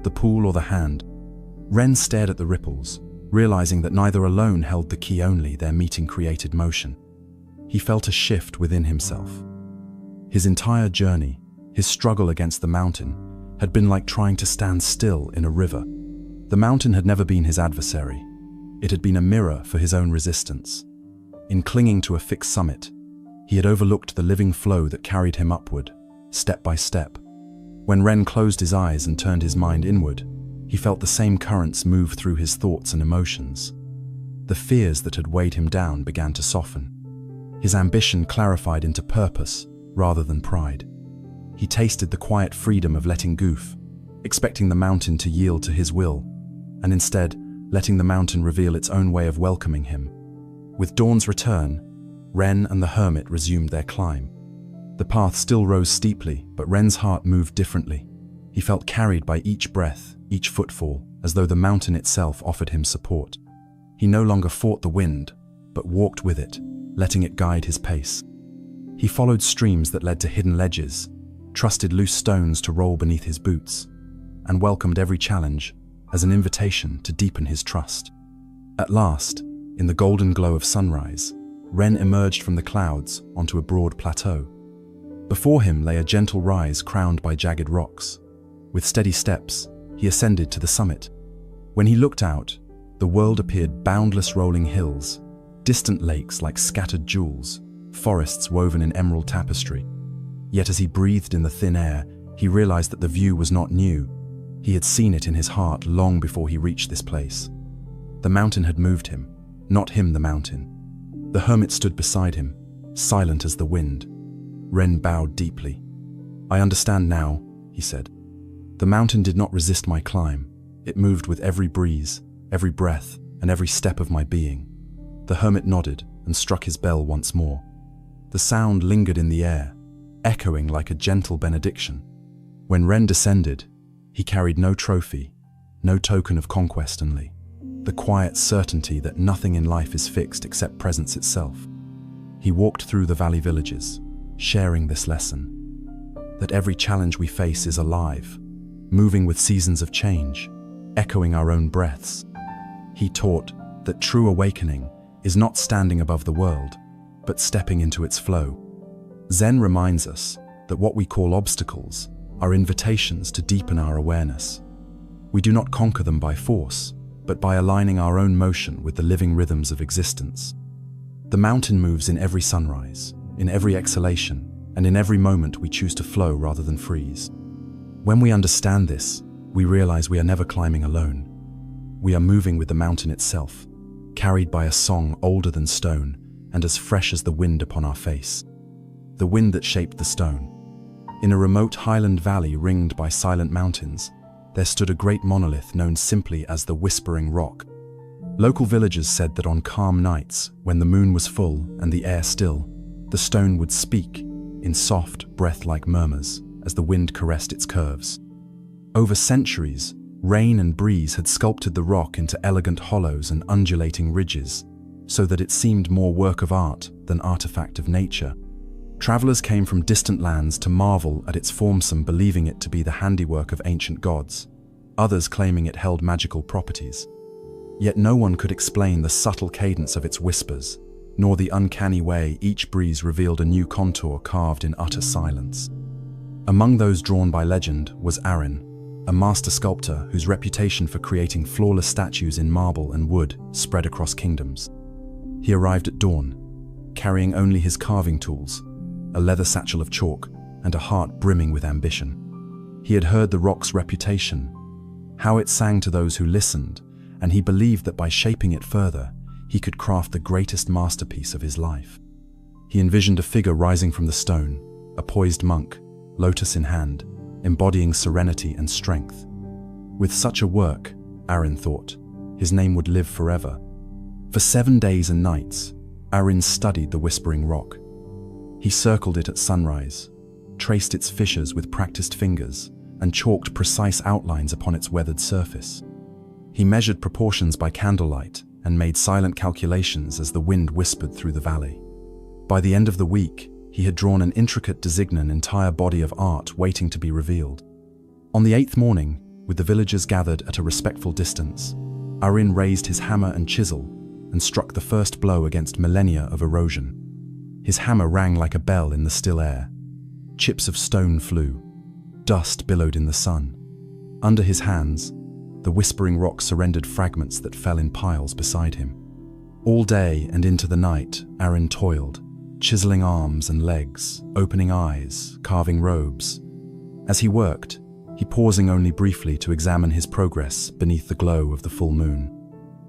"The pool or the hand?" Ren stared at the ripples, realizing that neither alone held the key, only their meeting created motion. He felt a shift within himself. His entire journey, his struggle against the mountain, had been like trying to stand still in a river. The mountain had never been his adversary. It had been a mirror for his own resistance. In clinging to a fixed summit, he had overlooked the living flow that carried him upward, step by step. When Ren closed his eyes and turned his mind inward, he felt the same currents move through his thoughts and emotions. The fears that had weighed him down began to soften. His ambition clarified into purpose rather than pride. He tasted the quiet freedom of letting go, expecting the mountain to yield to his will, and instead letting the mountain reveal its own way of welcoming him. With dawn's return, Ren and the hermit resumed their climb. The path still rose steeply, but Ren's heart moved differently. He felt carried by each breath, each footfall, as though the mountain itself offered him support. He no longer fought the wind, but walked with it, letting it guide his pace. He followed streams that led to hidden ledges, trusted loose stones to roll beneath his boots, and welcomed every challenge as an invitation to deepen his trust. At last, in the golden glow of sunrise, Ren emerged from the clouds onto a broad plateau. Before him lay a gentle rise crowned by jagged rocks. With steady steps, he ascended to the summit. When he looked out, the world appeared boundless rolling hills, distant lakes like scattered jewels, forests woven in emerald tapestry. Yet as he breathed in the thin air, he realized that the view was not new. He had seen it in his heart long before he reached this place. The mountain had moved him, not him the mountain. The hermit stood beside him, silent as the wind. Ren bowed deeply. "I understand now," he said. "The mountain did not resist my climb. It moved with every breeze, every breath, and every step of my being." The hermit nodded and struck his bell once more. The sound lingered in the air, echoing like a gentle benediction. When Ren descended, he carried no trophy, no token of conquest, only the quiet certainty that nothing in life is fixed except presence itself. He walked through the valley villages, sharing this lesson, that every challenge we face is alive, moving with seasons of change, echoing our own breaths. He taught that true awakening is not standing above the world, but stepping into its flow. Zen reminds us that what we call obstacles are invitations to deepen our awareness. We do not conquer them by force, but by aligning our own motion with the living rhythms of existence. The mountain moves in every sunrise, in every exhalation, and in every moment we choose to flow rather than freeze. When we understand this, we realize we are never climbing alone. We are moving with the mountain itself, carried by a song older than stone and as fresh as the wind upon our face. The wind that shaped the stone. In a remote highland valley ringed by silent mountains, there stood a great monolith known simply as the Whispering Rock. Local villagers said that on calm nights, when the moon was full and the air still, the stone would speak in soft, breath-like murmurs as the wind caressed its curves. Over centuries, rain and breeze had sculpted the rock into elegant hollows and undulating ridges, so that it seemed more work of art than artifact of nature. Travelers came from distant lands to marvel at its formsome, believing it to be the handiwork of ancient gods, others claiming it held magical properties. Yet no one could explain the subtle cadence of its whispers, nor the uncanny way each breeze revealed a new contour carved in utter silence. Among those drawn by legend was Aaron, a master sculptor whose reputation for creating flawless statues in marble and wood spread across kingdoms. He arrived at dawn, carrying only his carving tools, a leather satchel of chalk, and a heart brimming with ambition. He had heard the rock's reputation, how it sang to those who listened, and he believed that by shaping it further, he could craft the greatest masterpiece of his life. He envisioned a figure rising from the stone, a poised monk, lotus in hand, embodying serenity and strength. With such a work, Aaron thought, his name would live forever. For 7 days and nights, Aaron studied the Whispering Rock. He circled it at sunrise, traced its fissures with practiced fingers, and chalked precise outlines upon its weathered surface. He measured proportions by candlelight and made silent calculations as the wind whispered through the valley. By the end of the week, he had drawn an intricate design, entire body of art waiting to be revealed. On the 8th morning, with the villagers gathered at a respectful distance, Aaron raised his hammer and chisel and struck the first blow against millennia of erosion. His hammer rang like a bell in the still air. Chips of stone flew. Dust billowed in the sun. Under his hands, the Whispering Rock surrendered fragments that fell in piles beside him. All day and into the night, Aaron toiled, chiseling arms and legs, opening eyes, carving robes. As he worked, he pausing only briefly to examine his progress beneath the glow of the full moon.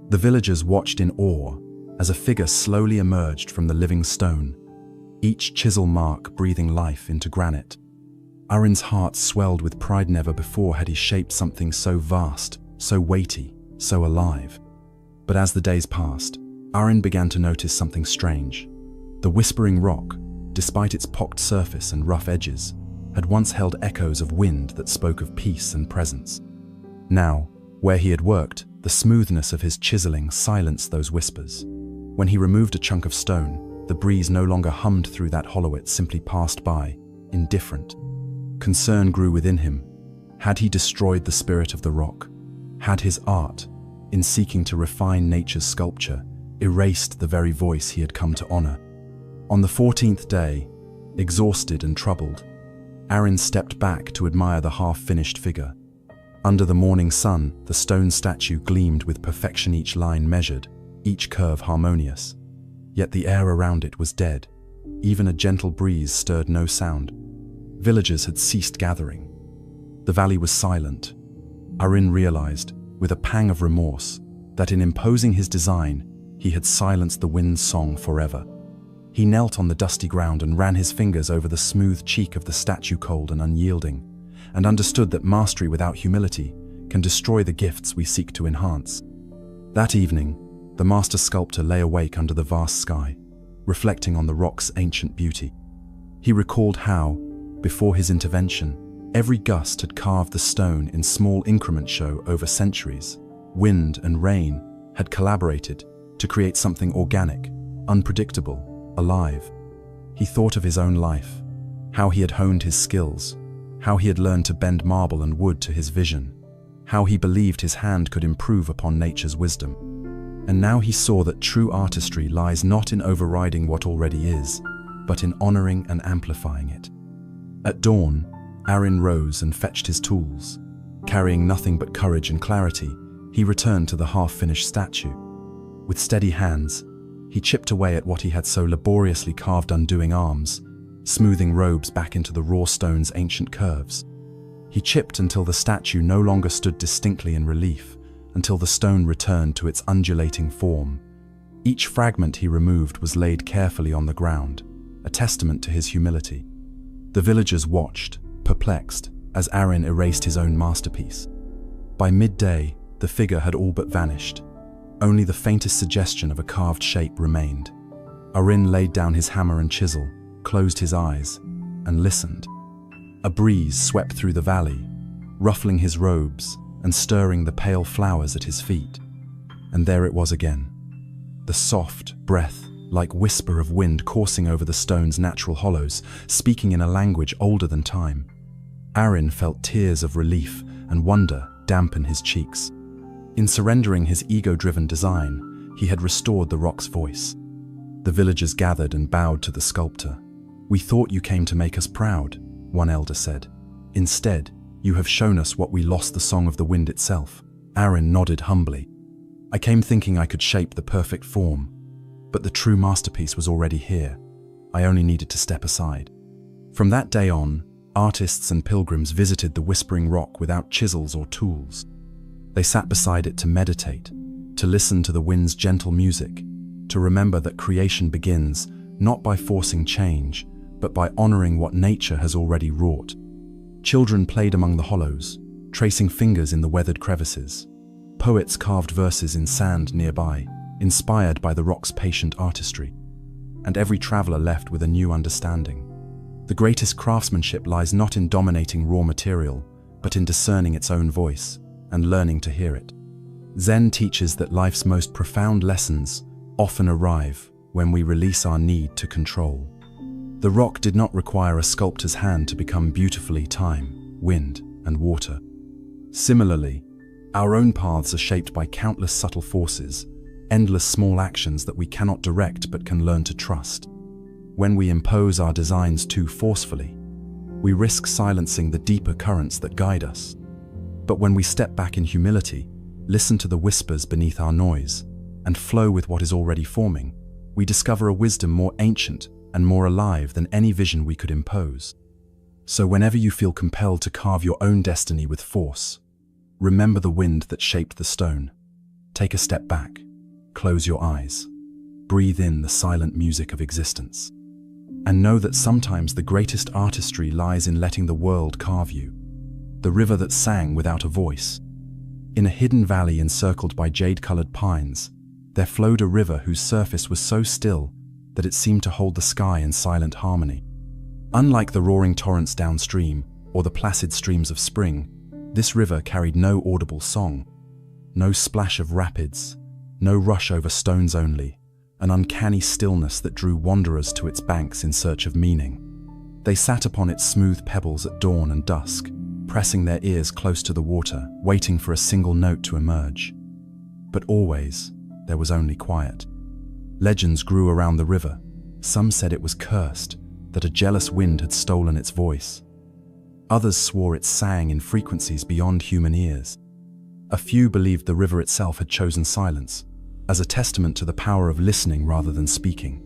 The villagers watched in awe as a figure slowly emerged from the living stone, each chisel mark breathing life into granite. Aaron's heart swelled with pride. Never before had he shaped something so vast, so weighty, so alive. But as the days passed, Aaron began to notice something strange. The Whispering Rock, despite its pocked surface and rough edges, had once held echoes of wind that spoke of peace and presence. Now, where he had worked, the smoothness of his chiseling silenced those whispers. When he removed a chunk of stone, the breeze no longer hummed through that hollow, it simply passed by, indifferent. Concern grew within him. Had he destroyed the spirit of the rock? Had his art, in seeking to refine nature's sculpture, erased the very voice he had come to honor? On the 14th day, exhausted and troubled, Aaron stepped back to admire the half-finished figure. Under the morning sun, the stone statue gleamed with perfection, each line measured, each curve harmonious. Yet the air around it was dead. Even a gentle breeze stirred no sound. Villagers had ceased gathering. The valley was silent. Aaron realized, with a pang of remorse, that in imposing his design, he had silenced the wind's song forever. He knelt on the dusty ground and ran his fingers over the smooth cheek of the statue, cold and unyielding, and understood that mastery without humility can destroy the gifts we seek to enhance. That evening, the master sculptor lay awake under the vast sky, reflecting on the rock's ancient beauty. He recalled how, before his intervention, every gust had carved the stone in small increments. Show over centuries, wind and rain had collaborated to create something organic, unpredictable, alive. He thought of his own life, how he had honed his skills, how he had learned to bend marble and wood to his vision, how he believed his hand could improve upon nature's wisdom. And now he saw that true artistry lies not in overriding what already is, but in honoring and amplifying it. At dawn, Aaron rose and fetched his tools. Carrying nothing but courage and clarity, he returned to the half-finished statue. With steady hands, he chipped away at what he had so laboriously carved, undoing arms, smoothing robes back into the raw stone's ancient curves. He chipped until the statue no longer stood distinctly in relief, until the stone returned to its undulating form. Each fragment he removed was laid carefully on the ground, a testament to his humility. The villagers watched, perplexed, as Arin erased his own masterpiece. By midday, the figure had all but vanished. Only the faintest suggestion of a carved shape remained. Arin laid down his hammer and chisel, closed his eyes, and listened. A breeze swept through the valley, ruffling his robes and stirring the pale flowers at his feet. And there it was again, the soft breath, like whisper of wind coursing over the stone's natural hollows, speaking in a language older than time. Arin felt tears of relief and wonder dampen his cheeks. In surrendering his ego-driven design, he had restored the rock's voice. The villagers gathered and bowed to the sculptor. "We thought you came to make us proud," one elder said. "Instead, you have shown us what we lost, the song of the wind itself." Arin nodded humbly. "I came thinking I could shape the perfect form, but the true masterpiece was already here. I only needed to step aside." From that day on, artists and pilgrims visited the Whispering Rock without chisels or tools. They sat beside it to meditate, to listen to the wind's gentle music, to remember that creation begins not by forcing change, but by honoring what nature has already wrought. Children played among the hollows, tracing fingers in the weathered crevices. Poets carved verses in sand nearby, inspired by the rock's patient artistry. And every traveler left with a new understanding. The greatest craftsmanship lies not in dominating raw material, but in discerning its own voice and learning to hear it. Zen teaches that life's most profound lessons often arrive when we release our need to control. The rock did not require a sculptor's hand to become beautifully time, wind, and water. Similarly, our own paths are shaped by countless subtle forces, endless small actions that we cannot direct but can learn to trust. When we impose our designs too forcefully, we risk silencing the deeper currents that guide us. But when we step back in humility, listen to the whispers beneath our noise, and flow with what is already forming, we discover a wisdom more ancient and more alive than any vision we could impose. So whenever you feel compelled to carve your own destiny with force, remember the wind that shaped the stone. Take a step back, close your eyes, breathe in the silent music of existence, and know that sometimes the greatest artistry lies in letting the world carve you. The river that sang without a voice. In a hidden valley encircled by jade-colored pines, there flowed a river whose surface was so still that it seemed to hold the sky in silent harmony. Unlike the roaring torrents downstream or the placid streams of spring, this river carried no audible song, no splash of rapids, no rush over stones only, an uncanny stillness that drew wanderers to its banks in search of meaning. They sat upon its smooth pebbles at dawn and dusk, pressing their ears close to the water, waiting for a single note to emerge. But always, there was only quiet. Legends grew around the river. Some said it was cursed, that a jealous wind had stolen its voice. Others swore it sang in frequencies beyond human ears. A few believed the river itself had chosen silence, as a testament to the power of listening rather than speaking.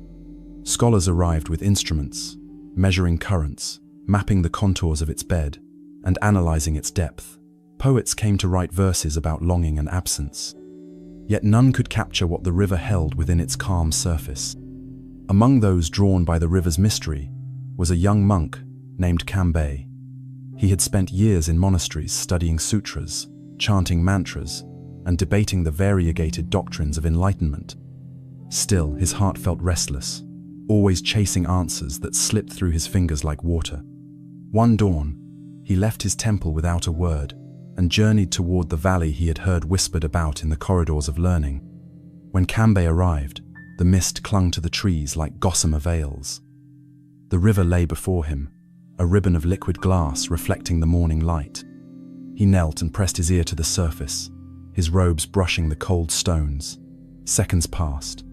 Scholars arrived with instruments, measuring currents, mapping the contours of its bed, and analyzing its depth. Poets came to write verses about longing and absence. Yet none could capture what the river held within its calm surface. Among those drawn by the river's mystery was a young monk named Kanbei. He had spent years in monasteries studying sutras, chanting mantras, and debating the variegated doctrines of enlightenment. Still, his heart felt restless, always chasing answers that slipped through his fingers like water. One dawn, he left his temple without a word and journeyed toward the valley he had heard whispered about in the corridors of learning. When Kanbei arrived, the mist clung to the trees like gossamer veils. The river lay before him, a ribbon of liquid glass reflecting the morning light. He knelt and pressed his ear to the surface, his robes brushing the cold stones. Seconds passed,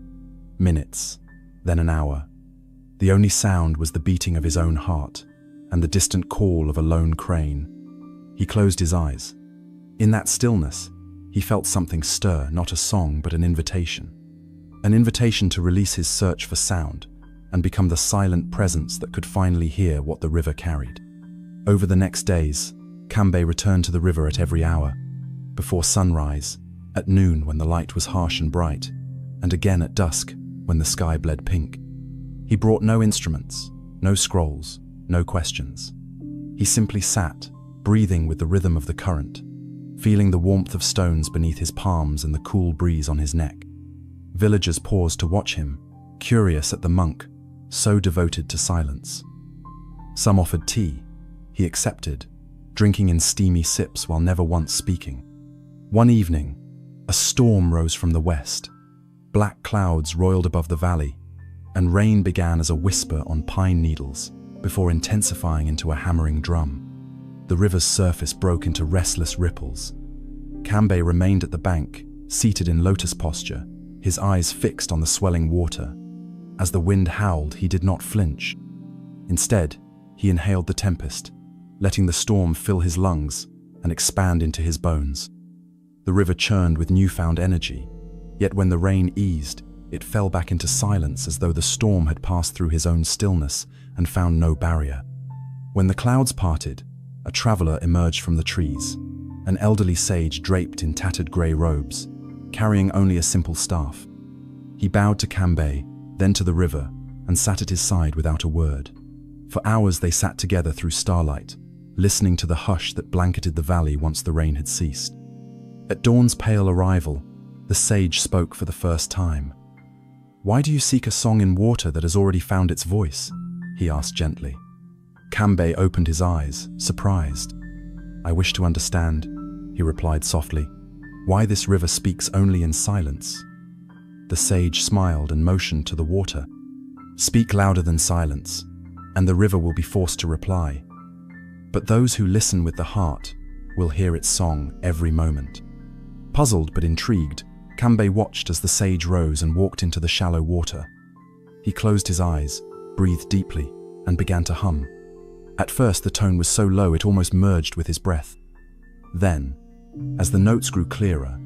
minutes, then an hour. The only sound was the beating of his own heart and the distant call of a lone crane. He closed his eyes. In that stillness, he felt something stir, not a song, but an invitation. An invitation to release his search for sound and become the silent presence that could finally hear what the river carried. Over the next days, Kambei returned to the river at every hour, before sunrise, at noon when the light was harsh and bright, and again at dusk when the sky bled pink. He brought no instruments, no scrolls, no questions. He simply sat, breathing with the rhythm of the current, feeling the warmth of stones beneath his palms and the cool breeze on his neck. Villagers paused to watch him, curious at the monk, so devoted to silence. Some offered tea. He accepted, drinking in steamy sips while never once speaking. One evening, a storm rose from the west. Black clouds roiled above the valley, and rain began as a whisper on pine needles before intensifying into a hammering drum. The river's surface broke into restless ripples. Kambei remained at the bank, seated in lotus posture, his eyes fixed on the swelling water. As the wind howled, he did not flinch. Instead, he inhaled the tempest, letting the storm fill his lungs and expand into his bones. The river churned with newfound energy, yet when the rain eased, it fell back into silence as though the storm had passed through his own stillness and found no barrier. When the clouds parted, a traveler emerged from the trees, an elderly sage draped in tattered grey robes, carrying only a simple staff. He bowed to Kambei, then to the river, and sat at his side without a word. For hours they sat together through starlight, listening to the hush that blanketed the valley once the rain had ceased. At dawn's pale arrival, the sage spoke for the first time. "Why do you seek a song in water that has already found its voice?" he asked gently. Kambei opened his eyes, surprised. "I wish to understand," he replied softly, "why this river speaks only in silence." The sage smiled and motioned to the water. "Speak louder than silence, and the river will be forced to reply. But those who listen with the heart will hear its song every moment." Puzzled but intrigued, Kambei watched as the sage rose and walked into the shallow water. He closed his eyes, breathed deeply, and began to hum. At first the tone was so low it almost merged with his breath. Then, as the notes grew clearer,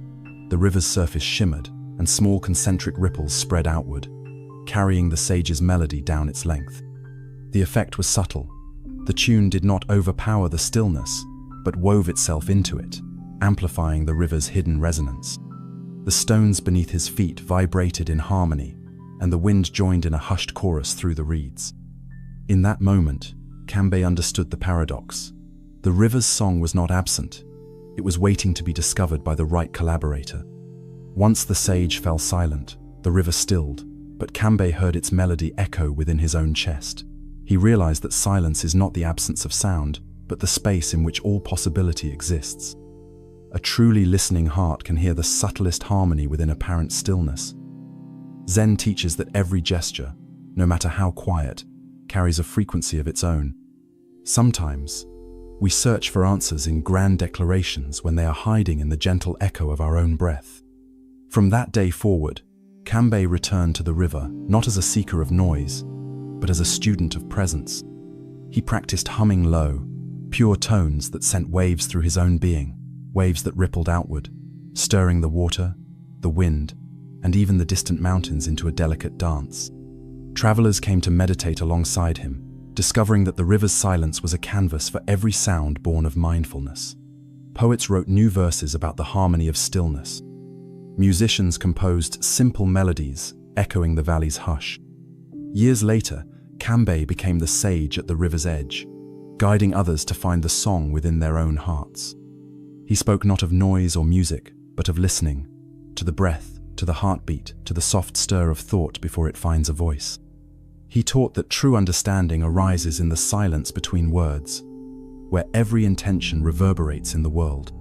the river's surface shimmered and small concentric ripples spread outward, carrying the sage's melody down its length. The effect was subtle. The tune did not overpower the stillness, but wove itself into it, amplifying the river's hidden resonance. The stones beneath his feet vibrated in harmony, and the wind joined in a hushed chorus through the reeds. In that moment, Kambei understood the paradox. The river's song was not absent. It was waiting to be discovered by the right collaborator. Once the sage fell silent, the river stilled, but Kambei heard its melody echo within his own chest. He realized that silence is not the absence of sound, but the space in which all possibility exists. A truly listening heart can hear the subtlest harmony within apparent stillness. Zen teaches that every gesture, no matter how quiet, carries a frequency of its own. Sometimes, we search for answers in grand declarations when they are hiding in the gentle echo of our own breath. From that day forward, Kambei returned to the river not as a seeker of noise, but as a student of presence. He practiced humming low, pure tones that sent waves through his own being, waves that rippled outward, stirring the water, the wind, and even the distant mountains into a delicate dance. Travelers came to meditate alongside him, discovering that the river's silence was a canvas for every sound born of mindfulness. Poets wrote new verses about the harmony of stillness. Musicians composed simple melodies, echoing the valley's hush. Years later, Kambei became the sage at the river's edge, guiding others to find the song within their own hearts. He spoke not of noise or music, but of listening, to the breath, to the heartbeat, to the soft stir of thought before it finds a voice. He taught that true understanding arises in the silence between words, where every intention reverberates in the world.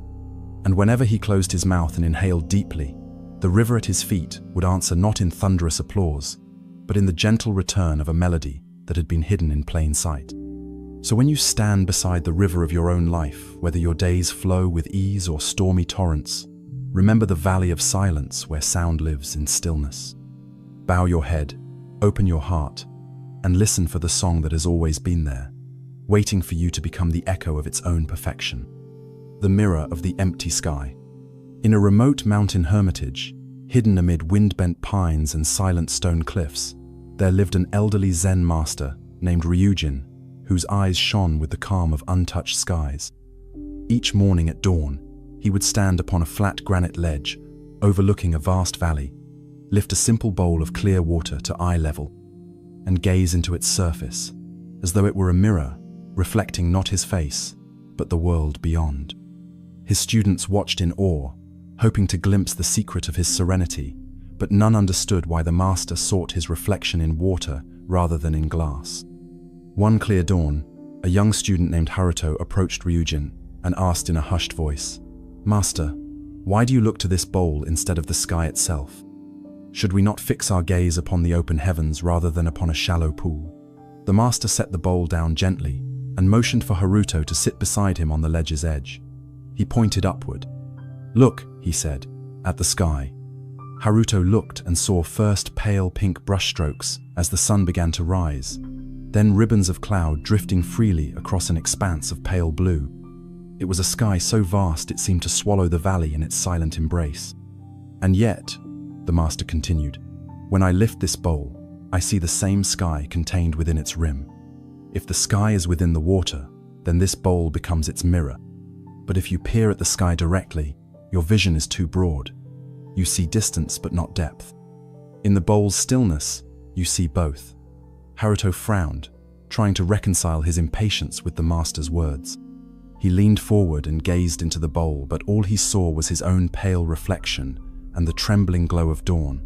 And whenever he closed his mouth and inhaled deeply, the river at his feet would answer not in thunderous applause, but in the gentle return of a melody that had been hidden in plain sight. So when you stand beside the river of your own life, whether your days flow with ease or stormy torrents, remember the valley of silence where sound lives in stillness. Bow your head, open your heart, and listen for the song that has always been there, waiting for you to become the echo of its own perfection. The mirror of the empty sky. In a remote mountain hermitage, hidden amid wind-bent pines and silent stone cliffs, there lived an elderly Zen master named Ryujin, whose eyes shone with the calm of untouched skies. Each morning at dawn, he would stand upon a flat granite ledge, overlooking a vast valley, lift a simple bowl of clear water to eye level, and gaze into its surface, as though it were a mirror, reflecting not his face, but the world beyond. His students watched in awe, hoping to glimpse the secret of his serenity, but none understood why the master sought his reflection in water rather than in glass. One clear dawn, a young student named Haruto approached Ryujin and asked in a hushed voice, "Master, why do you look to this bowl instead of the sky itself? Should we not fix our gaze upon the open heavens rather than upon a shallow pool?" The master set the bowl down gently and motioned for Haruto to sit beside him on the ledge's edge. He pointed upward. "Look," he said, "at the sky." Haruto looked and saw first pale pink brushstrokes as the sun began to rise, then ribbons of cloud drifting freely across an expanse of pale blue. It was a sky so vast it seemed to swallow the valley in its silent embrace. "And yet," the master continued, "when I lift this bowl, I see the same sky contained within its rim. If the sky is within the water, then this bowl becomes its mirror. But if you peer at the sky directly, your vision is too broad. You see distance but not depth. In the bowl's stillness, you see both." Haruto frowned, trying to reconcile his impatience with the master's words. He leaned forward and gazed into the bowl, but all he saw was his own pale reflection and the trembling glow of dawn.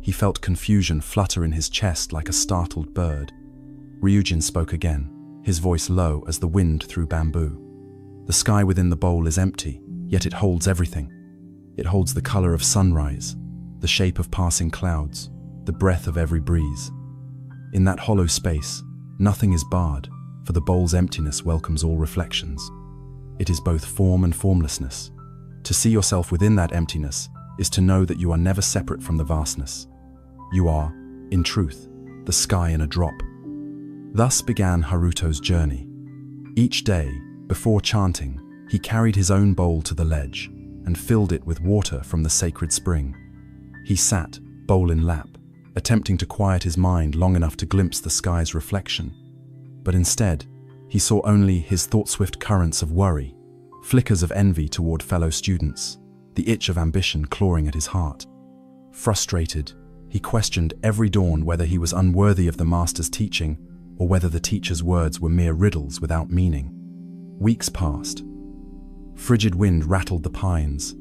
He felt confusion flutter in his chest like a startled bird. Ryujin spoke again, his voice low as the wind through bamboo. "The sky within the bowl is empty, yet it holds everything. It holds the color of sunrise, the shape of passing clouds, the breath of every breeze. In that hollow space, nothing is barred, for the bowl's emptiness welcomes all reflections. It is both form and formlessness. To see yourself within that emptiness is to know that you are never separate from the vastness. You are, in truth, the sky in a drop." Thus began Haruto's journey. Each day, before chanting, he carried his own bowl to the ledge and filled it with water from the sacred spring. He sat, bowl in lap, attempting to quiet his mind long enough to glimpse the sky's reflection. But instead, he saw only his thought-swift currents of worry, flickers of envy toward fellow students, the itch of ambition clawing at his heart. Frustrated, he questioned every dawn whether he was unworthy of the master's teaching or whether the teacher's words were mere riddles without meaning. Weeks passed. Frigid wind rattled the pines.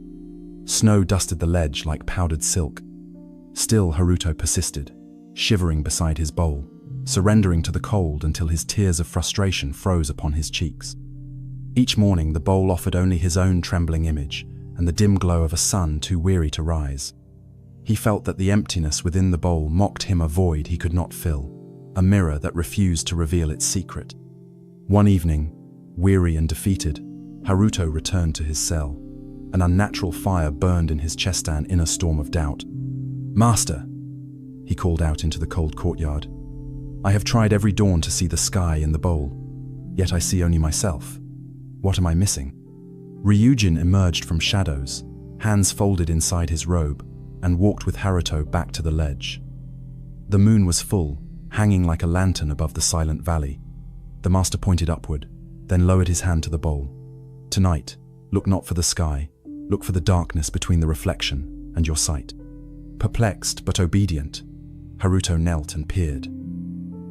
Snow dusted the ledge like powdered silk. Still Haruto persisted, shivering beside his bowl, surrendering to the cold until his tears of frustration froze upon his cheeks. Each morning the bowl offered only his own trembling image and the dim glow of a sun too weary to rise. He felt that the emptiness within the bowl mocked him a void he could not fill, a mirror that refused to reveal its secret. One evening, weary and defeated, Haruto returned to his cell. An unnatural fire burned in his chest, an inner storm of doubt. "Master," he called out into the cold courtyard, "I have tried every dawn to see the sky in the bowl, yet I see only myself. What am I missing?" Ryujin emerged from shadows, hands folded inside his robe, and walked with Haruto back to the ledge. The moon was full, hanging like a lantern above the silent valley. The master pointed upward, then lowered his hand to the bowl. "Tonight, look not for the sky, look for the darkness between the reflection and your sight." Perplexed but obedient, Haruto knelt and peered.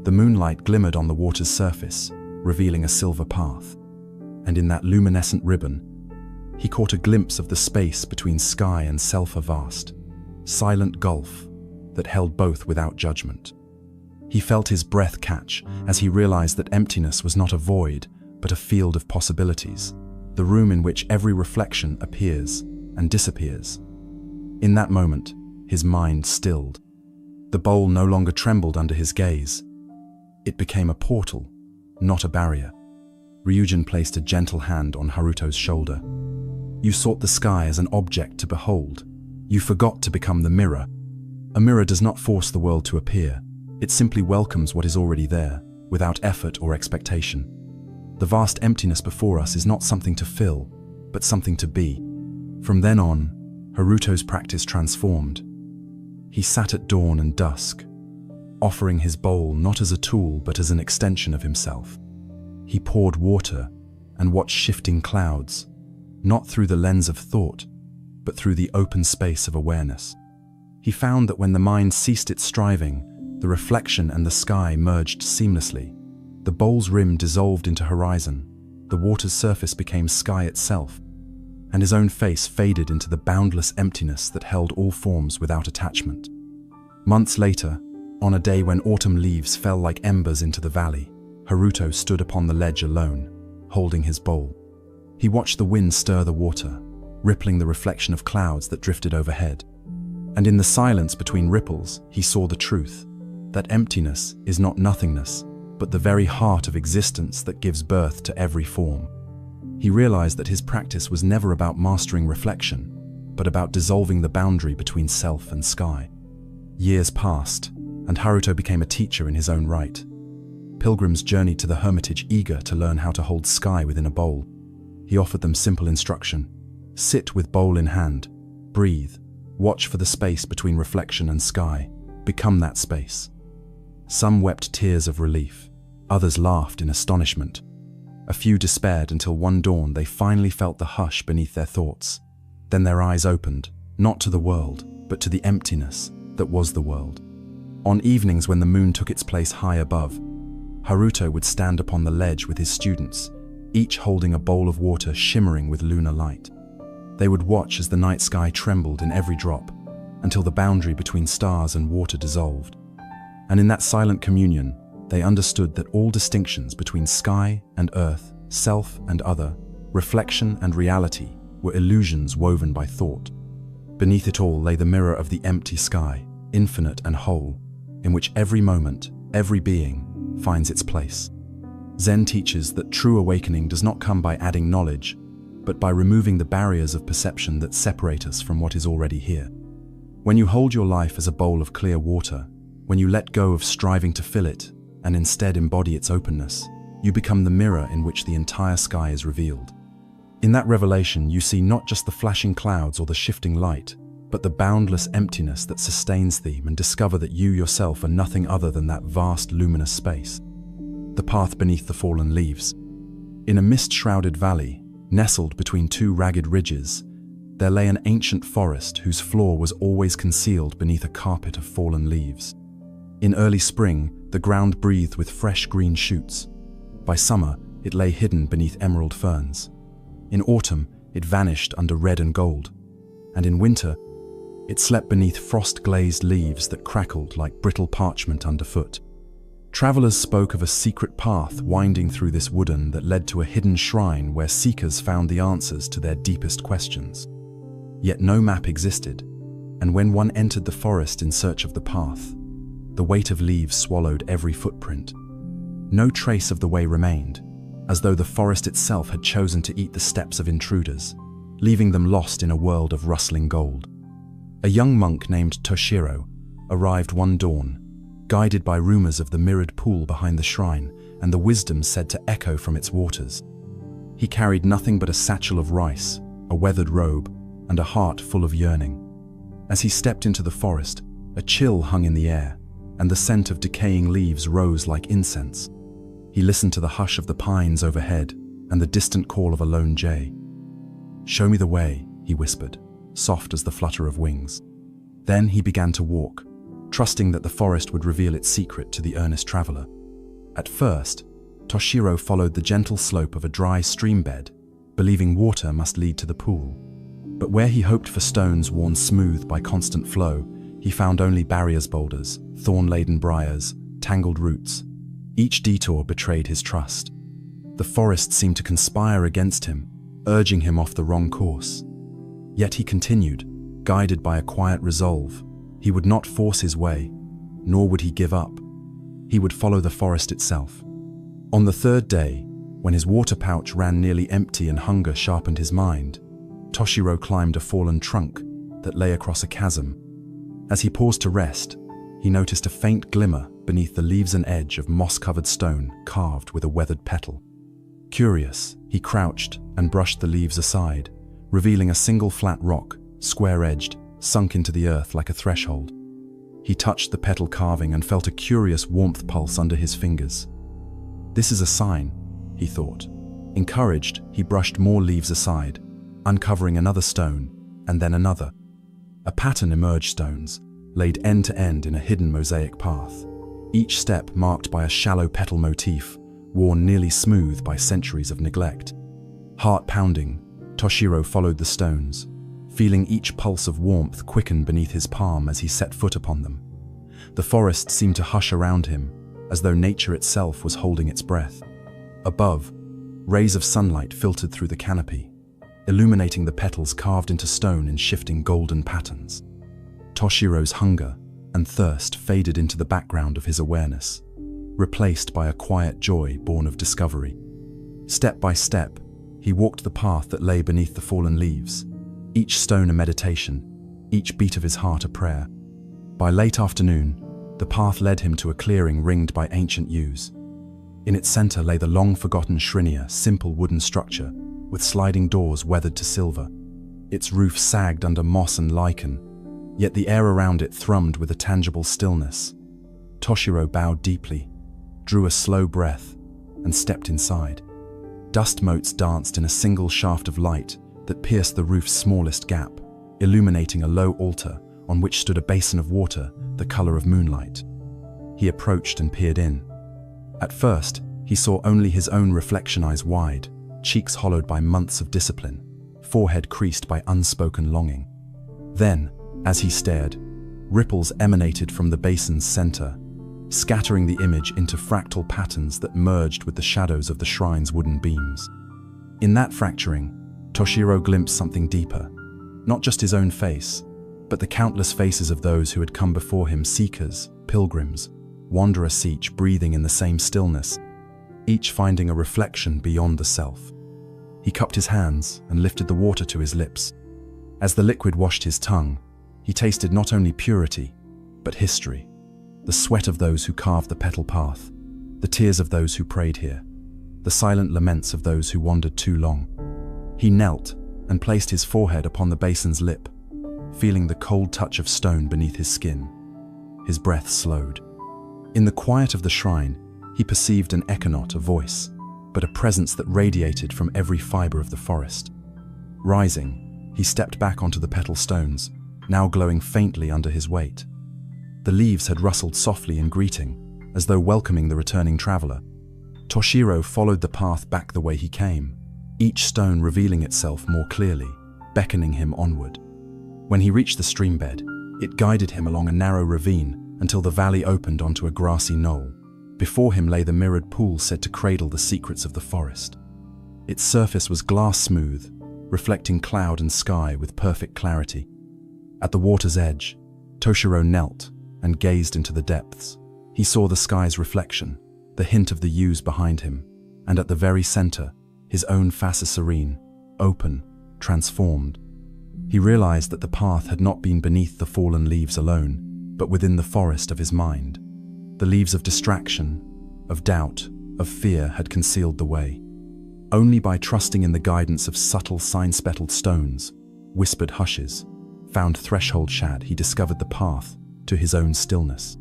The moonlight glimmered on the water's surface, revealing a silver path. And in that luminescent ribbon, he caught a glimpse of the space between sky and self, a vast, silent gulf that held both without judgment. He felt his breath catch as he realized that emptiness was not a void, but a field of possibilities, the room in which every reflection appears and disappears. In that moment, his mind stilled. The bowl no longer trembled under his gaze. It became a portal, not a barrier. Ryujin placed a gentle hand on Haruto's shoulder. "You sought the sky as an object to behold. You forgot to become the mirror. A mirror does not force the world to appear. It simply welcomes what is already there, without effort or expectation. The vast emptiness before us is not something to fill, but something to be." From then on, Haruto's practice transformed. He sat at dawn and dusk, offering his bowl not as a tool but as an extension of himself. He poured water, and watched shifting clouds, not through the lens of thought, but through the open space of awareness. He found that when the mind ceased its striving, the reflection and the sky merged seamlessly. The bowl's rim dissolved into horizon, the water's surface became sky itself, and his own face faded into the boundless emptiness that held all forms without attachment. Months later, on a day when autumn leaves fell like embers into the valley, Haruto stood upon the ledge alone, holding his bowl. He watched the wind stir the water, rippling the reflection of clouds that drifted overhead. And in the silence between ripples, he saw the truth, that emptiness is not nothingness, but the very heart of existence that gives birth to every form. He realized that his practice was never about mastering reflection, but about dissolving the boundary between self and sky. Years passed, and Haruto became a teacher in his own right. Pilgrims journeyed to the hermitage eager to learn how to hold sky within a bowl. He offered them simple instruction: sit with bowl in hand, breathe, watch for the space between reflection and sky, become that space. Some wept tears of relief, others laughed in astonishment. A few despaired until one dawn they finally felt the hush beneath their thoughts. Then their eyes opened, not to the world, but to the emptiness that was the world. On evenings when the moon took its place high above, Haruto would stand upon the ledge with his students, each holding a bowl of water shimmering with lunar light. They would watch as the night sky trembled in every drop, until the boundary between stars and water dissolved. And in that silent communion, they understood that all distinctions between sky and earth, self and other, reflection and reality were illusions woven by thought. Beneath it all lay the mirror of the empty sky, infinite and whole, in which every moment, every being, finds its place. Zen teaches that true awakening does not come by adding knowledge, but by removing the barriers of perception that separate us from what is already here. When you hold your life as a bowl of clear water, when you let go of striving to fill it and instead embody its openness, you become the mirror in which the entire sky is revealed. In that revelation, you see not just the flashing clouds or the shifting light, but the boundless emptiness that sustains them, and discover that you yourself are nothing other than that vast luminous space. The path beneath the fallen leaves. In a mist-shrouded valley, nestled between two ragged ridges, there lay an ancient forest whose floor was always concealed beneath a carpet of fallen leaves. In early spring, the ground breathed with fresh green shoots. By summer, it lay hidden beneath emerald ferns. In autumn, it vanished under red and gold. And in winter, it slept beneath frost-glazed leaves that crackled like brittle parchment underfoot. Travelers spoke of a secret path winding through this woodland that led to a hidden shrine where seekers found the answers to their deepest questions. Yet no map existed, and when one entered the forest in search of the path, the weight of leaves swallowed every footprint. No trace of the way remained, as though the forest itself had chosen to eat the steps of intruders, leaving them lost in a world of rustling gold. A young monk named Toshiro arrived one dawn, guided by rumors of the mirrored pool behind the shrine and the wisdom said to echo from its waters. He carried nothing but a satchel of rice, a weathered robe, and a heart full of yearning. As he stepped into the forest, a chill hung in the air, and the scent of decaying leaves rose like incense. He listened to the hush of the pines overhead and the distant call of a lone jay. "Show me the way," he whispered, soft as the flutter of wings. Then he began to walk, trusting that the forest would reveal its secret to the earnest traveler. At first, Toshiro followed the gentle slope of a dry stream bed, believing water must lead to the pool. But where he hoped for stones worn smooth by constant flow, he found only barriers boulders, thorn-laden briars, tangled roots. Each detour betrayed his trust. The forest seemed to conspire against him, urging him off the wrong course. Yet he continued, guided by a quiet resolve. He would not force his way, nor would he give up. He would follow the forest itself. On the third day, when his water pouch ran nearly empty and hunger sharpened his mind, Toshiro climbed a fallen trunk that lay across a chasm. As he paused to rest, he noticed a faint glimmer beneath the leaves and edge of moss-covered stone carved with a weathered petal. Curious, he crouched and brushed the leaves aside, revealing a single flat rock, square-edged, sunk into the earth like a threshold. He touched the petal carving and felt a curious warmth pulse under his fingers. "This is a sign," he thought. Encouraged, he brushed more leaves aside, uncovering another stone, and then another. A pattern emerged, stones, laid end to end in a hidden mosaic path, each step marked by a shallow petal motif, worn nearly smooth by centuries of neglect. Heart pounding, Toshiro followed the stones, feeling each pulse of warmth quicken beneath his palm as he set foot upon them. The forest seemed to hush around him, as though nature itself was holding its breath. Above, rays of sunlight filtered through the canopy, illuminating the petals carved into stone in shifting golden patterns. Toshiro's hunger and thirst faded into the background of his awareness, replaced by a quiet joy born of discovery. Step by step, he walked the path that lay beneath the fallen leaves, each stone a meditation, each beat of his heart a prayer. By late afternoon, the path led him to a clearing ringed by ancient yews. In its center lay the long-forgotten Shrinia, simple wooden structure, with sliding doors weathered to silver. Its roof sagged under moss and lichen, yet the air around it thrummed with a tangible stillness. Toshiro bowed deeply, drew a slow breath, and stepped inside. Dust motes danced in a single shaft of light that pierced the roof's smallest gap, illuminating a low altar on which stood a basin of water the color of moonlight. He approached and peered in. At first, he saw only his own reflection, eyes wide, cheeks hollowed by months of discipline, forehead creased by unspoken longing. Then, as he stared, ripples emanated from the basin's center, scattering the image into fractal patterns that merged with the shadows of the shrine's wooden beams. In that fracturing, Toshiro glimpsed something deeper, not just his own face, but the countless faces of those who had come before him, seekers, pilgrims, wanderers, each breathing in the same stillness, each finding a reflection beyond the self. He cupped his hands and lifted the water to his lips. As the liquid washed his tongue, he tasted not only purity, but history. The sweat of those who carved the petal path, the tears of those who prayed here, the silent laments of those who wandered too long. He knelt and placed his forehead upon the basin's lip, feeling the cold touch of stone beneath his skin. His breath slowed. In the quiet of the shrine, he perceived an echo, not a voice, but a presence that radiated from every fiber of the forest. Rising, he stepped back onto the petal stones, now glowing faintly under his weight. The leaves had rustled softly in greeting, as though welcoming the returning traveler. Toshiro followed the path back the way he came, each stone revealing itself more clearly, beckoning him onward. When he reached the stream bed, it guided him along a narrow ravine until the valley opened onto a grassy knoll. Before him lay the mirrored pool said to cradle the secrets of the forest. Its surface was glass smooth, reflecting cloud and sky with perfect clarity. At the water's edge, Toshiro knelt and gazed into the depths. He saw the sky's reflection, the hint of the yews behind him, and at the very center, his own face serene, open, transformed. He realized that the path had not been beneath the fallen leaves alone, but within the forest of his mind. The leaves of distraction, of doubt, of fear had concealed the way. Only by trusting in the guidance of subtle sign-speckled stones, whispered hushes, found threshold shad, he discovered the path to his own stillness.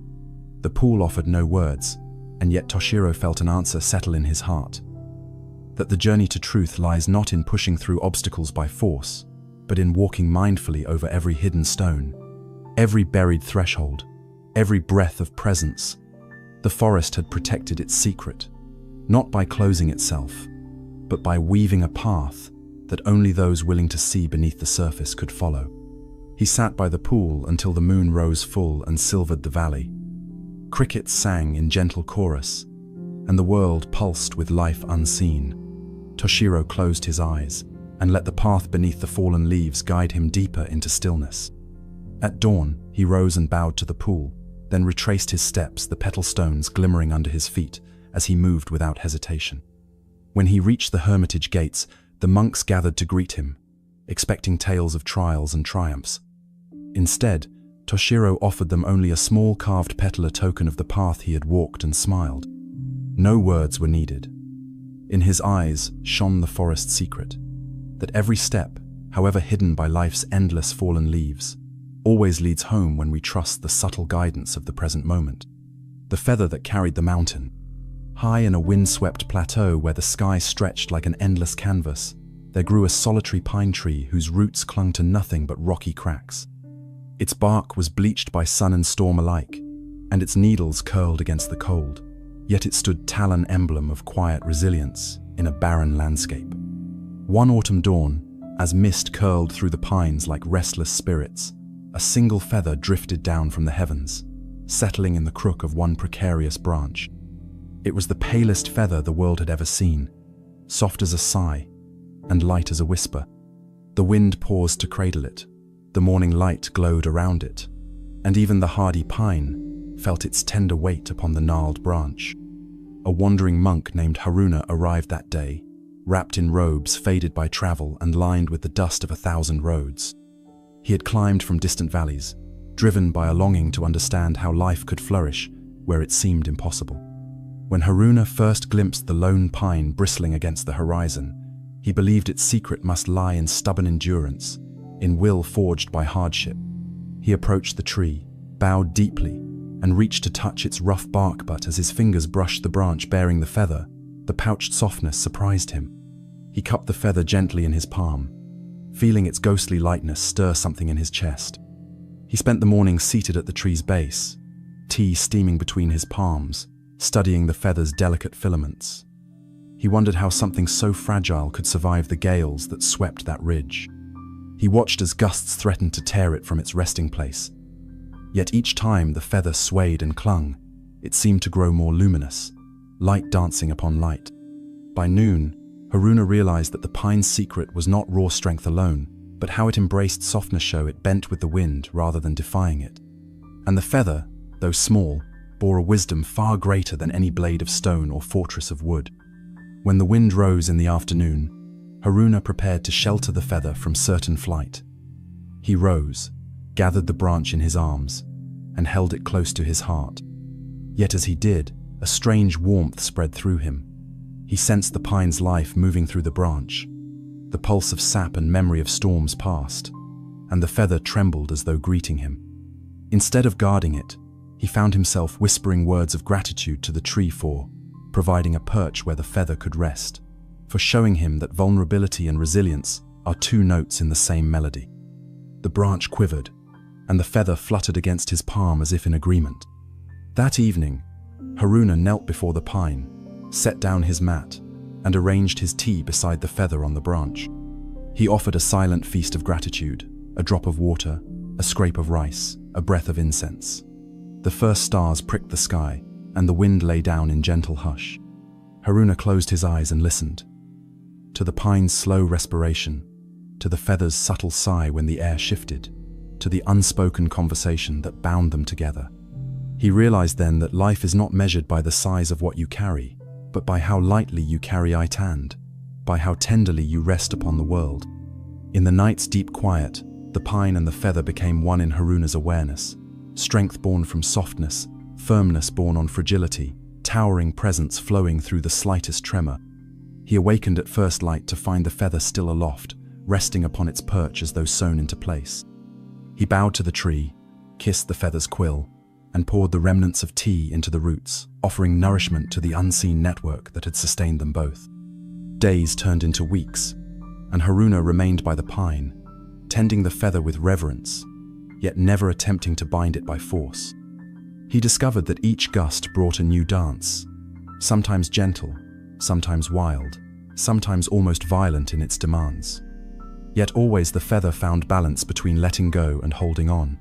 The pool offered no words, and yet Toshiro felt an answer settle in his heart. That the journey to truth lies not in pushing through obstacles by force, but in walking mindfully over every hidden stone, every buried threshold, every breath of presence. The forest had protected its secret, not by closing itself, but by weaving a path that only those willing to see beneath the surface could follow. He sat by the pool until the moon rose full and silvered the valley. Crickets sang in gentle chorus, and the world pulsed with life unseen. Toshiro closed his eyes and let the path beneath the fallen leaves guide him deeper into stillness. At dawn, he rose and bowed to the pool, then retraced his steps, the petal stones glimmering under his feet as he moved without hesitation. When he reached the hermitage gates, the monks gathered to greet him, expecting tales of trials and triumphs. Instead, Toshiro offered them only a small carved petal, a token of the path he had walked, and smiled. No words were needed. In his eyes shone the forest's secret, that every step, however hidden by life's endless fallen leaves, always leads home when we trust the subtle guidance of the present moment. The feather that carried the mountain, High in a windswept plateau where the sky stretched like an endless canvas, there grew a solitary pine tree whose roots clung to nothing but rocky cracks. Its bark was bleached by sun and storm alike, and its needles curled against the cold. Yet it stood talon emblem of quiet resilience in a barren landscape. One autumn dawn, as mist curled through the pines like restless spirits, a single feather drifted down from the heavens, settling in the crook of one precarious branch. It was the palest feather the world had ever seen, soft as a sigh and light as a whisper. The wind paused to cradle it, the morning light glowed around it, and even the hardy pine felt its tender weight upon the gnarled branch. A wandering monk named Haruna arrived that day, wrapped in robes faded by travel and lined with the dust of 1,000 roads. He had climbed from distant valleys, driven by a longing to understand how life could flourish where it seemed impossible. When Haruna first glimpsed the lone pine bristling against the horizon, he believed its secret must lie in stubborn endurance, in will forged by hardship. He approached the tree, bowed deeply, and reached to touch its rough bark, but as his fingers brushed the branch bearing the feather, the pouched softness surprised him. He cupped the feather gently in his palm, feeling its ghostly lightness stir something in his chest. He spent the morning seated at the tree's base, tea steaming between his palms, studying the feather's delicate filaments. He wondered how something so fragile could survive the gales that swept that ridge. He watched as gusts threatened to tear it from its resting place. Yet each time the feather swayed and clung, it seemed to grow more luminous, light dancing upon light. By noon, Haruna realized that the pine's secret was not raw strength alone, but how it embraced softness, so it bent with the wind rather than defying it. And the feather, though small, bore a wisdom far greater than any blade of stone or fortress of wood. When the wind rose in the afternoon, Haruna prepared to shelter the feather from certain flight. He rose, gathered the branch in his arms, and held it close to his heart. Yet as he did, a strange warmth spread through him. He sensed the pine's life moving through the branch, the pulse of sap and memory of storms past, and the feather trembled as though greeting him. Instead of guarding it, he found himself whispering words of gratitude to the tree for providing a perch where the feather could rest, for showing him that vulnerability and resilience are two notes in the same melody. The branch quivered, and the feather fluttered against his palm as if in agreement. That evening, Haruna knelt before the pine, set down his mat, and arranged his tea beside the feather on the branch. He offered a silent feast of gratitude, a drop of water, a scrape of rice, a breath of incense. The first stars pricked the sky, and the wind lay down in gentle hush. Haruna closed his eyes and listened. To the pine's slow respiration, to the feather's subtle sigh when the air shifted, to the unspoken conversation that bound them together. He realized then that life is not measured by the size of what you carry, but by how lightly you carry it and by how tenderly you rest upon the world. In the night's deep quiet, the pine and the feather became one in Haruna's awareness, strength born from softness, firmness born on fragility, towering presence flowing through the slightest tremor. He awakened at first light to find the feather still aloft, resting upon its perch as though sewn into place. He bowed to the tree, kissed the feather's quill, and poured the remnants of tea into the roots, offering nourishment to the unseen network that had sustained them both. Days turned into weeks, and Haruna remained by the pine, tending the feather with reverence, yet never attempting to bind it by force. He discovered that each gust brought a new dance, sometimes gentle, sometimes wild, sometimes almost violent in its demands. Yet always the feather found balance between letting go and holding on.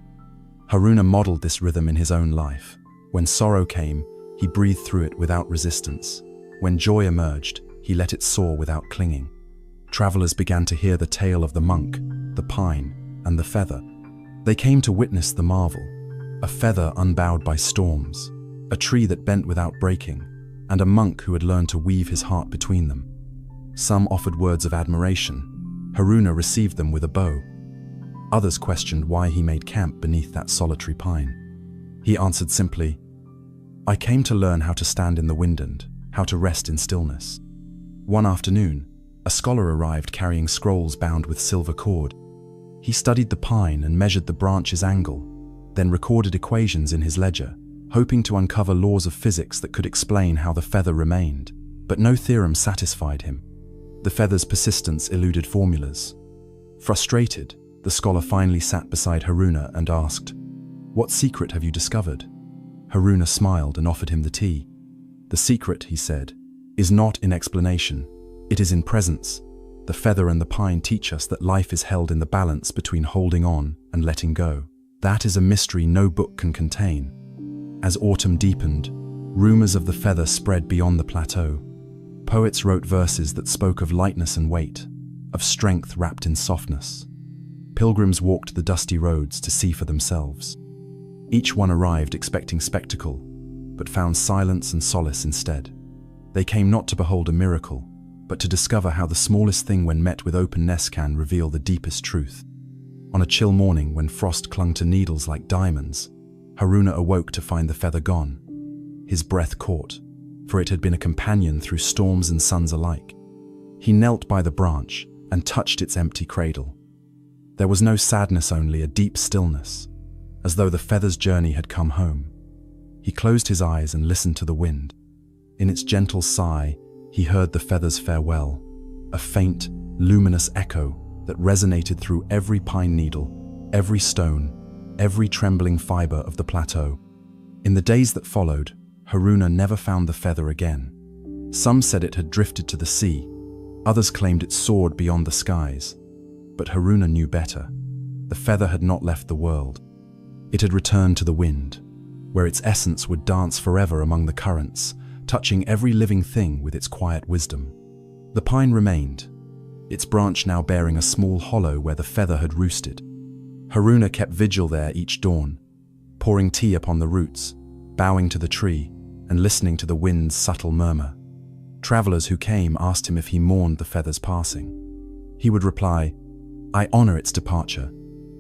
Haruna modeled this rhythm in his own life. When sorrow came, he breathed through it without resistance. When joy emerged, he let it soar without clinging. Travelers began to hear the tale of the monk, the pine, and the feather. They came to witness the marvel, a feather unbowed by storms, a tree that bent without breaking, and a monk who had learned to weave his heart between them. Some offered words of admiration. Haruna received them with a bow. Others questioned why he made camp beneath that solitary pine. He answered simply, "I came to learn how to stand in the wind and how to rest in stillness." One afternoon, a scholar arrived carrying scrolls bound with silver cord. He studied the pine and measured the branch's angle, then recorded equations in his ledger, hoping to uncover laws of physics that could explain how the feather remained. But no theorem satisfied him. The feather's persistence eluded formulas. Frustrated, the scholar finally sat beside Haruna and asked, "What secret have you discovered?" Haruna smiled and offered him the tea. "The secret," he said, "is not in explanation. It is in presence. The feather and the pine teach us that life is held in the balance between holding on and letting go. That is a mystery no book can contain." As autumn deepened, rumors of the feather spread beyond the plateau. Poets wrote verses that spoke of lightness and weight, of strength wrapped in softness. Pilgrims walked the dusty roads to see for themselves. Each one arrived expecting spectacle, but found silence and solace instead. They came not to behold a miracle, but to discover how the smallest thing when met with openness can reveal the deepest truth. On a chill morning when frost clung to needles like diamonds, Haruna awoke to find the feather gone. His breath caught, for it had been a companion through storms and suns alike. He knelt by the branch and touched its empty cradle. There was no sadness, only a deep stillness, as though the feather's journey had come home. He closed his eyes and listened to the wind. In its gentle sigh, he heard the feather's farewell, a faint, luminous echo that resonated through every pine needle, every stone, every trembling fiber of the plateau. In the days that followed, Haruna never found the feather again. Some said it had drifted to the sea, others claimed it soared beyond the skies. But Haruna knew better. The feather had not left the world. It had returned to the wind, where its essence would dance forever among the currents, touching every living thing with its quiet wisdom. The pine remained, its branch now bearing a small hollow where the feather had roosted. Haruna kept vigil there each dawn, pouring tea upon the roots, bowing to the tree, and listening to the wind's subtle murmur. Travelers who came asked him if he mourned the feather's passing. He would reply, "I honor its departure,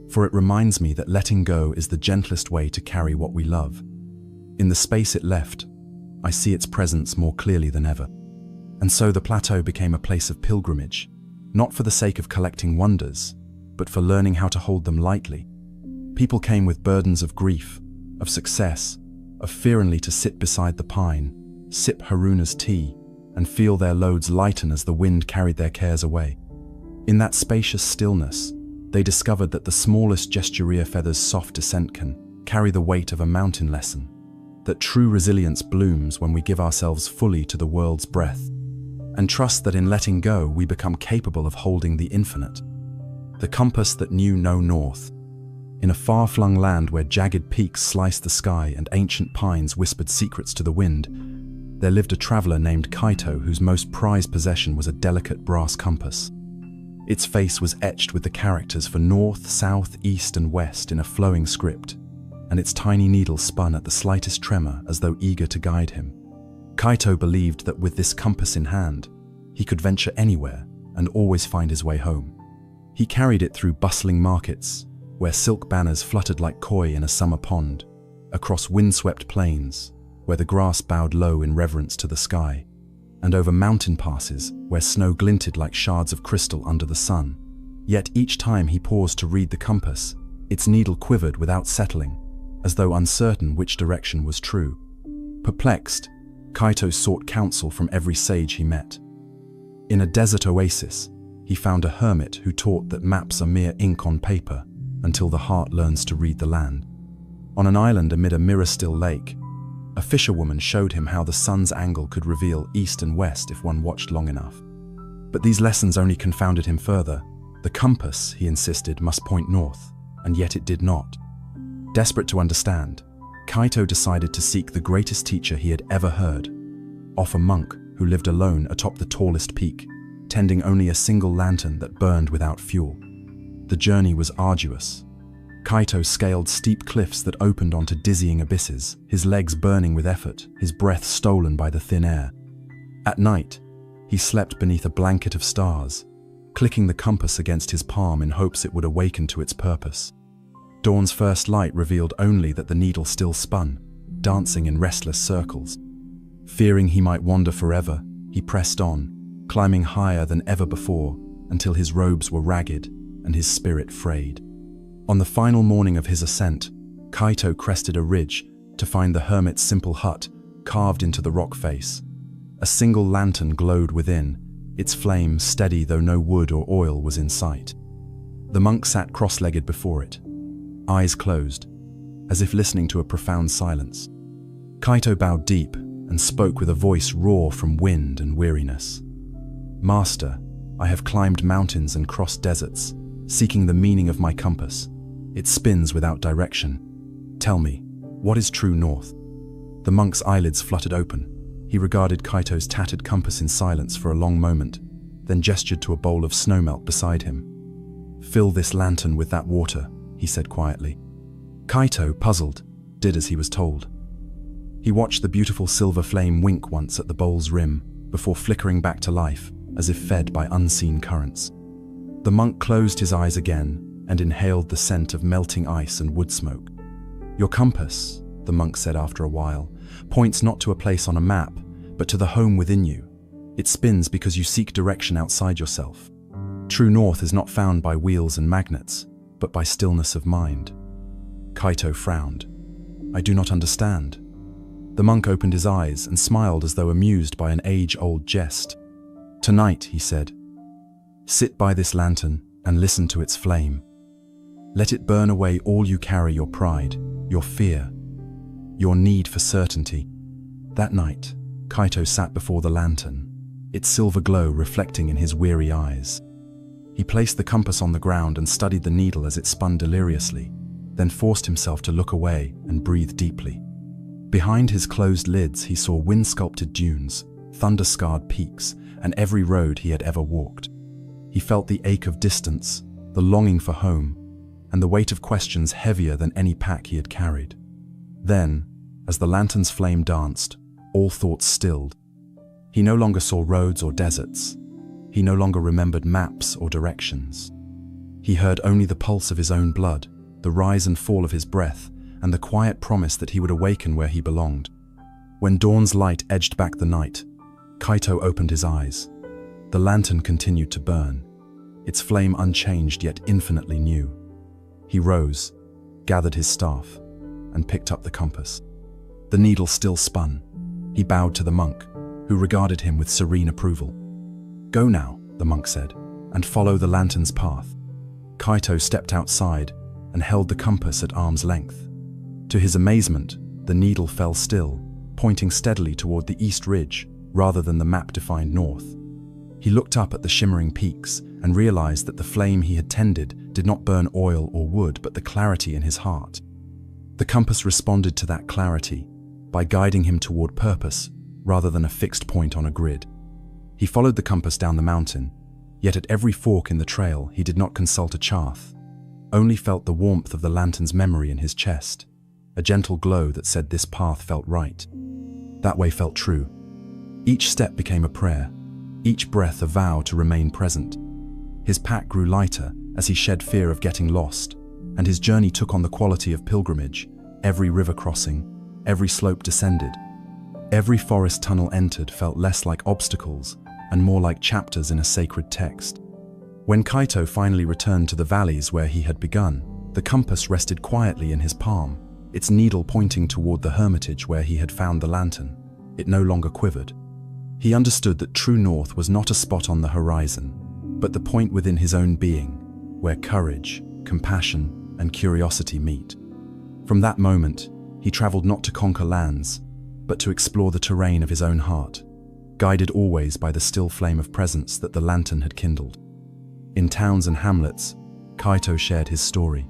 for it reminds me that letting go is the gentlest way to carry what we love. In the space it left, I see its presence more clearly than ever." And so the plateau became a place of pilgrimage, not for the sake of collecting wonders, but for learning how to hold them lightly. People came with burdens of grief, of success, of fear, only to sit beside the pine, sip Haruna's tea, and feel their loads lighten as the wind carried their cares away. In that spacious stillness, they discovered that the smallest gestureer feather's soft descent can carry the weight of a mountain lesson, that true resilience blooms when we give ourselves fully to the world's breath, and trust that in letting go we become capable of holding the infinite. The compass that knew no north. In a far-flung land where jagged peaks sliced the sky and ancient pines whispered secrets to the wind, there lived a traveler named Kaito whose most prized possession was a delicate brass compass. Its face was etched with the characters for north, south, east, and west in a flowing script, and its tiny needle spun at the slightest tremor as though eager to guide him. Kaito believed that with this compass in hand, he could venture anywhere and always find his way home. He carried it through bustling markets, where silk banners fluttered like koi in a summer pond, across windswept plains, where the grass bowed low in reverence to the sky, and over mountain passes where snow glinted like shards of crystal under the sun. Yet each time he paused to read the compass, its needle quivered without settling, as though uncertain which direction was true. Perplexed, Kaito sought counsel from every sage he met. In a desert oasis, he found a hermit who taught that maps are mere ink on paper until the heart learns to read the land. On an island amid a mirror-still lake, a fisherwoman showed him how the sun's angle could reveal east and west if one watched long enough. But these lessons only confounded him further. The compass, he insisted, must point north, and yet it did not. Desperate to understand, Kaito decided to seek the greatest teacher he had ever heard, off a monk who lived alone atop the tallest peak, tending only a single lantern that burned without fuel. The journey was arduous. Kaito scaled steep cliffs that opened onto dizzying abysses, his legs burning with effort, his breath stolen by the thin air. At night, he slept beneath a blanket of stars, clicking the compass against his palm in hopes it would awaken to its purpose. Dawn's first light revealed only that the needle still spun, dancing in restless circles. Fearing he might wander forever, he pressed on, climbing higher than ever before, until his robes were ragged and his spirit frayed. On the final morning of his ascent, Kaito crested a ridge, to find the hermit's simple hut carved into the rock face. A single lantern glowed within, its flame steady though no wood or oil was in sight. The monk sat cross-legged before it, eyes closed, as if listening to a profound silence. Kaito bowed deep and spoke with a voice raw from wind and weariness. "Master, I have climbed mountains and crossed deserts, seeking the meaning of my compass. It spins without direction. Tell me, what is true north?" The monk's eyelids fluttered open. He regarded Kaito's tattered compass in silence for a long moment, then gestured to a bowl of snowmelt beside him. "Fill this lantern with that water," he said quietly. Kaito, puzzled, did as he was told. He watched the beautiful silver flame wink once at the bowl's rim, before flickering back to life, as if fed by unseen currents. The monk closed his eyes again and inhaled the scent of melting ice and wood smoke. "Your compass," the monk said after a while, "points not to a place on a map, but to the home within you. It spins because you seek direction outside yourself. True north is not found by wheels and magnets, but by stillness of mind." Kaito frowned. "I do not understand." The monk opened his eyes and smiled as though amused by an age-old jest. "Tonight," he said, "sit by this lantern and listen to its flame. Let it burn away all you carry, your pride, your fear, your need for certainty." That night, Kaito sat before the lantern, its silver glow reflecting in his weary eyes. He placed the compass on the ground and studied the needle as it spun deliriously, then forced himself to look away and breathe deeply. Behind his closed lids, he saw wind-sculpted dunes, thunder-scarred peaks, and every road he had ever walked. He felt the ache of distance, the longing for home, and the weight of questions heavier than any pack he had carried. Then, as the lantern's flame danced, all thoughts stilled. He no longer saw roads or deserts. He no longer remembered maps or directions. He heard only the pulse of his own blood, the rise and fall of his breath, and the quiet promise that he would awaken where he belonged. When dawn's light edged back the night, Kaito opened his eyes. The lantern continued to burn, its flame unchanged yet infinitely new. He rose, gathered his staff, and picked up the compass. The needle still spun. He bowed to the monk, who regarded him with serene approval. "Go now," the monk said, "and follow the lantern's path." Kaito stepped outside and held the compass at arm's length. To his amazement, the needle fell still, pointing steadily toward the east ridge rather than the map-defined north. He looked up at the shimmering peaks and realized that the flame he had tended did not burn oil or wood, but the clarity in his heart. The compass responded to that clarity by guiding him toward purpose rather than a fixed point on a grid. He followed the compass down the mountain, yet at every fork in the trail he did not consult a chart, only felt the warmth of the lantern's memory in his chest, a gentle glow that said this path felt right. That way felt true. Each step became a prayer, each breath a vow to remain present. His pack grew lighter as he shed fear of getting lost, and his journey took on the quality of pilgrimage. Every river crossing, every slope descended, every forest tunnel entered felt less like obstacles and more like chapters in a sacred text. When Kaito finally returned to the valleys where he had begun, the compass rested quietly in his palm, its needle pointing toward the hermitage where he had found the lantern. It no longer quivered. He understood that true north was not a spot on the horizon, but the point within his own being, where courage, compassion, and curiosity meet. From that moment, he traveled not to conquer lands, but to explore the terrain of his own heart, guided always by the still flame of presence that the lantern had kindled. In towns and hamlets, Kaito shared his story.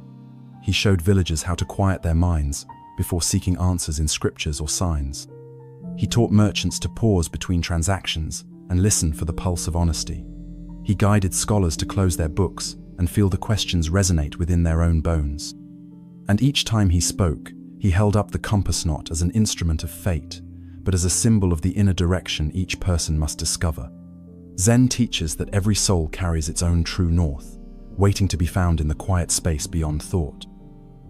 He showed villagers how to quiet their minds before seeking answers in scriptures or signs. He taught merchants to pause between transactions and listen for the pulse of honesty. He guided scholars to close their books and feel the questions resonate within their own bones. And each time he spoke, he held up the compass not as an instrument of fate, but as a symbol of the inner direction each person must discover. Zen teaches that every soul carries its own true north, waiting to be found in the quiet space beyond thought.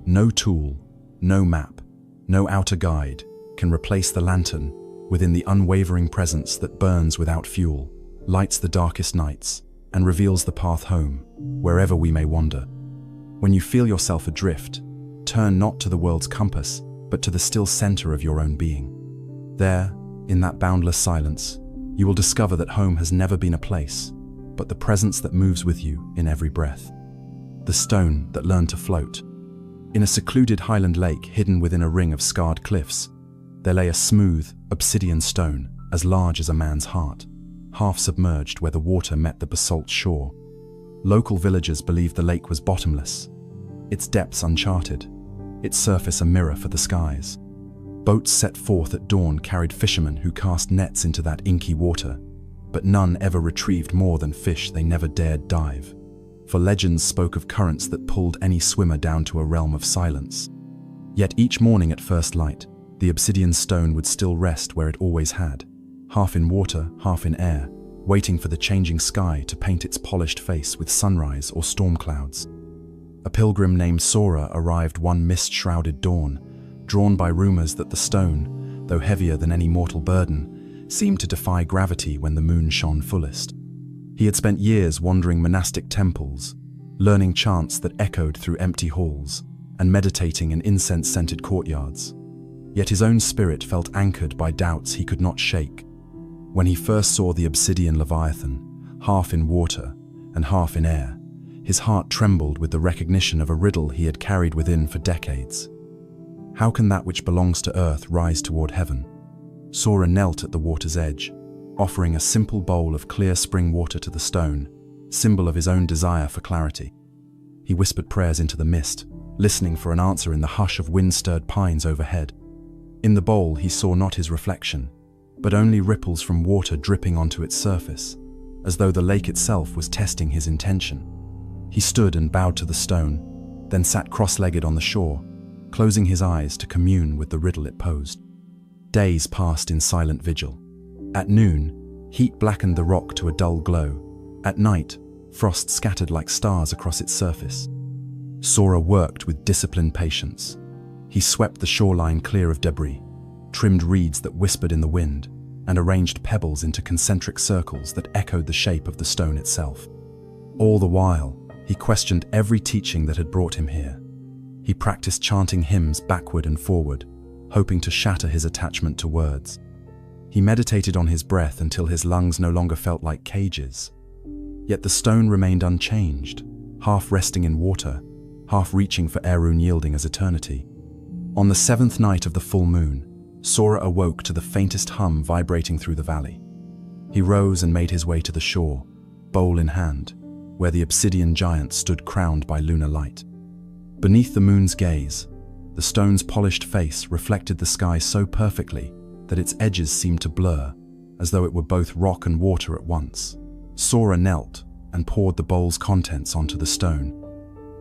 No tool, no map, no outer guide can replace the lantern within the unwavering presence that burns without fuel, lights the darkest nights, and reveals the path home, wherever we may wander. When you feel yourself adrift, turn not to the world's compass, but to the still center of your own being. There, in that boundless silence, you will discover that home has never been a place, but the presence that moves with you in every breath. The stone that learned to float. In a secluded highland lake hidden within a ring of scarred cliffs, there lay a smooth, obsidian stone as large as a man's heart, half submerged where the water met the basalt shore. Local villagers believed the lake was bottomless, its depths uncharted, its surface a mirror for the skies. Boats set forth at dawn carried fishermen who cast nets into that inky water, but none ever retrieved more than fish they never dared dive. For legends spoke of currents that pulled any swimmer down to a realm of silence. Yet each morning at first light, the obsidian stone would still rest where it always had, half in water, half in air, waiting for the changing sky to paint its polished face with sunrise or storm clouds. A pilgrim named Sora arrived one mist-shrouded dawn, drawn by rumors that the stone, though heavier than any mortal burden, seemed to defy gravity when the moon shone fullest. He had spent years wandering monastic temples, learning chants that echoed through empty halls, and meditating in incense-scented courtyards. Yet his own spirit felt anchored by doubts he could not shake. When he first saw the obsidian leviathan, half in water and half in air, his heart trembled with the recognition of a riddle he had carried within for decades. How can that which belongs to earth rise toward heaven? Sora knelt at the water's edge, offering a simple bowl of clear spring water to the stone, symbol of his own desire for clarity. He whispered prayers into the mist, listening for an answer in the hush of wind-stirred pines overhead. In the bowl he saw not his reflection, but only ripples from water dripping onto its surface, as though the lake itself was testing his intention. He stood and bowed to the stone, then sat cross-legged on the shore, closing his eyes to commune with the riddle it posed. Days passed in silent vigil. At noon, heat blackened the rock to a dull glow. At night, frost scattered like stars across its surface. Sora worked with disciplined patience. He swept the shoreline clear of debris, trimmed reeds that whispered in the wind, and arranged pebbles into concentric circles that echoed the shape of the stone itself. All the while, he questioned every teaching that had brought him here. He practiced chanting hymns backward and forward, hoping to shatter his attachment to words. He meditated on his breath until his lungs no longer felt like cages. Yet the stone remained unchanged, half resting in water, half reaching for air unyielding as eternity. On the seventh night of the full moon, Sora awoke to the faintest hum vibrating through the valley. He rose and made his way to the shore, bowl in hand, where the obsidian giant stood crowned by lunar light. Beneath the moon's gaze, the stone's polished face reflected the sky so perfectly that its edges seemed to blur, as though it were both rock and water at once. Sora knelt and poured the bowl's contents onto the stone.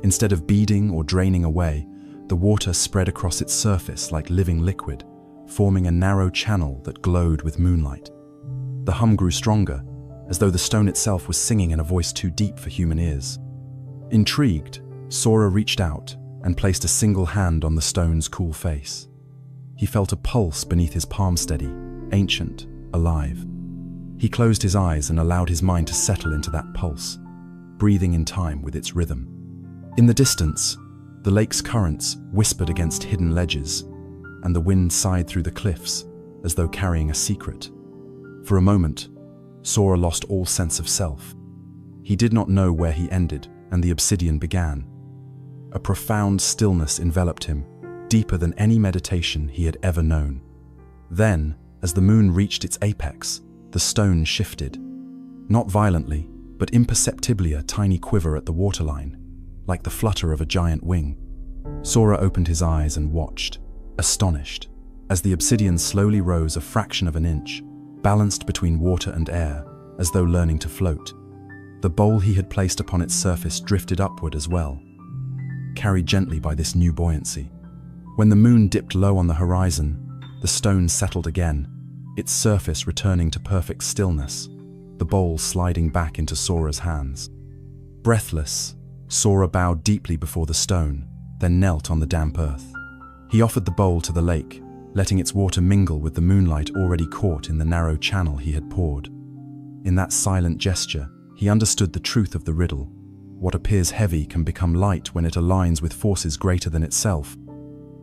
Instead of beading or draining away, the water spread across its surface like living liquid, forming a narrow channel that glowed with moonlight. The hum grew stronger, as though the stone itself was singing in a voice too deep for human ears. Intrigued, Sora reached out and placed a single hand on the stone's cool face. He felt a pulse beneath his palm steady, ancient, alive. He closed his eyes and allowed his mind to settle into that pulse, breathing in time with its rhythm. In the distance, the lake's currents whispered against hidden ledges, and the wind sighed through the cliffs as though carrying a secret. For a moment, Sora lost all sense of self. He did not know where he ended and the obsidian began. A profound stillness enveloped him, deeper than any meditation he had ever known. Then, as the moon reached its apex, the stone shifted. Not violently, but imperceptibly, a tiny quiver at the waterline, like the flutter of a giant wing. Sora opened his eyes and watched, astonished, as the obsidian slowly rose a fraction of an inch, balanced between water and air, as though learning to float. The bowl he had placed upon its surface drifted upward as well, carried gently by this new buoyancy. When the moon dipped low on the horizon, the stone settled again, its surface returning to perfect stillness, the bowl sliding back into Sora's hands. Breathless, Sora bowed deeply before the stone, then knelt on the damp earth. He offered the bowl to the lake, letting its water mingle with the moonlight already caught in the narrow channel he had poured. In that silent gesture, he understood the truth of the riddle. What appears heavy can become light when it aligns with forces greater than itself.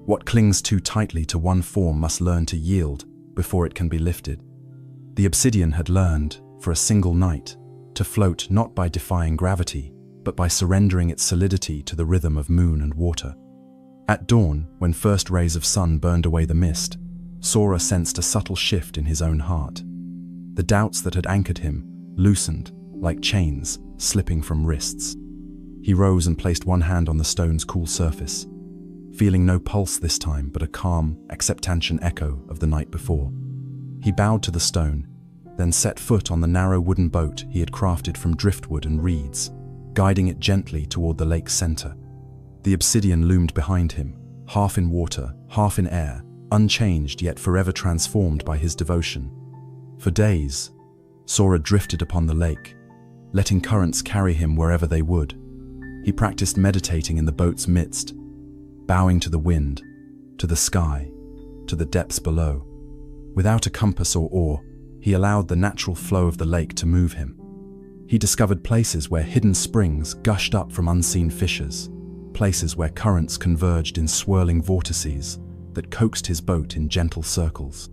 What clings too tightly to one form must learn to yield before it can be lifted. The obsidian had learned, for a single night, to float not by defying gravity, but by surrendering its solidity to the rhythm of moon and water. At dawn, when first rays of sun burned away the mist, Sora sensed a subtle shift in his own heart. The doubts that had anchored him loosened, like chains slipping from wrists. He rose and placed one hand on the stone's cool surface, feeling no pulse this time but a calm, acceptantian echo of the night before. He bowed to the stone, then set foot on the narrow wooden boat he had crafted from driftwood and reeds, guiding it gently toward the lake's center. The obsidian loomed behind him, half in water, half in air, unchanged yet forever transformed by his devotion. For days, Sora drifted upon the lake, letting currents carry him wherever they would. He practiced meditating in the boat's midst, bowing to the wind, to the sky, to the depths below. Without a compass or oar, he allowed the natural flow of the lake to move him. He discovered places where hidden springs gushed up from unseen fissures, places where currents converged in swirling vortices that coaxed his boat in gentle circles.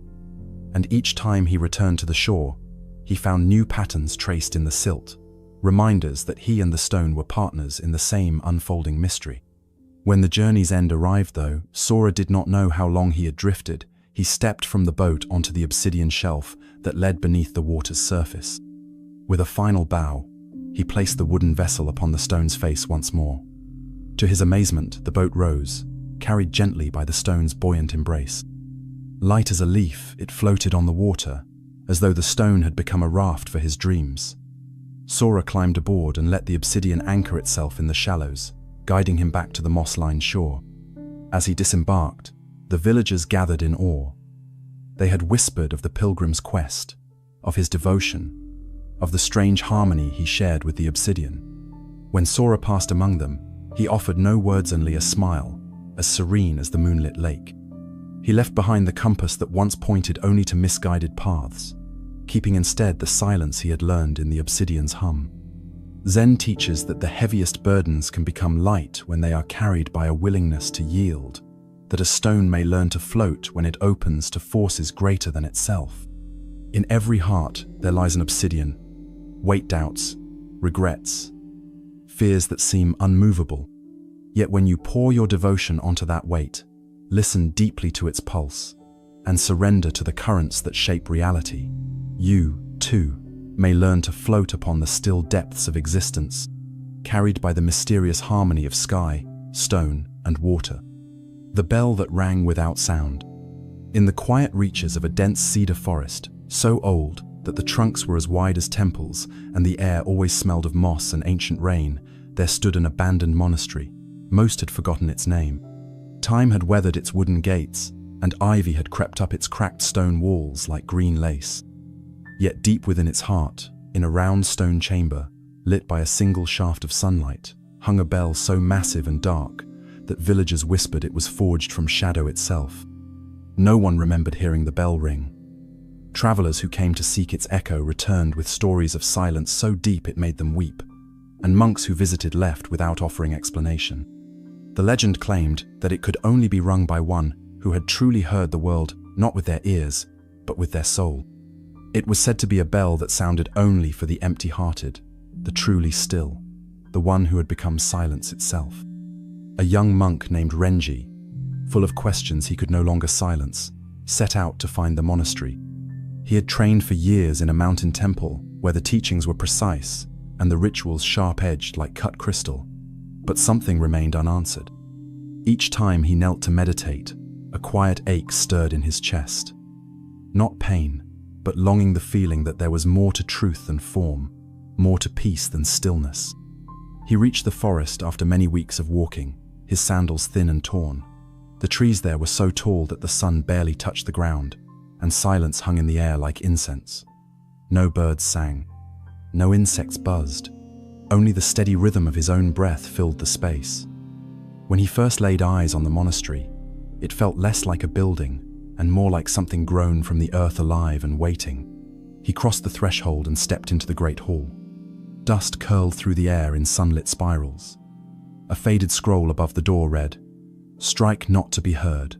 And each time he returned to the shore, he found new patterns traced in the silt, reminders that he and the stone were partners in the same unfolding mystery. When the journey's end arrived, though, Sora did not know how long he had drifted. He stepped from the boat onto the obsidian shelf that led beneath the water's surface. With a final bow, he placed the wooden vessel upon the stone's face once more. To his amazement, the boat rose, carried gently by the stone's buoyant embrace. Light as a leaf, it floated on the water, as though the stone had become a raft for his dreams. Sora climbed aboard and let the obsidian anchor itself in the shallows, guiding him back to the moss-lined shore. As he disembarked, the villagers gathered in awe. They had whispered of the pilgrim's quest, of his devotion, of the strange harmony he shared with the obsidian. When Sora passed among them, he offered no words, only a smile, as serene as the moonlit lake. He left behind the compass that once pointed only to misguided paths, keeping instead the silence he had learned in the obsidian's hum. Zen teaches that the heaviest burdens can become light when they are carried by a willingness to yield, that a stone may learn to float when it opens to forces greater than itself. In every heart there lies an obsidian, weight doubts, regrets, fears that seem unmovable. Yet when you pour your devotion onto that weight, listen deeply to its pulse, and surrender to the currents that shape reality, you, too, may learn to float upon the still depths of existence, carried by the mysterious harmony of sky, stone, and water. The bell that rang without sound. In the quiet reaches of a dense cedar forest, so old that the trunks were as wide as temples and the air always smelled of moss and ancient rain, there stood an abandoned monastery. Most had forgotten its name. Time had weathered its wooden gates, and ivy had crept up its cracked stone walls like green lace. Yet deep within its heart, in a round stone chamber, lit by a single shaft of sunlight, hung a bell so massive and dark that villagers whispered it was forged from shadow itself. No one remembered hearing the bell ring. Travelers who came to seek its echo returned with stories of silence so deep it made them weep, and monks who visited left without offering explanation. The legend claimed that it could only be rung by one who had truly heard the world not with their ears, but with their soul. It was said to be a bell that sounded only for the empty-hearted, the truly still, the one who had become silence itself. A young monk named Renji, full of questions he could no longer silence, set out to find the monastery. He had trained for years in a mountain temple where the teachings were precise and the rituals sharp-edged like cut crystal, but something remained unanswered. Each time he knelt to meditate, a quiet ache stirred in his chest. Not pain, but longing, the feeling that there was more to truth than form, more to peace than stillness. He reached the forest after many weeks of walking, his sandals thin and torn. The trees there were so tall that the sun barely touched the ground, and silence hung in the air like incense. No birds sang, no insects buzzed, only the steady rhythm of his own breath filled the space. When he first laid eyes on the monastery, it felt less like a building and more like something grown from the earth, alive and waiting. He crossed the threshold and stepped into the great hall. Dust curled through the air in sunlit spirals. A faded scroll above the door read, Strike not to be heard.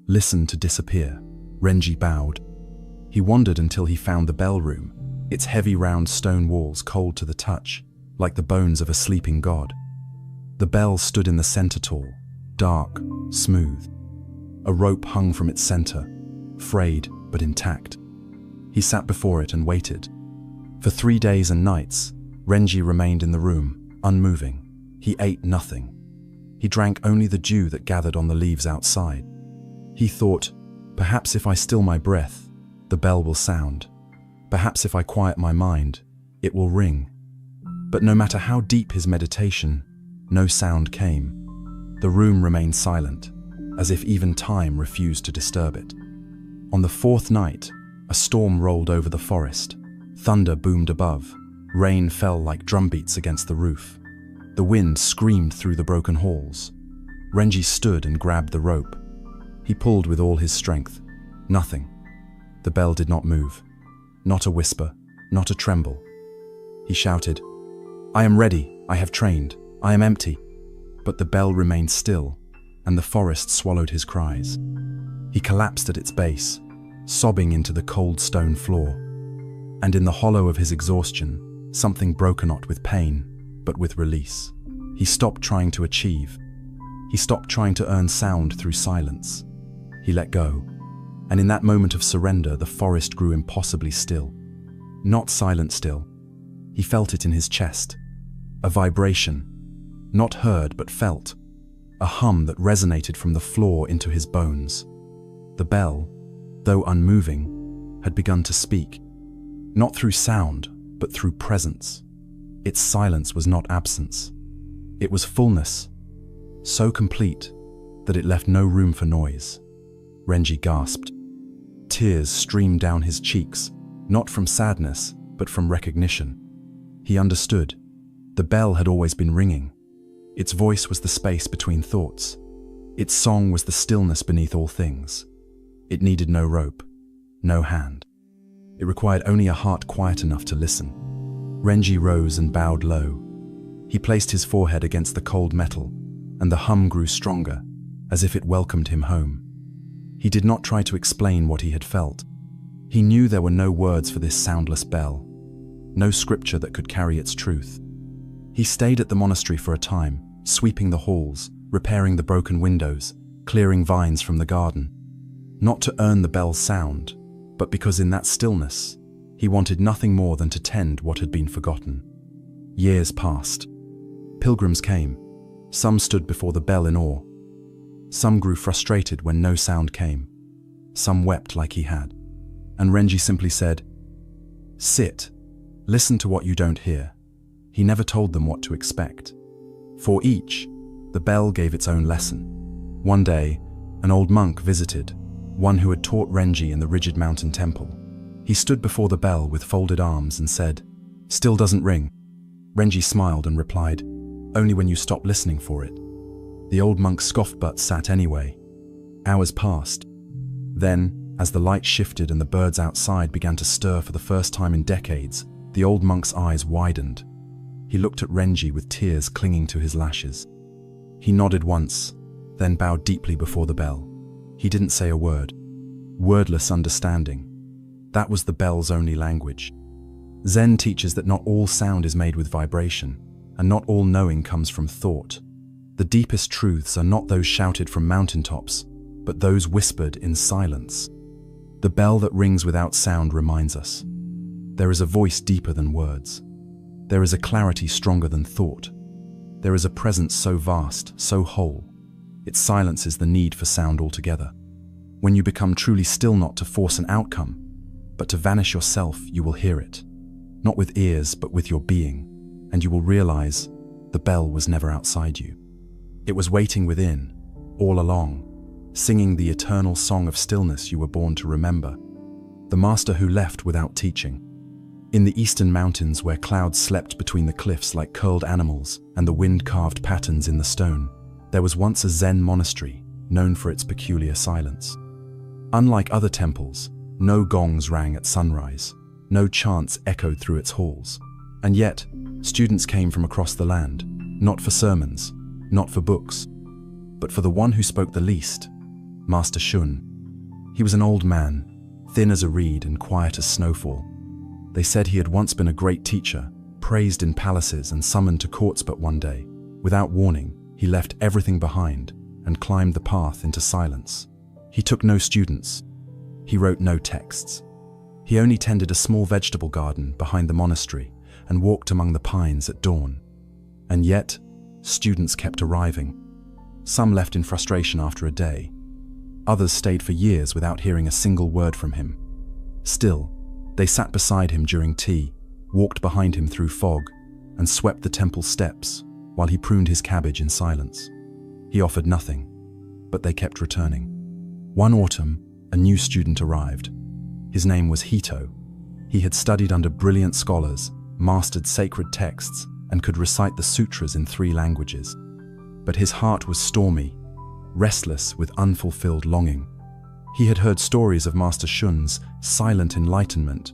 Listen to disappear. Renji bowed. He wandered until he found the bell room, its heavy round stone walls cold to the touch, like the bones of a sleeping god. The bell stood in the center tall, dark, smooth. A rope hung from its center, frayed but intact. He sat before it and waited. For 3 days and nights, Renji remained in the room, unmoving. He ate nothing. He drank only the dew that gathered on the leaves outside. He thought, perhaps if I still my breath, the bell will sound. Perhaps if I quiet my mind, it will ring. But no matter how deep his meditation, no sound came. The room remained silent, as if even time refused to disturb it. On the 4th night, a storm rolled over the forest. Thunder boomed above. Rain fell like drumbeats against the roof. The wind screamed through the broken halls. Renji stood and grabbed the rope. He pulled with all his strength. Nothing. The bell did not move. Not a whisper, not a tremble. He shouted, "I am ready, I have trained, I am empty." But the bell remained still, and the forest swallowed his cries. He collapsed at its base, sobbing into the cold stone floor. And in the hollow of his exhaustion, something broke not with pain, but with release. He stopped trying to achieve. He stopped trying to earn sound through silence. He let go, and in that moment of surrender, the forest grew impossibly still. Not silent still. He felt it in his chest. A vibration, not heard but felt. A hum that resonated from the floor into his bones. The bell, though unmoving, had begun to speak. Not through sound, but through presence. Its silence was not absence. It was fullness, so complete that it left no room for noise. Renji gasped. Tears streamed down his cheeks, not from sadness, but from recognition. He understood. The bell had always been ringing. Its voice was the space between thoughts. Its song was the stillness beneath all things. It needed no rope, no hand. It required only a heart quiet enough to listen. Renji rose and bowed low. He placed his forehead against the cold metal, and the hum grew stronger, as if it welcomed him home. He did not try to explain what he had felt. He knew there were no words for this soundless bell, no scripture that could carry its truth. He stayed at the monastery for a time, sweeping the halls, repairing the broken windows, clearing vines from the garden. Not to earn the bell's sound, but because in that stillness, he wanted nothing more than to tend what had been forgotten. Years passed. Pilgrims came. Some stood before the bell in awe. Some grew frustrated when no sound came. Some wept like he had. And Renji simply said, "Sit. Listen to what you don't hear." He never told them what to expect. For each, the bell gave its own lesson. One day, an old monk visited, one who had taught Renji in the rigid mountain temple. He stood before the bell with folded arms and said, "Still doesn't ring." Renji smiled and replied, "Only when you stop listening for it." The old monk scoffed but sat anyway. Hours passed. Then, as the light shifted and the birds outside began to stir for the first time in decades, the old monk's eyes widened. He looked at Renji with tears clinging to his lashes. He nodded once, then bowed deeply before the bell. He didn't say a word. Wordless understanding. That was the bell's only language. Zen teaches that not all sound is made with vibration, and not all knowing comes from thought. The deepest truths are not those shouted from mountaintops, but those whispered in silence. The bell that rings without sound reminds us. There is a voice deeper than words. There is a clarity stronger than thought. There is a presence so vast, so whole, it silences the need for sound altogether. When you become truly still, not to force an outcome, but to vanish yourself, you will hear it. Not with ears, but with your being, and you will realize the bell was never outside you. It was waiting within, all along, singing the eternal song of stillness you were born to remember. The master who left without teaching. In the eastern mountains, where clouds slept between the cliffs like curled animals and the wind carved patterns in the stone, there was once a Zen monastery known for its peculiar silence. Unlike other temples, no gongs rang at sunrise, no chants echoed through its halls. And yet, students came from across the land, not for sermons, not for books, But for the one who spoke the least, Master Shun. He was an old man, thin as a reed and quiet as snowfall. They said he had once been a great teacher, praised in palaces and summoned to courts, but one day, without warning, he left everything behind and climbed the path into silence. He took no students. He wrote no texts. He only tended a small vegetable garden behind the monastery and walked among the pines at dawn. And yet, students kept arriving. Some left in frustration after a day. Others stayed for years without hearing a single word from him. Still, they sat beside him during tea, walked behind him through fog, and swept the temple steps while he pruned his cabbage in silence. He offered nothing, but they kept returning. One autumn, a new student arrived. His name was Hito. He had studied under brilliant scholars, mastered sacred texts, and could recite the sutras in 3 languages. But his heart was stormy, restless with unfulfilled longing. He had heard stories of Master Shun's silent enlightenment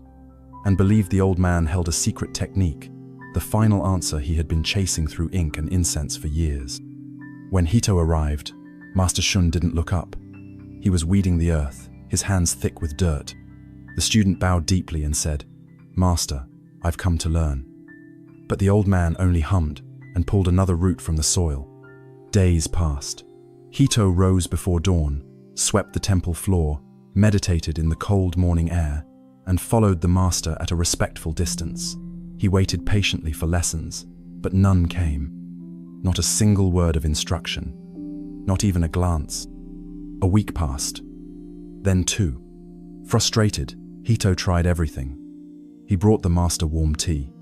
and believed the old man held a secret technique, the final answer he had been chasing through ink and incense for years. When Hito arrived, Master Shun didn't look up. He was weeding the earth, his hands thick with dirt. The student bowed deeply and said, "Master, I've come to learn." But the old man only hummed and pulled another root from the soil. Days passed. Hito rose before dawn, swept the temple floor, meditated in the cold morning air, and followed the master at a respectful distance. He waited patiently for lessons, but none came. Not a single word of instruction, not even a glance. A week passed, then 2. Frustrated, Hito tried everything. He brought the master warm tea.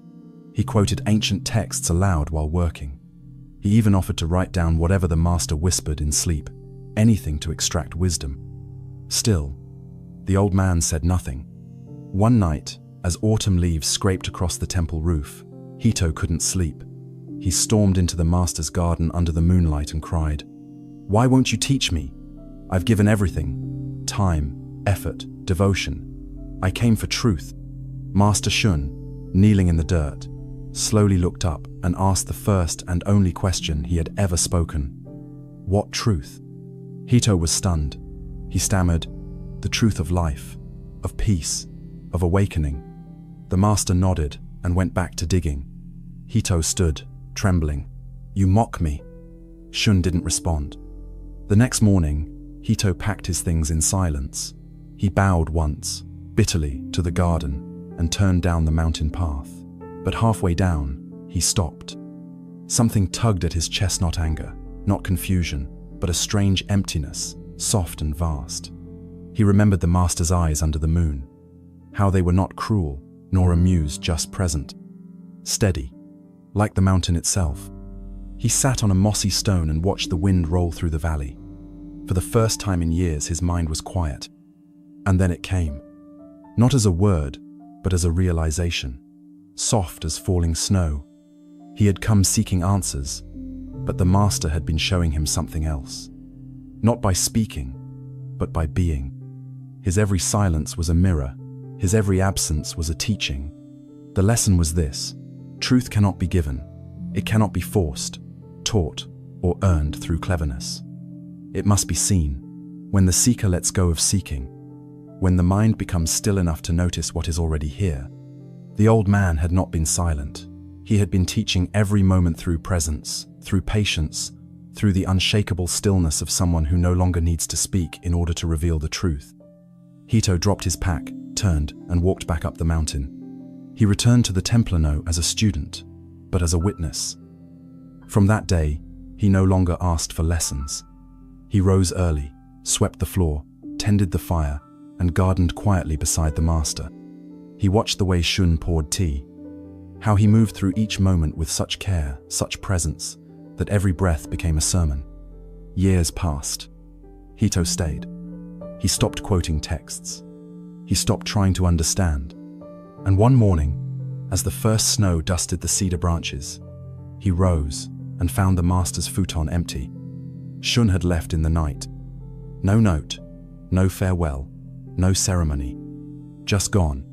He quoted ancient texts aloud while working. He even offered to write down whatever the master whispered in sleep, anything to extract wisdom. Still, the old man said nothing. One night, as autumn leaves scraped across the temple roof, Hito couldn't sleep. He stormed into the master's garden under the moonlight and cried, "Why won't you teach me? I've given everything. Time, effort, devotion. I came for truth." Master Shun, kneeling in the dirt, slowly looked up and asked the first and only question he had ever spoken. "What truth?" Hito was stunned. He stammered, "The truth of life, of peace, of awakening." The master nodded and went back to digging. Hito stood, trembling. "You mock me." Shun didn't respond. The next morning, Hito packed his things in silence. He bowed once, bitterly, to the garden and turned down the mountain path. But halfway down, he stopped. Something tugged at his chest, not anger, not confusion, but a strange emptiness, soft and vast. He remembered the master's eyes under the moon, how they were not cruel, nor amused, just present. Steady, like the mountain itself. He sat on a mossy stone and watched the wind roll through the valley. For the first time in years, his mind was quiet. And then it came. Not as a word, but as a realization. Soft as falling snow. He had come seeking answers, but the master had been showing him something else. Not by speaking, but by being. His every silence was a mirror. His every absence was a teaching. The lesson was this: truth cannot be given. It cannot be forced, taught, or earned through cleverness. It must be seen, when the seeker lets go of seeking, when the mind becomes still enough to notice what is already here. The old man had not been silent. He had been teaching every moment through presence, through patience, through the unshakable stillness of someone who no longer needs to speak in order to reveal the truth. Hito dropped his pack, turned, and walked back up the mountain. He returned to the temple no as a student, but as a witness. From that day, he no longer asked for lessons. He rose early, swept the floor, tended the fire, and gardened quietly beside the master. He watched the way Shun poured tea, how he moved through each moment with such care, such presence, that every breath became a sermon. Years passed. Hito stayed. He stopped quoting texts. He stopped trying to understand. And one morning, as the first snow dusted the cedar branches, he rose and found the master's futon empty. Shun had left in the night. No note, no farewell, no ceremony. Just gone.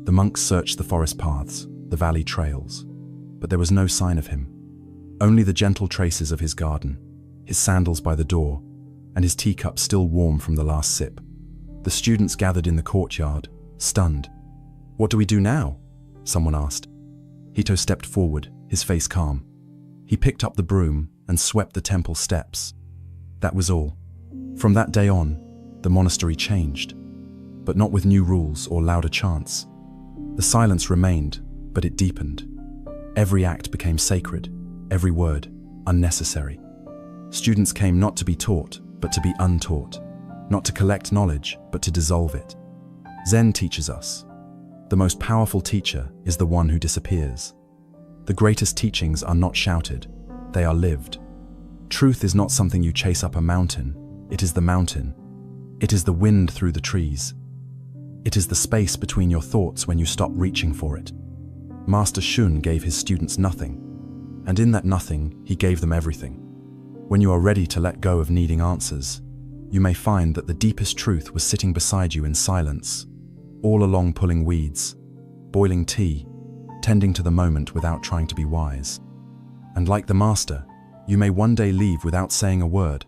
The monks searched the forest paths, the valley trails, but there was no sign of him. Only the gentle traces of his garden, his sandals by the door, and his teacup still warm from the last sip. The students gathered in the courtyard, stunned. "What do we do now?" someone asked. Hito stepped forward, his face calm. He picked up the broom and swept the temple steps. That was all. From that day on, the monastery changed, but not with new rules or louder chants. The silence remained, but it deepened. Every act became sacred, every word unnecessary. Students came not to be taught, but to be untaught, not to collect knowledge, but to dissolve it. Zen teaches us, the most powerful teacher is the one who disappears. The greatest teachings are not shouted, they are lived. Truth is not something you chase up a mountain, it is the mountain. It is the wind through the trees. It is the space between your thoughts when you stop reaching for it. Master Shun gave his students nothing, and in that nothing, he gave them everything. When you are ready to let go of needing answers, you may find that the deepest truth was sitting beside you in silence, all along pulling weeds, boiling tea, tending to the moment without trying to be wise. And like the master, you may one day leave without saying a word,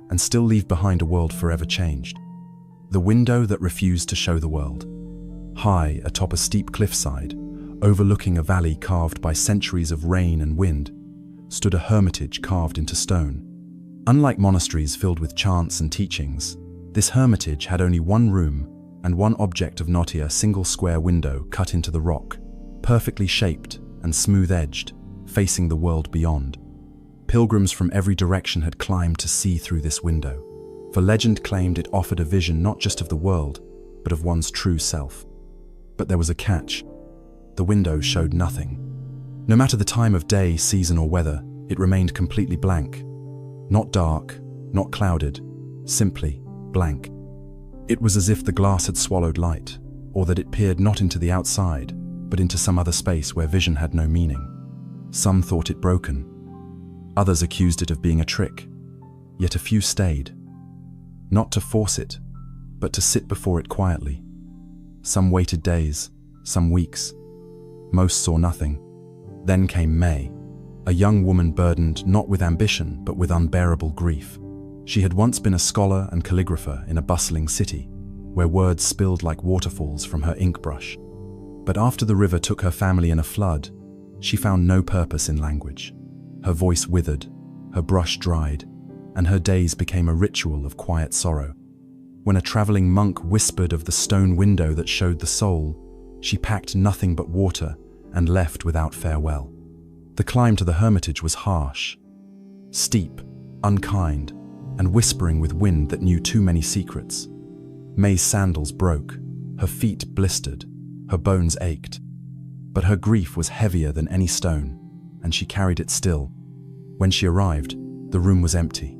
and still leave behind a world forever changed. The window that refused to show the world. High atop a steep cliffside, overlooking a valley carved by centuries of rain and wind, stood a hermitage carved into stone. Unlike monasteries filled with chants and teachings, this hermitage had only one room and one object of not a single square window cut into the rock, perfectly shaped and smooth-edged, facing the world beyond. Pilgrims from every direction had climbed to see through this window, for legend claimed it offered a vision not just of the world, but of one's true self. But there was a catch. The window showed nothing. No matter the time of day, season, or weather, it remained completely blank. Not dark, not clouded, simply blank. It was as if the glass had swallowed light, or that it peered not into the outside, but into some other space where vision had no meaning. Some thought it broken. Others accused it of being a trick, yet a few stayed. Not to force it, but to sit before it quietly. Some waited days, some weeks. Most saw nothing. Then came May, a young woman burdened not with ambition, but with unbearable grief. She had once been a scholar and calligrapher in a bustling city, where words spilled like waterfalls from her ink brush. But after the river took her family in a flood, she found no purpose in language. Her voice withered, her brush dried, and her days became a ritual of quiet sorrow. When a traveling monk whispered of the stone window that showed the soul, she packed nothing but water and left without farewell. The climb to the hermitage was harsh, steep, unkind, and whispering with wind that knew too many secrets. May's sandals broke, her feet blistered, her bones ached. But her grief was heavier than any stone, and she carried it still. When she arrived, the room was empty.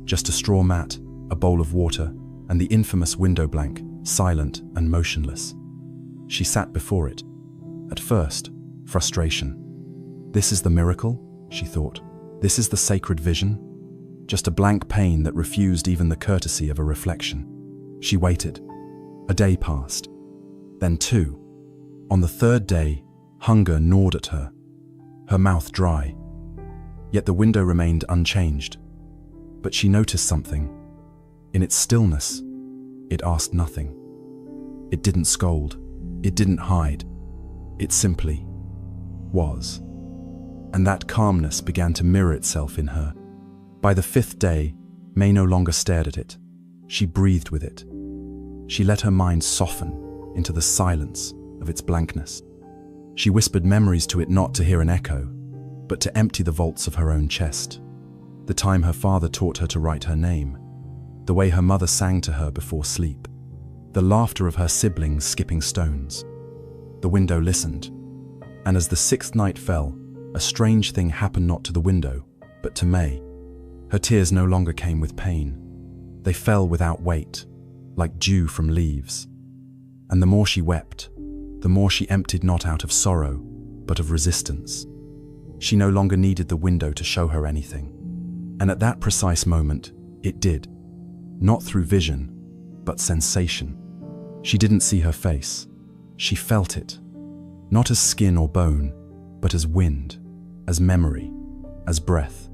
Just a straw mat, a bowl of water, and the infamous window blank, silent and motionless. She sat before it. At first, frustration. This is the miracle, she thought. This is the sacred vision. Just a blank pane that refused even the courtesy of a reflection. She waited. A day passed. Then two. On the third day, hunger gnawed at her, her mouth dry. Yet the window remained unchanged. But she noticed something. In its stillness, it asked nothing. It didn't scold. It didn't hide. It simply was. And that calmness began to mirror itself in her. By the fifth day, May no longer stared at it. She breathed with it. She let her mind soften into the silence of its blankness. She whispered memories to it not to hear an echo, but to empty the vaults of her own chest. The time her father taught her to write her name, the way her mother sang to her before sleep, the laughter of her siblings skipping stones. The window listened, and as the sixth night fell, a strange thing happened not to the window, but to May. Her tears no longer came with pain. They fell without weight, like dew from leaves. And the more she wept, the more she emptied not out of sorrow, but of resistance. She no longer needed the window to show her anything. And at that precise moment, it did. Not through vision, but sensation. She didn't see her face. She felt it. Not as skin or bone, but as wind, as memory, as breath.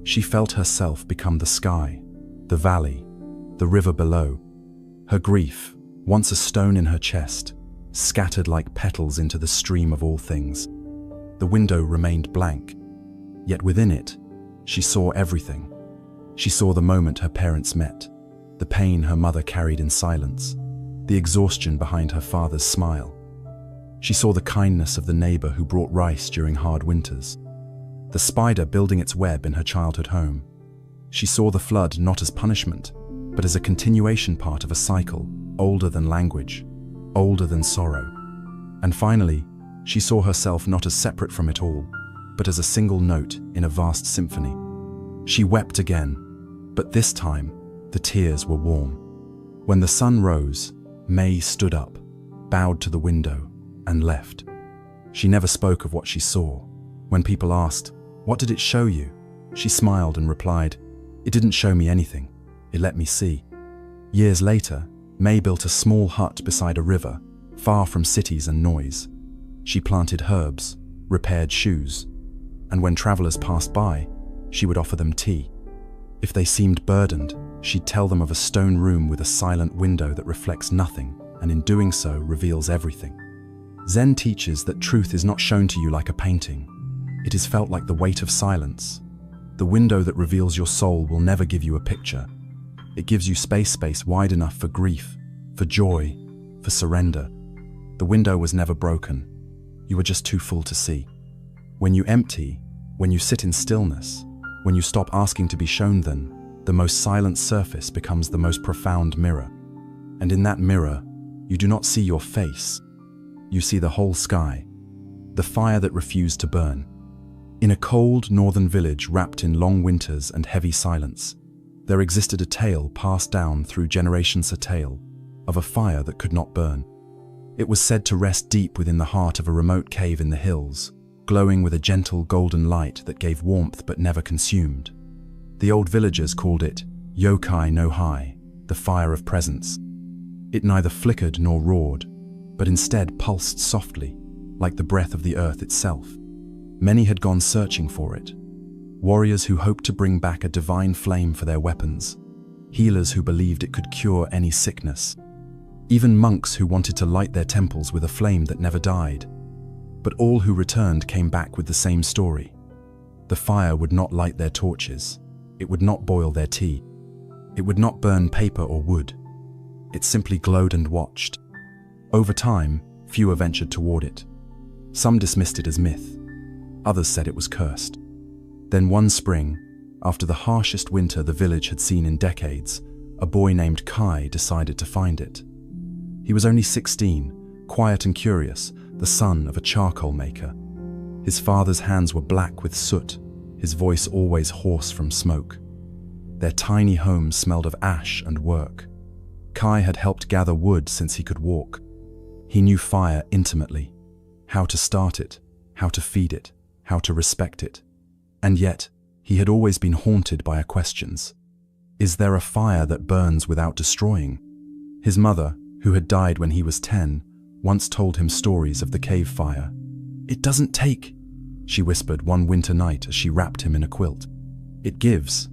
She felt herself become the sky, the valley, the river below. Her grief, once a stone in her chest, scattered like petals into the stream of all things. The window remained blank, yet within it, she saw everything. She saw the moment her parents met, the pain her mother carried in silence, the exhaustion behind her father's smile. She saw the kindness of the neighbor who brought rice during hard winters, the spider building its web in her childhood home. She saw the flood not as punishment, but as a continuation part of a cycle, older than language, older than sorrow. And finally, she saw herself not as separate from it all, but as a single note in a vast symphony. She wept again, but this time, the tears were warm. When the sun rose, May stood up, bowed to the window, and left. She never spoke of what she saw. When people asked, "What did it show you?" she smiled and replied, "It didn't show me anything. It let me see." Years later, May built a small hut beside a river, far from cities and noise. She planted herbs, repaired shoes, and when travelers passed by, she would offer them tea. If they seemed burdened, she'd tell them of a stone room with a silent window that reflects nothing, and in doing so reveals everything. Zen teaches that truth is not shown to you like a painting. It is felt like the weight of silence. The window that reveals your soul will never give you a picture. It gives you space wide enough for grief, for joy, for surrender. The window was never broken. You were just too full to see. When you empty, when you sit in stillness, when you stop asking to be shown, then the most silent surface becomes the most profound mirror. And in that mirror, you do not see your face. You see the whole sky, the fire that refused to burn. In a cold northern village wrapped in long winters and heavy silence, there existed a tale passed down through generations, a tale of a fire that could not burn. It was said to rest deep within the heart of a remote cave in the hills, glowing with a gentle golden light that gave warmth but never consumed. The old villagers called it yokai no hai, the fire of presence. It neither flickered nor roared, but instead pulsed softly, like the breath of the earth itself. Many had gone searching for it. Warriors who hoped to bring back a divine flame for their weapons, healers who believed it could cure any sickness, even monks who wanted to light their temples with a flame that never died. But all who returned came back with the same story. The fire would not light their torches. It would not boil their tea. It would not burn paper or wood. It simply glowed and watched. Over time, fewer ventured toward it. Some dismissed it as myth. Others said it was cursed. Then one spring, after the harshest winter the village had seen in decades, a boy named Kai decided to find it. He was only 16, quiet and curious, the son of a charcoal maker. His father's hands were black with soot, his voice always hoarse from smoke. Their tiny home smelled of ash and work. Kai had helped gather wood since he could walk. He knew fire intimately, how to start it, how to feed it, how to respect it. And yet, he had always been haunted by questions. Is there a fire that burns without destroying? His mother, who had died when he was 10, once told him stories of the cave fire. "It doesn't take," she whispered one winter night as she wrapped him in a quilt. "It gives,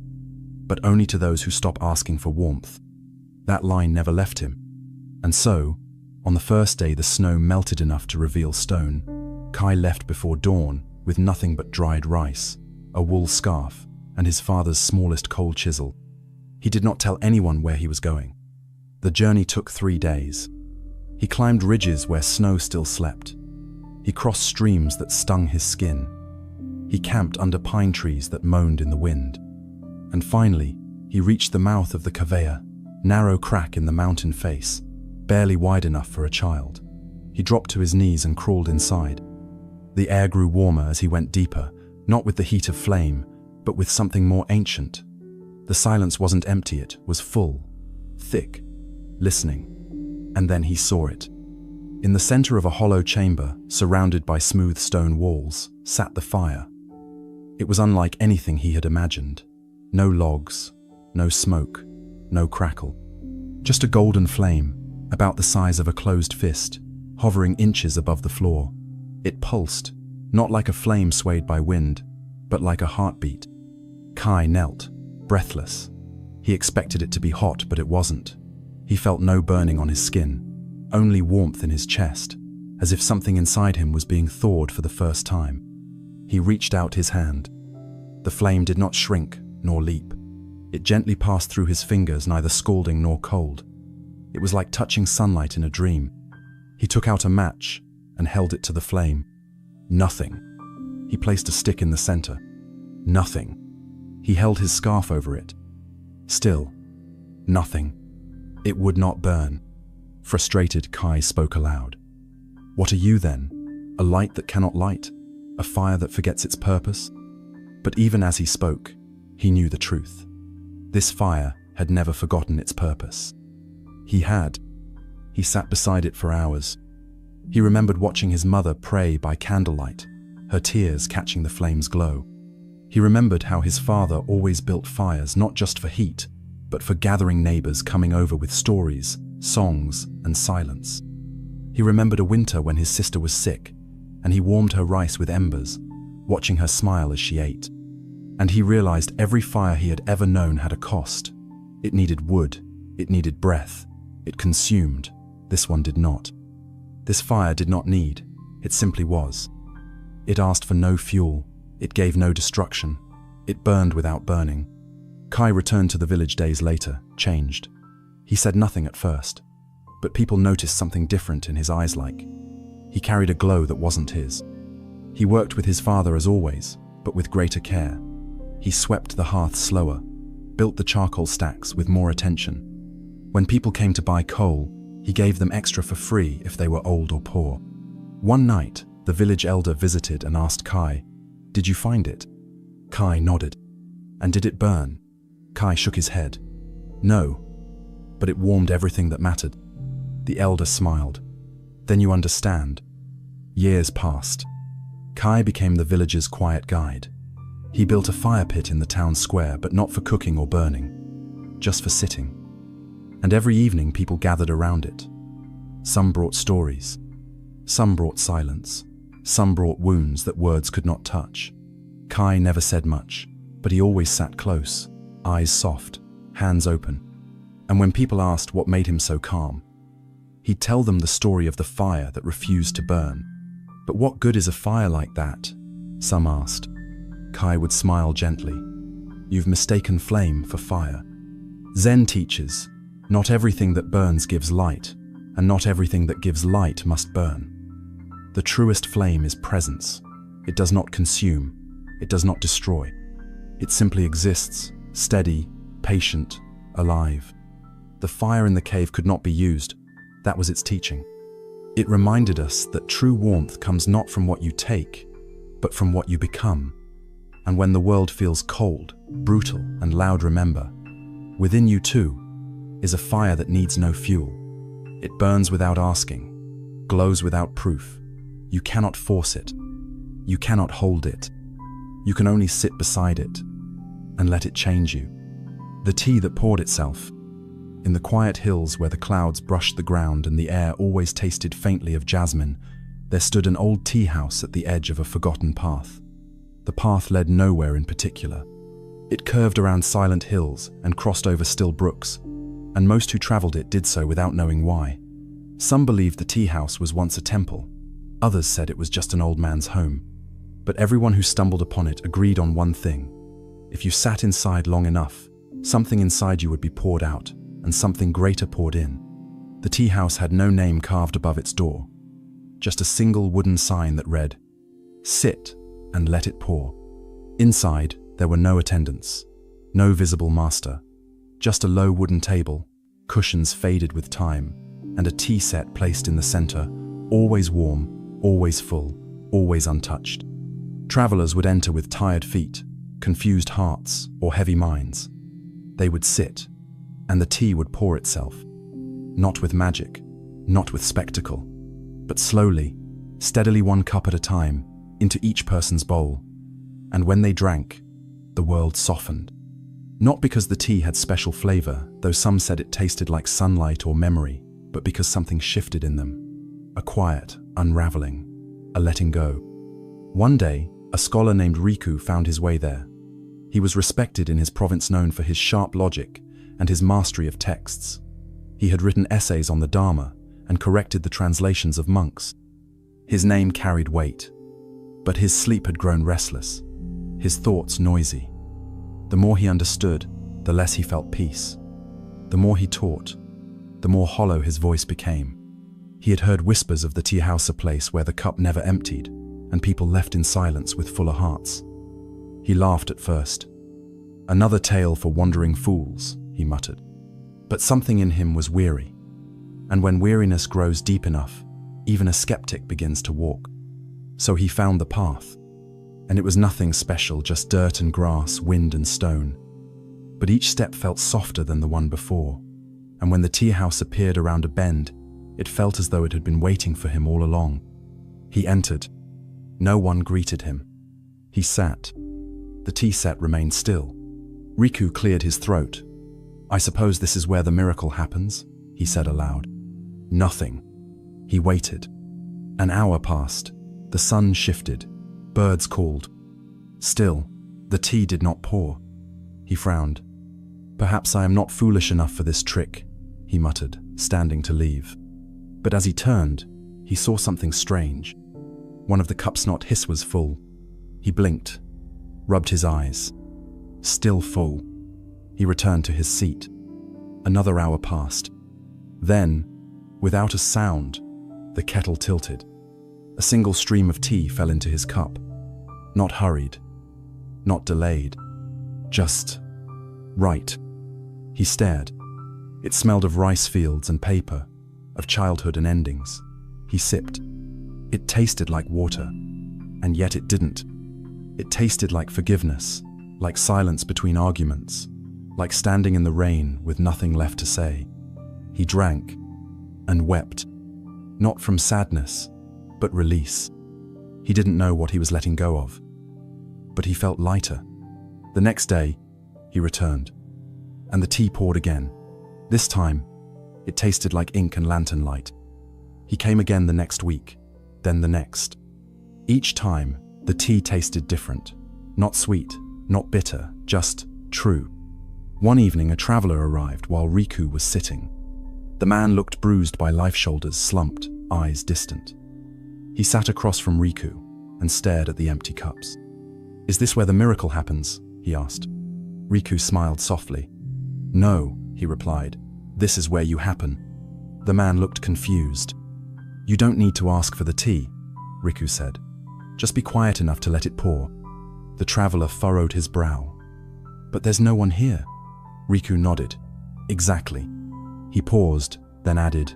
but only to those who stop asking for warmth." That line never left him. And so, on the first day the snow melted enough to reveal stone, Kai left before dawn with nothing but dried rice, a wool scarf, and his father's smallest coal chisel. He did not tell anyone where he was going. The journey took 3 days. He climbed ridges where snow still slept. He crossed streams that stung his skin. He camped under pine trees that moaned in the wind. And finally, he reached the mouth of the cavea, narrow crack in the mountain face, barely wide enough for a child. He dropped to his knees and crawled inside. The air grew warmer as he went deeper, not with the heat of flame, but with something more ancient. The silence wasn't empty, it was full, thick, listening. And then he saw it. In the center of a hollow chamber, surrounded by smooth stone walls, sat the fire. It was unlike anything he had imagined. No logs, no smoke, no crackle. Just a golden flame, about the size of a closed fist, hovering inches above the floor. It pulsed, not like a flame swayed by wind, but like a heartbeat. Kai knelt, breathless. He expected it to be hot, but it wasn't. He felt no burning on his skin, only warmth in his chest, as if something inside him was being thawed for the first time. He reached out his hand. The flame did not shrink nor leap. It gently passed through his fingers, neither scalding nor cold. It was like touching sunlight in a dream. He took out a match and held it to the flame. Nothing. He placed a stick in the center. Nothing. He held his scarf over it. Still, nothing. It would not burn. Frustrated, Kai spoke aloud. "What are you then? A light that cannot light? A fire that forgets its purpose?" But even as he spoke, he knew the truth. This fire had never forgotten its purpose. He had. He sat beside it for hours. He remembered watching his mother pray by candlelight, her tears catching the flame's glow. He remembered how his father always built fires not just for heat, but for gathering neighbors coming over with stories, songs, and silence. He remembered a winter when his sister was sick, and he warmed her rice with embers, watching her smile as she ate. And he realized every fire he had ever known had a cost. It needed wood, it needed breath, it consumed. This one did not. This fire did not need, it simply was. It asked for no fuel, it gave no destruction, it burned without burning. Kai returned to the village days later, changed. He said nothing at first, but people noticed something different in his eyes. Like he carried a glow that wasn't his. He worked with his father as always, but with greater care. He swept the hearth slower, built the charcoal stacks with more attention. When people came to buy coal, he gave them extra for free if they were old or poor. One night, the village elder visited and asked Kai, "Did you find it?" Kai nodded. "And did it burn?" Kai shook his head. "No, but it warmed everything that mattered." The elder smiled. "Then you understand." Years passed. Kai became the village's quiet guide. He built a fire pit in the town square, but not for cooking or burning, just for sitting. And every evening people gathered around it. Some brought stories. Some brought silence. Some brought wounds that words could not touch. Kai never said much, but he always sat close, eyes soft, hands open. And when people asked what made him so calm, he'd tell them the story of the fire that refused to burn. "But what good is a fire like that?" some asked. Kai would smile gently. "You've mistaken flame for fire. Zen teaches, not everything that burns gives light, and not everything that gives light must burn. The truest flame is presence. It does not consume. It does not destroy. It simply exists, steady, patient, alive. The fire in the cave could not be used. That was its teaching. It reminded us that true warmth comes not from what you take, but from what you become. And when the world feels cold, brutal, and loud, remember, within you too is a fire that needs no fuel. It burns without asking, glows without proof. You cannot force it. You cannot hold it. You can only sit beside it and let it change you. The tea that poured itself. In the quiet hills where the clouds brushed the ground and the air always tasted faintly of jasmine, there stood an old tea house at the edge of a forgotten path. The path led nowhere in particular. It curved around silent hills and crossed over still brooks, and most who traveled it did so without knowing why. Some believed the tea house was once a temple. Others said it was just an old man's home. But everyone who stumbled upon it agreed on one thing. If you sat inside long enough, something inside you would be poured out, and something greater poured in. The tea house had no name carved above its door, just a single wooden sign that read, "Sit and let it pour." Inside, there were no attendants, no visible master, just a low wooden table, cushions faded with time, and a tea set placed in the center, always warm, always full, always untouched. Travelers would enter with tired feet, confused hearts, or heavy minds. They would sit, and the tea would pour itself, not with magic, not with spectacle, but slowly, steadily, one cup at a time, into each person's bowl. And when they drank, the world softened. Not because the tea had special flavor, though some said it tasted like sunlight or memory, but because something shifted in them. A quiet, unraveling, a letting go. One day, a scholar named Riku found his way there. He was respected in his province, known for his sharp logic and his mastery of texts. He had written essays on the Dharma and corrected the translations of monks. His name carried weight, but his sleep had grown restless, his thoughts noisy. The more he understood, the less he felt peace. The more he taught, the more hollow his voice became. He had heard whispers of the tea house, a place where the cup never emptied, and people left in silence with fuller hearts. He laughed at first. "Another tale for wandering fools," he muttered. But something in him was weary. And when weariness grows deep enough, even a skeptic begins to walk. So he found the path. And it was nothing special, just dirt and grass, wind and stone. But each step felt softer than the one before. And when the tea house appeared around a bend, it felt as though it had been waiting for him all along. He entered. No one greeted him. He sat. The tea set remained still. Riku cleared his throat. "I suppose this is where the miracle happens," he said aloud. Nothing. He waited. An hour passed. The sun shifted. Birds called. Still, the tea did not pour. He frowned. "Perhaps I am not foolish enough for this trick," he muttered, standing to leave. But as he turned, he saw something strange. One of the cups not his was full. He blinked, rubbed his eyes. Still full. He returned to his seat. Another hour passed. Then, without a sound, the kettle tilted. A single stream of tea fell into his cup. Not hurried, not delayed, just right. He stared. It smelled of rice fields and paper, of childhood and endings. He sipped. It tasted like water, and yet it didn't. It tasted like forgiveness, like silence between arguments, like standing in the rain with nothing left to say. He drank and wept, not from sadness, but release. He didn't know what he was letting go of, but he felt lighter. The next day, he returned, and the tea poured again. This time, it tasted like ink and lantern light. He came again the next week, then the next. Each time, the tea tasted different. Not sweet, not bitter, just true. One evening, a traveler arrived while Riku was sitting. The man looked bruised by life, shoulders slumped, eyes distant. He sat across from Riku and stared at the empty cups. "Is this where the miracle happens?" he asked. Riku smiled softly. "No," he replied. "This is where you happen." The man looked confused. "You don't need to ask for the tea," Riku said. "Just be quiet enough to let it pour." The traveler furrowed his brow. "But there's no one here." Riku nodded. "Exactly." He paused, then added,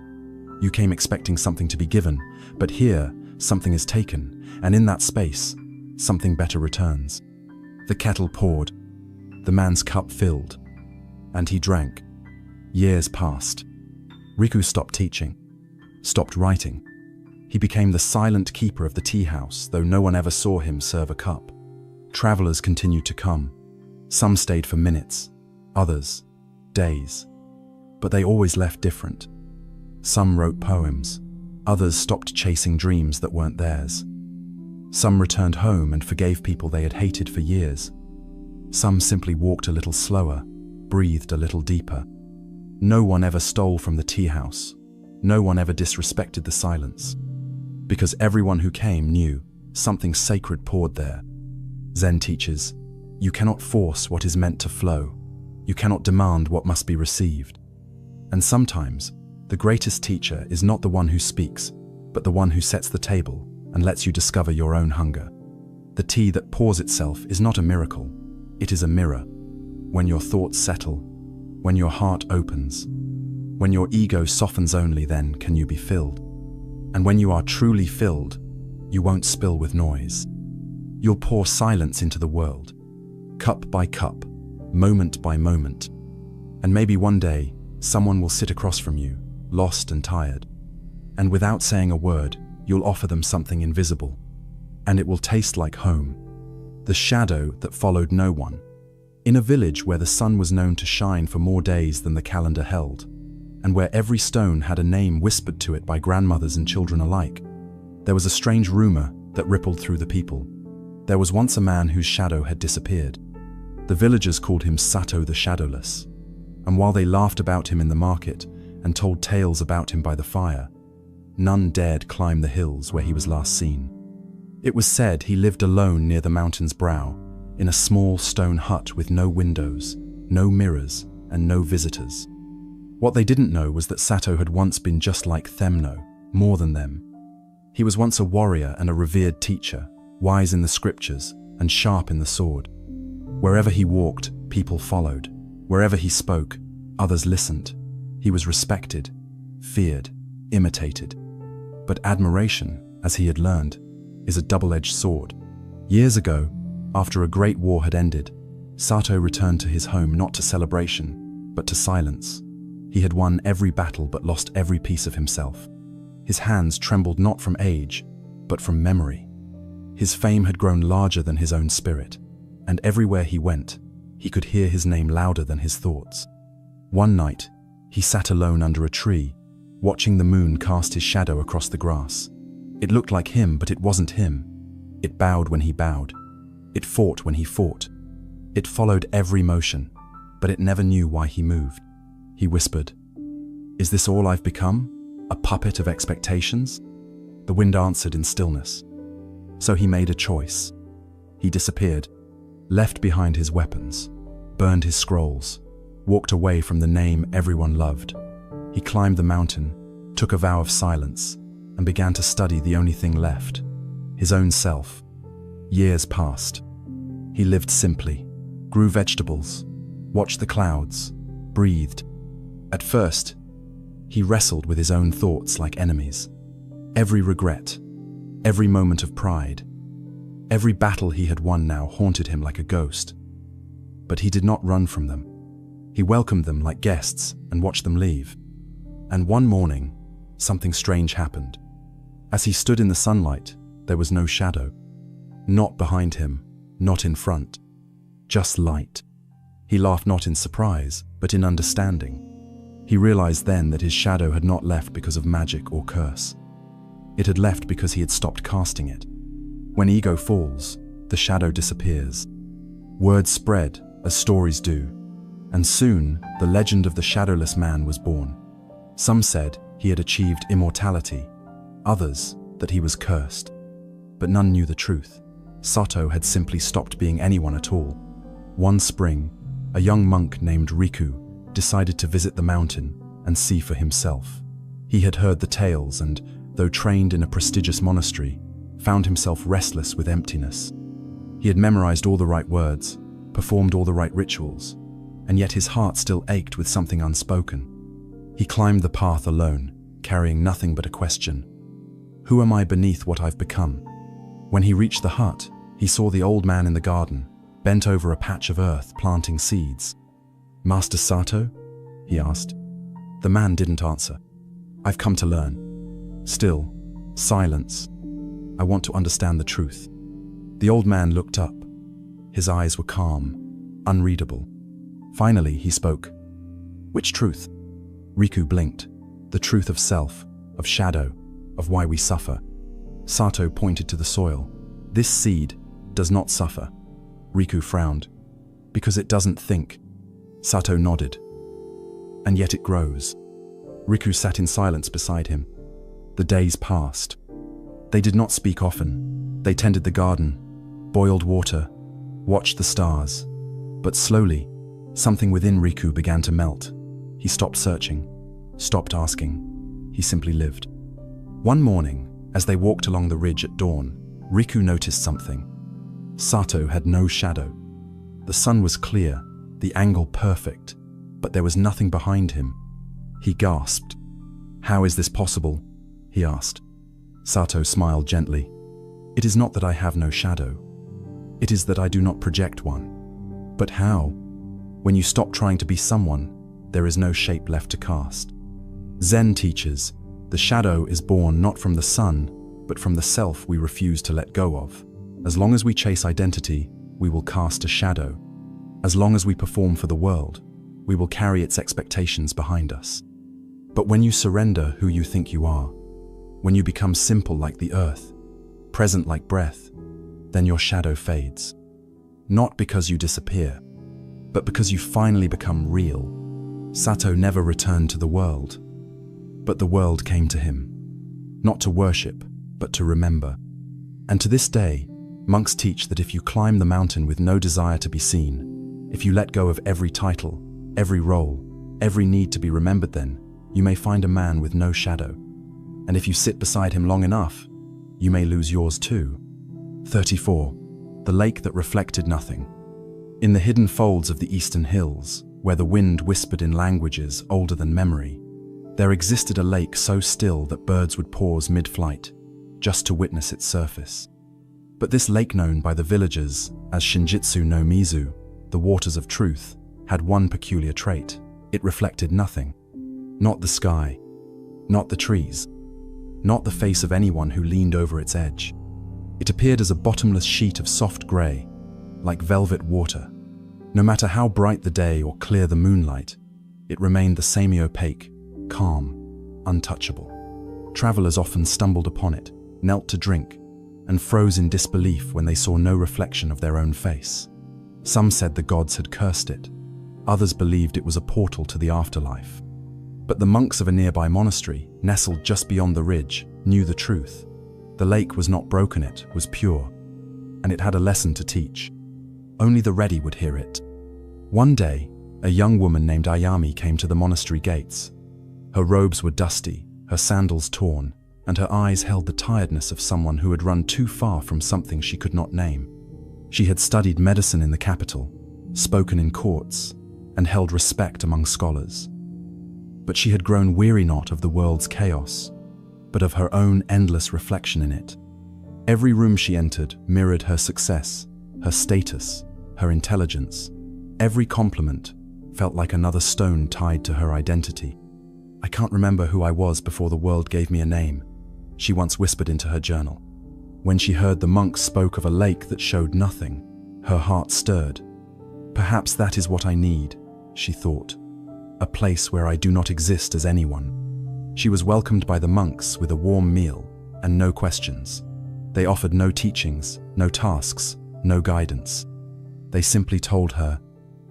"You came expecting something to be given, but here, something is taken, and in that space, something better returns." The kettle poured. The man's cup filled, and he drank. Years passed. Riku stopped teaching, stopped writing. He became the silent keeper of the tea house, though no one ever saw him serve a cup. Travelers continued to come. Some stayed for minutes, others, days. But they always left different. Some wrote poems, others stopped chasing dreams that weren't theirs. Some returned home and forgave people they had hated for years. Some simply walked a little slower, breathed a little deeper. No one ever stole from the tea house. No one ever disrespected the silence. Because everyone who came knew something sacred poured there. Zen teaches, you cannot force what is meant to flow. You cannot demand what must be received. And sometimes, the greatest teacher is not the one who speaks, but the one who sets the table and lets you discover your own hunger. The tea that pours itself is not a miracle. It is a mirror. When your thoughts settle, when your heart opens, when your ego softens, only then can you be filled. And when you are truly filled, you won't spill with noise. You'll pour silence into the world, cup by cup, moment by moment. And maybe one day, someone will sit across from you, lost and tired. And without saying a word, you'll offer them something invisible. And it will taste like home. The shadow that followed no one. In a village where the sun was known to shine for more days than the calendar held, and where every stone had a name whispered to it by grandmothers and children alike, there was a strange rumor that rippled through the people. There was once a man whose shadow had disappeared. The villagers called him Sato the Shadowless, and while they laughed about him in the market and told tales about him by the fire, none dared climb the hills where he was last seen. It was said he lived alone near the mountain's brow, in a small stone hut with no windows, no mirrors, and no visitors. What they didn't know was that Sato had once been just like Themno, more than them. He was once a warrior and a revered teacher, wise in the scriptures and sharp in the sword. Wherever he walked, people followed. Wherever he spoke, others listened. He was respected, feared, imitated. But admiration, as he had learned, is a double-edged sword. Years ago, after a great war had ended, Sato returned to his home not to celebration, but to silence. He had won every battle but lost every piece of himself. His hands trembled not from age, but from memory. His fame had grown larger than his own spirit, and everywhere he went, he could hear his name louder than his thoughts. One night, he sat alone under a tree, watching the moon cast his shadow across the grass. It looked like him, but it wasn't him. It bowed when he bowed. It fought when he fought. It followed every motion, but it never knew why he moved. He whispered, "Is this all I've become? A puppet of expectations?" The wind answered in stillness. So he made a choice. He disappeared, left behind his weapons, burned his scrolls, walked away from the name everyone loved. He climbed the mountain, took a vow of silence, and began to study the only thing left, his own self. Years passed. He lived simply, grew vegetables, watched the clouds, breathed. At first, he wrestled with his own thoughts like enemies. Every regret, every moment of pride, every battle he had won now haunted him like a ghost. But he did not run from them. He welcomed them like guests and watched them leave. And one morning, something strange happened. As he stood in the sunlight, there was no shadow. Not behind him, not in front, just light. He laughed not in surprise, but in understanding. He realized then that his shadow had not left because of magic or curse. It had left because he had stopped casting it. When ego falls, the shadow disappears. Words spread, as stories do, and soon the legend of the shadowless man was born. Some said he had achieved immortality, others that he was cursed. But none knew the truth. Sato had simply stopped being anyone at all. One spring, a young monk named Riku decided to visit the mountain and see for himself. He had heard the tales and, though trained in a prestigious monastery, found himself restless with emptiness. He had memorized all the right words, performed all the right rituals, and yet his heart still ached with something unspoken. He climbed the path alone, carrying nothing but a question. Who am I beneath what I've become? When he reached the hut, he saw the old man in the garden, bent over a patch of earth, planting seeds. "Master Sato?" he asked. The man didn't answer. "I've come to learn." Still, silence. "I want to understand the truth." The old man looked up. His eyes were calm, unreadable. Finally, he spoke. "Which truth?" Riku blinked. "The truth of self, of shadow, of why we suffer." Sato pointed to the soil. "This seed does not suffer." Riku frowned. "Because it doesn't think." Sato nodded. "And yet it grows." Riku sat in silence beside him. The days passed. They did not speak often. They tended the garden, boiled water, watched the stars. But slowly, something within Riku began to melt. He stopped searching, stopped asking. He simply lived. One morning, as they walked along the ridge at dawn, Riku noticed something. Sato had no shadow. The sun was clear, the angle perfect, but there was nothing behind him. He gasped. "How is this possible?" he asked. Sato smiled gently. "It is not that I have no shadow. It is that I do not project one." "But how? When you stop trying to be someone, there is no shape left to cast." Zen teaches, the shadow is born not from the sun, but from the self we refuse to let go of. As long as we chase identity, we will cast a shadow. As long as we perform for the world, we will carry its expectations behind us. But when you surrender who you think you are, when you become simple like the earth, present like breath, then your shadow fades. Not because you disappear, but because you finally become real. Sato never returned to the world, but the world came to him, not to worship, but to remember. And to this day, monks teach that if you climb the mountain with no desire to be seen, if you let go of every title, every role, every need to be remembered, then you may find a man with no shadow. And if you sit beside him long enough, you may lose yours too. 34. The lake that reflected nothing. In the hidden folds of the eastern hills, where the wind whispered in languages older than memory, there existed a lake so still that birds would pause mid-flight, just to witness its surface. But this lake, known by the villagers as Shinjitsu no Mizu, the waters of truth, had one peculiar trait. It reflected nothing. Not the sky, not the trees, not the face of anyone who leaned over its edge. It appeared as a bottomless sheet of soft grey, like velvet water. No matter how bright the day or clear the moonlight, it remained the same, opaque, calm, untouchable. Travelers often stumbled upon it, knelt to drink, and froze in disbelief when they saw no reflection of their own face. Some said the gods had cursed it. Others believed it was a portal to the afterlife. But the monks of a nearby monastery, nestled just beyond the ridge, knew the truth. The lake was not broken, it was pure, and it had a lesson to teach. Only the ready would hear it. One day, a young woman named Ayami came to the monastery gates. Her robes were dusty, her sandals torn, and her eyes held the tiredness of someone who had run too far from something she could not name. She had studied medicine in the capital, spoken in courts, and held respect among scholars. But she had grown weary not of the world's chaos, but of her own endless reflection in it. Every room she entered mirrored her success, her status, her intelligence. Every compliment felt like another stone tied to her identity. "I can't remember who I was before the world gave me a name," she once whispered into her journal. When she heard the monks spoke of a lake that showed nothing, her heart stirred. "Perhaps that is what I need," she thought. "A place where I do not exist as anyone." She was welcomed by the monks with a warm meal and no questions. They offered no teachings, no tasks, no guidance. They simply told her,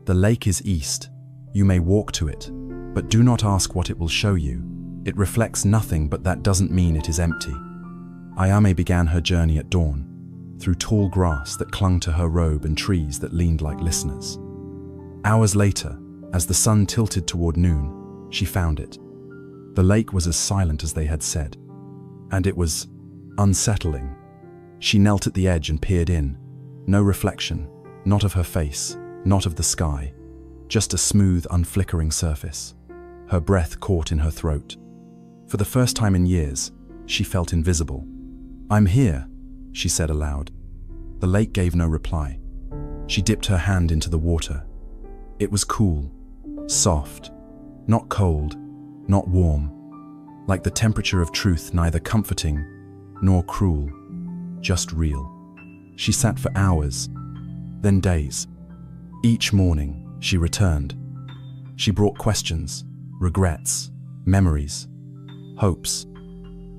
"The lake is east. You may walk to it, but do not ask what it will show you. It reflects nothing, but that doesn't mean it is empty." Ayame began her journey at dawn, through tall grass that clung to her robe and trees that leaned like listeners. Hours later, as the sun tilted toward noon, she found it. The lake was as silent as they had said, and it was unsettling. She knelt at the edge and peered in. No reflection, not of her face, not of the sky, just a smooth, unflickering surface. Her breath caught in her throat. For the first time in years, she felt invisible. "I'm here," she said aloud. The lake gave no reply. She dipped her hand into the water. It was cool, soft, not cold, not warm, like the temperature of truth, neither comforting nor cruel, just real. She sat for hours, then days. Each morning, she returned. She brought questions, regrets, memories, hopes.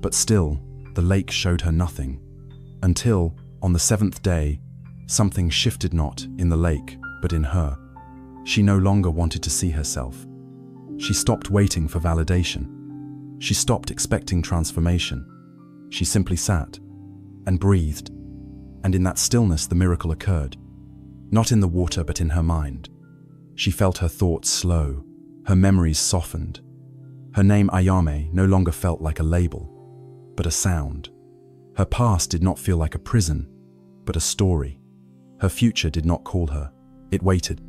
But still, the lake showed her nothing. Until, on the seventh day, something shifted, not in the lake, but in her. She no longer wanted to see herself. She stopped waiting for validation. She stopped expecting transformation. She simply sat and breathed. And in that stillness, the miracle occurred. Not in the water, but in her mind. She felt her thoughts slow, her memories softened. Her name, Ayame, no longer felt like a label, but a sound. Her past did not feel like a prison, but a story. Her future did not call her, it waited.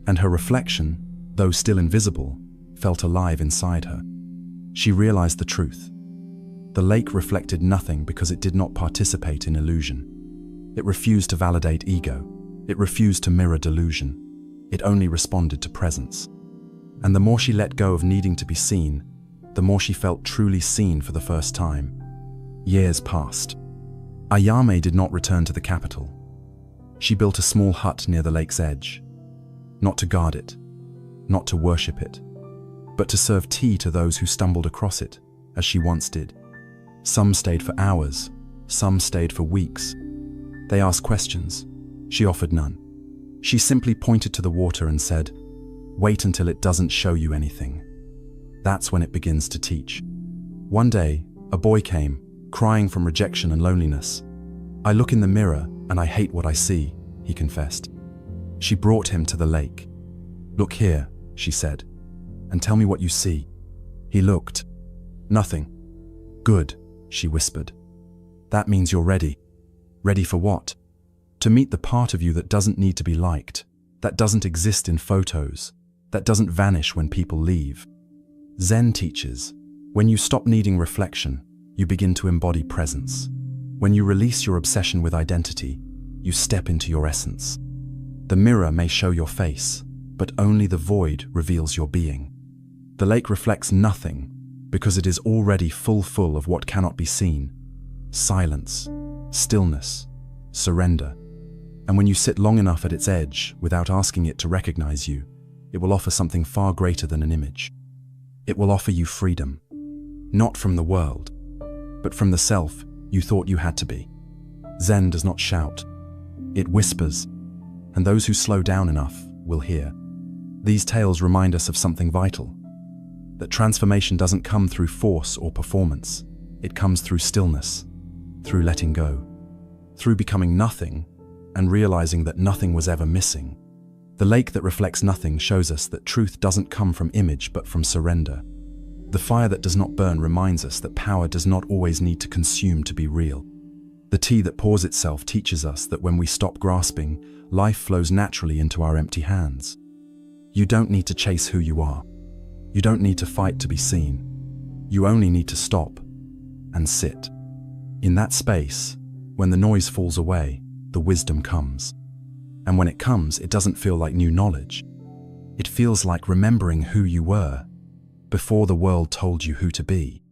And her reflection, though still invisible, felt alive inside her. She realized the truth. The lake reflected nothing because it did not participate in illusion. It refused to validate ego. It refused to mirror delusion. It only responded to presence. And the more she let go of needing to be seen, the more she felt truly seen for the first time. Years passed. Ayame did not return to the capital. She built a small hut near the lake's edge. Not to guard it, not to worship it, but to serve tea to those who stumbled across it, as she once did. Some stayed for hours, some stayed for weeks. They asked questions. She offered none. She simply pointed to the water and said, "Wait until it doesn't show you anything." That's when it begins to teach. One day, a boy came, crying from rejection and loneliness. "I look in the mirror and I hate what I see," he confessed. She brought him to the lake. "Look here," she said, "and tell me what you see." He looked. "Nothing." "Good," she whispered. "That means you're ready." "Ready for what?" "To meet the part of you that doesn't need to be liked, that doesn't exist in photos, that doesn't vanish when people leave." Zen teaches, when you stop needing reflection, you begin to embody presence. When you release your obsession with identity, you step into your essence. The mirror may show your face, but only the void reveals your being. The lake reflects nothing because it is already full of what cannot be seen. Silence, stillness, surrender. And when you sit long enough at its edge without asking it to recognize you, it will offer something far greater than an image. It will offer you freedom, not from the world, but from the self you thought you had to be. Zen does not shout. It whispers, and those who slow down enough will hear. These tales remind us of something vital, that transformation doesn't come through force or performance. It comes through stillness, through letting go, through becoming nothing and realizing that nothing was ever missing. The lake that reflects nothing shows us that truth doesn't come from image but from surrender. The fire that does not burn reminds us that power does not always need to consume to be real. The tea that pours itself teaches us that when we stop grasping, life flows naturally into our empty hands. You don't need to chase who you are. You don't need to fight to be seen. You only need to stop and sit. In that space, when the noise falls away, the wisdom comes. And when it comes, it doesn't feel like new knowledge. It feels like remembering who you were before the world told you who to be.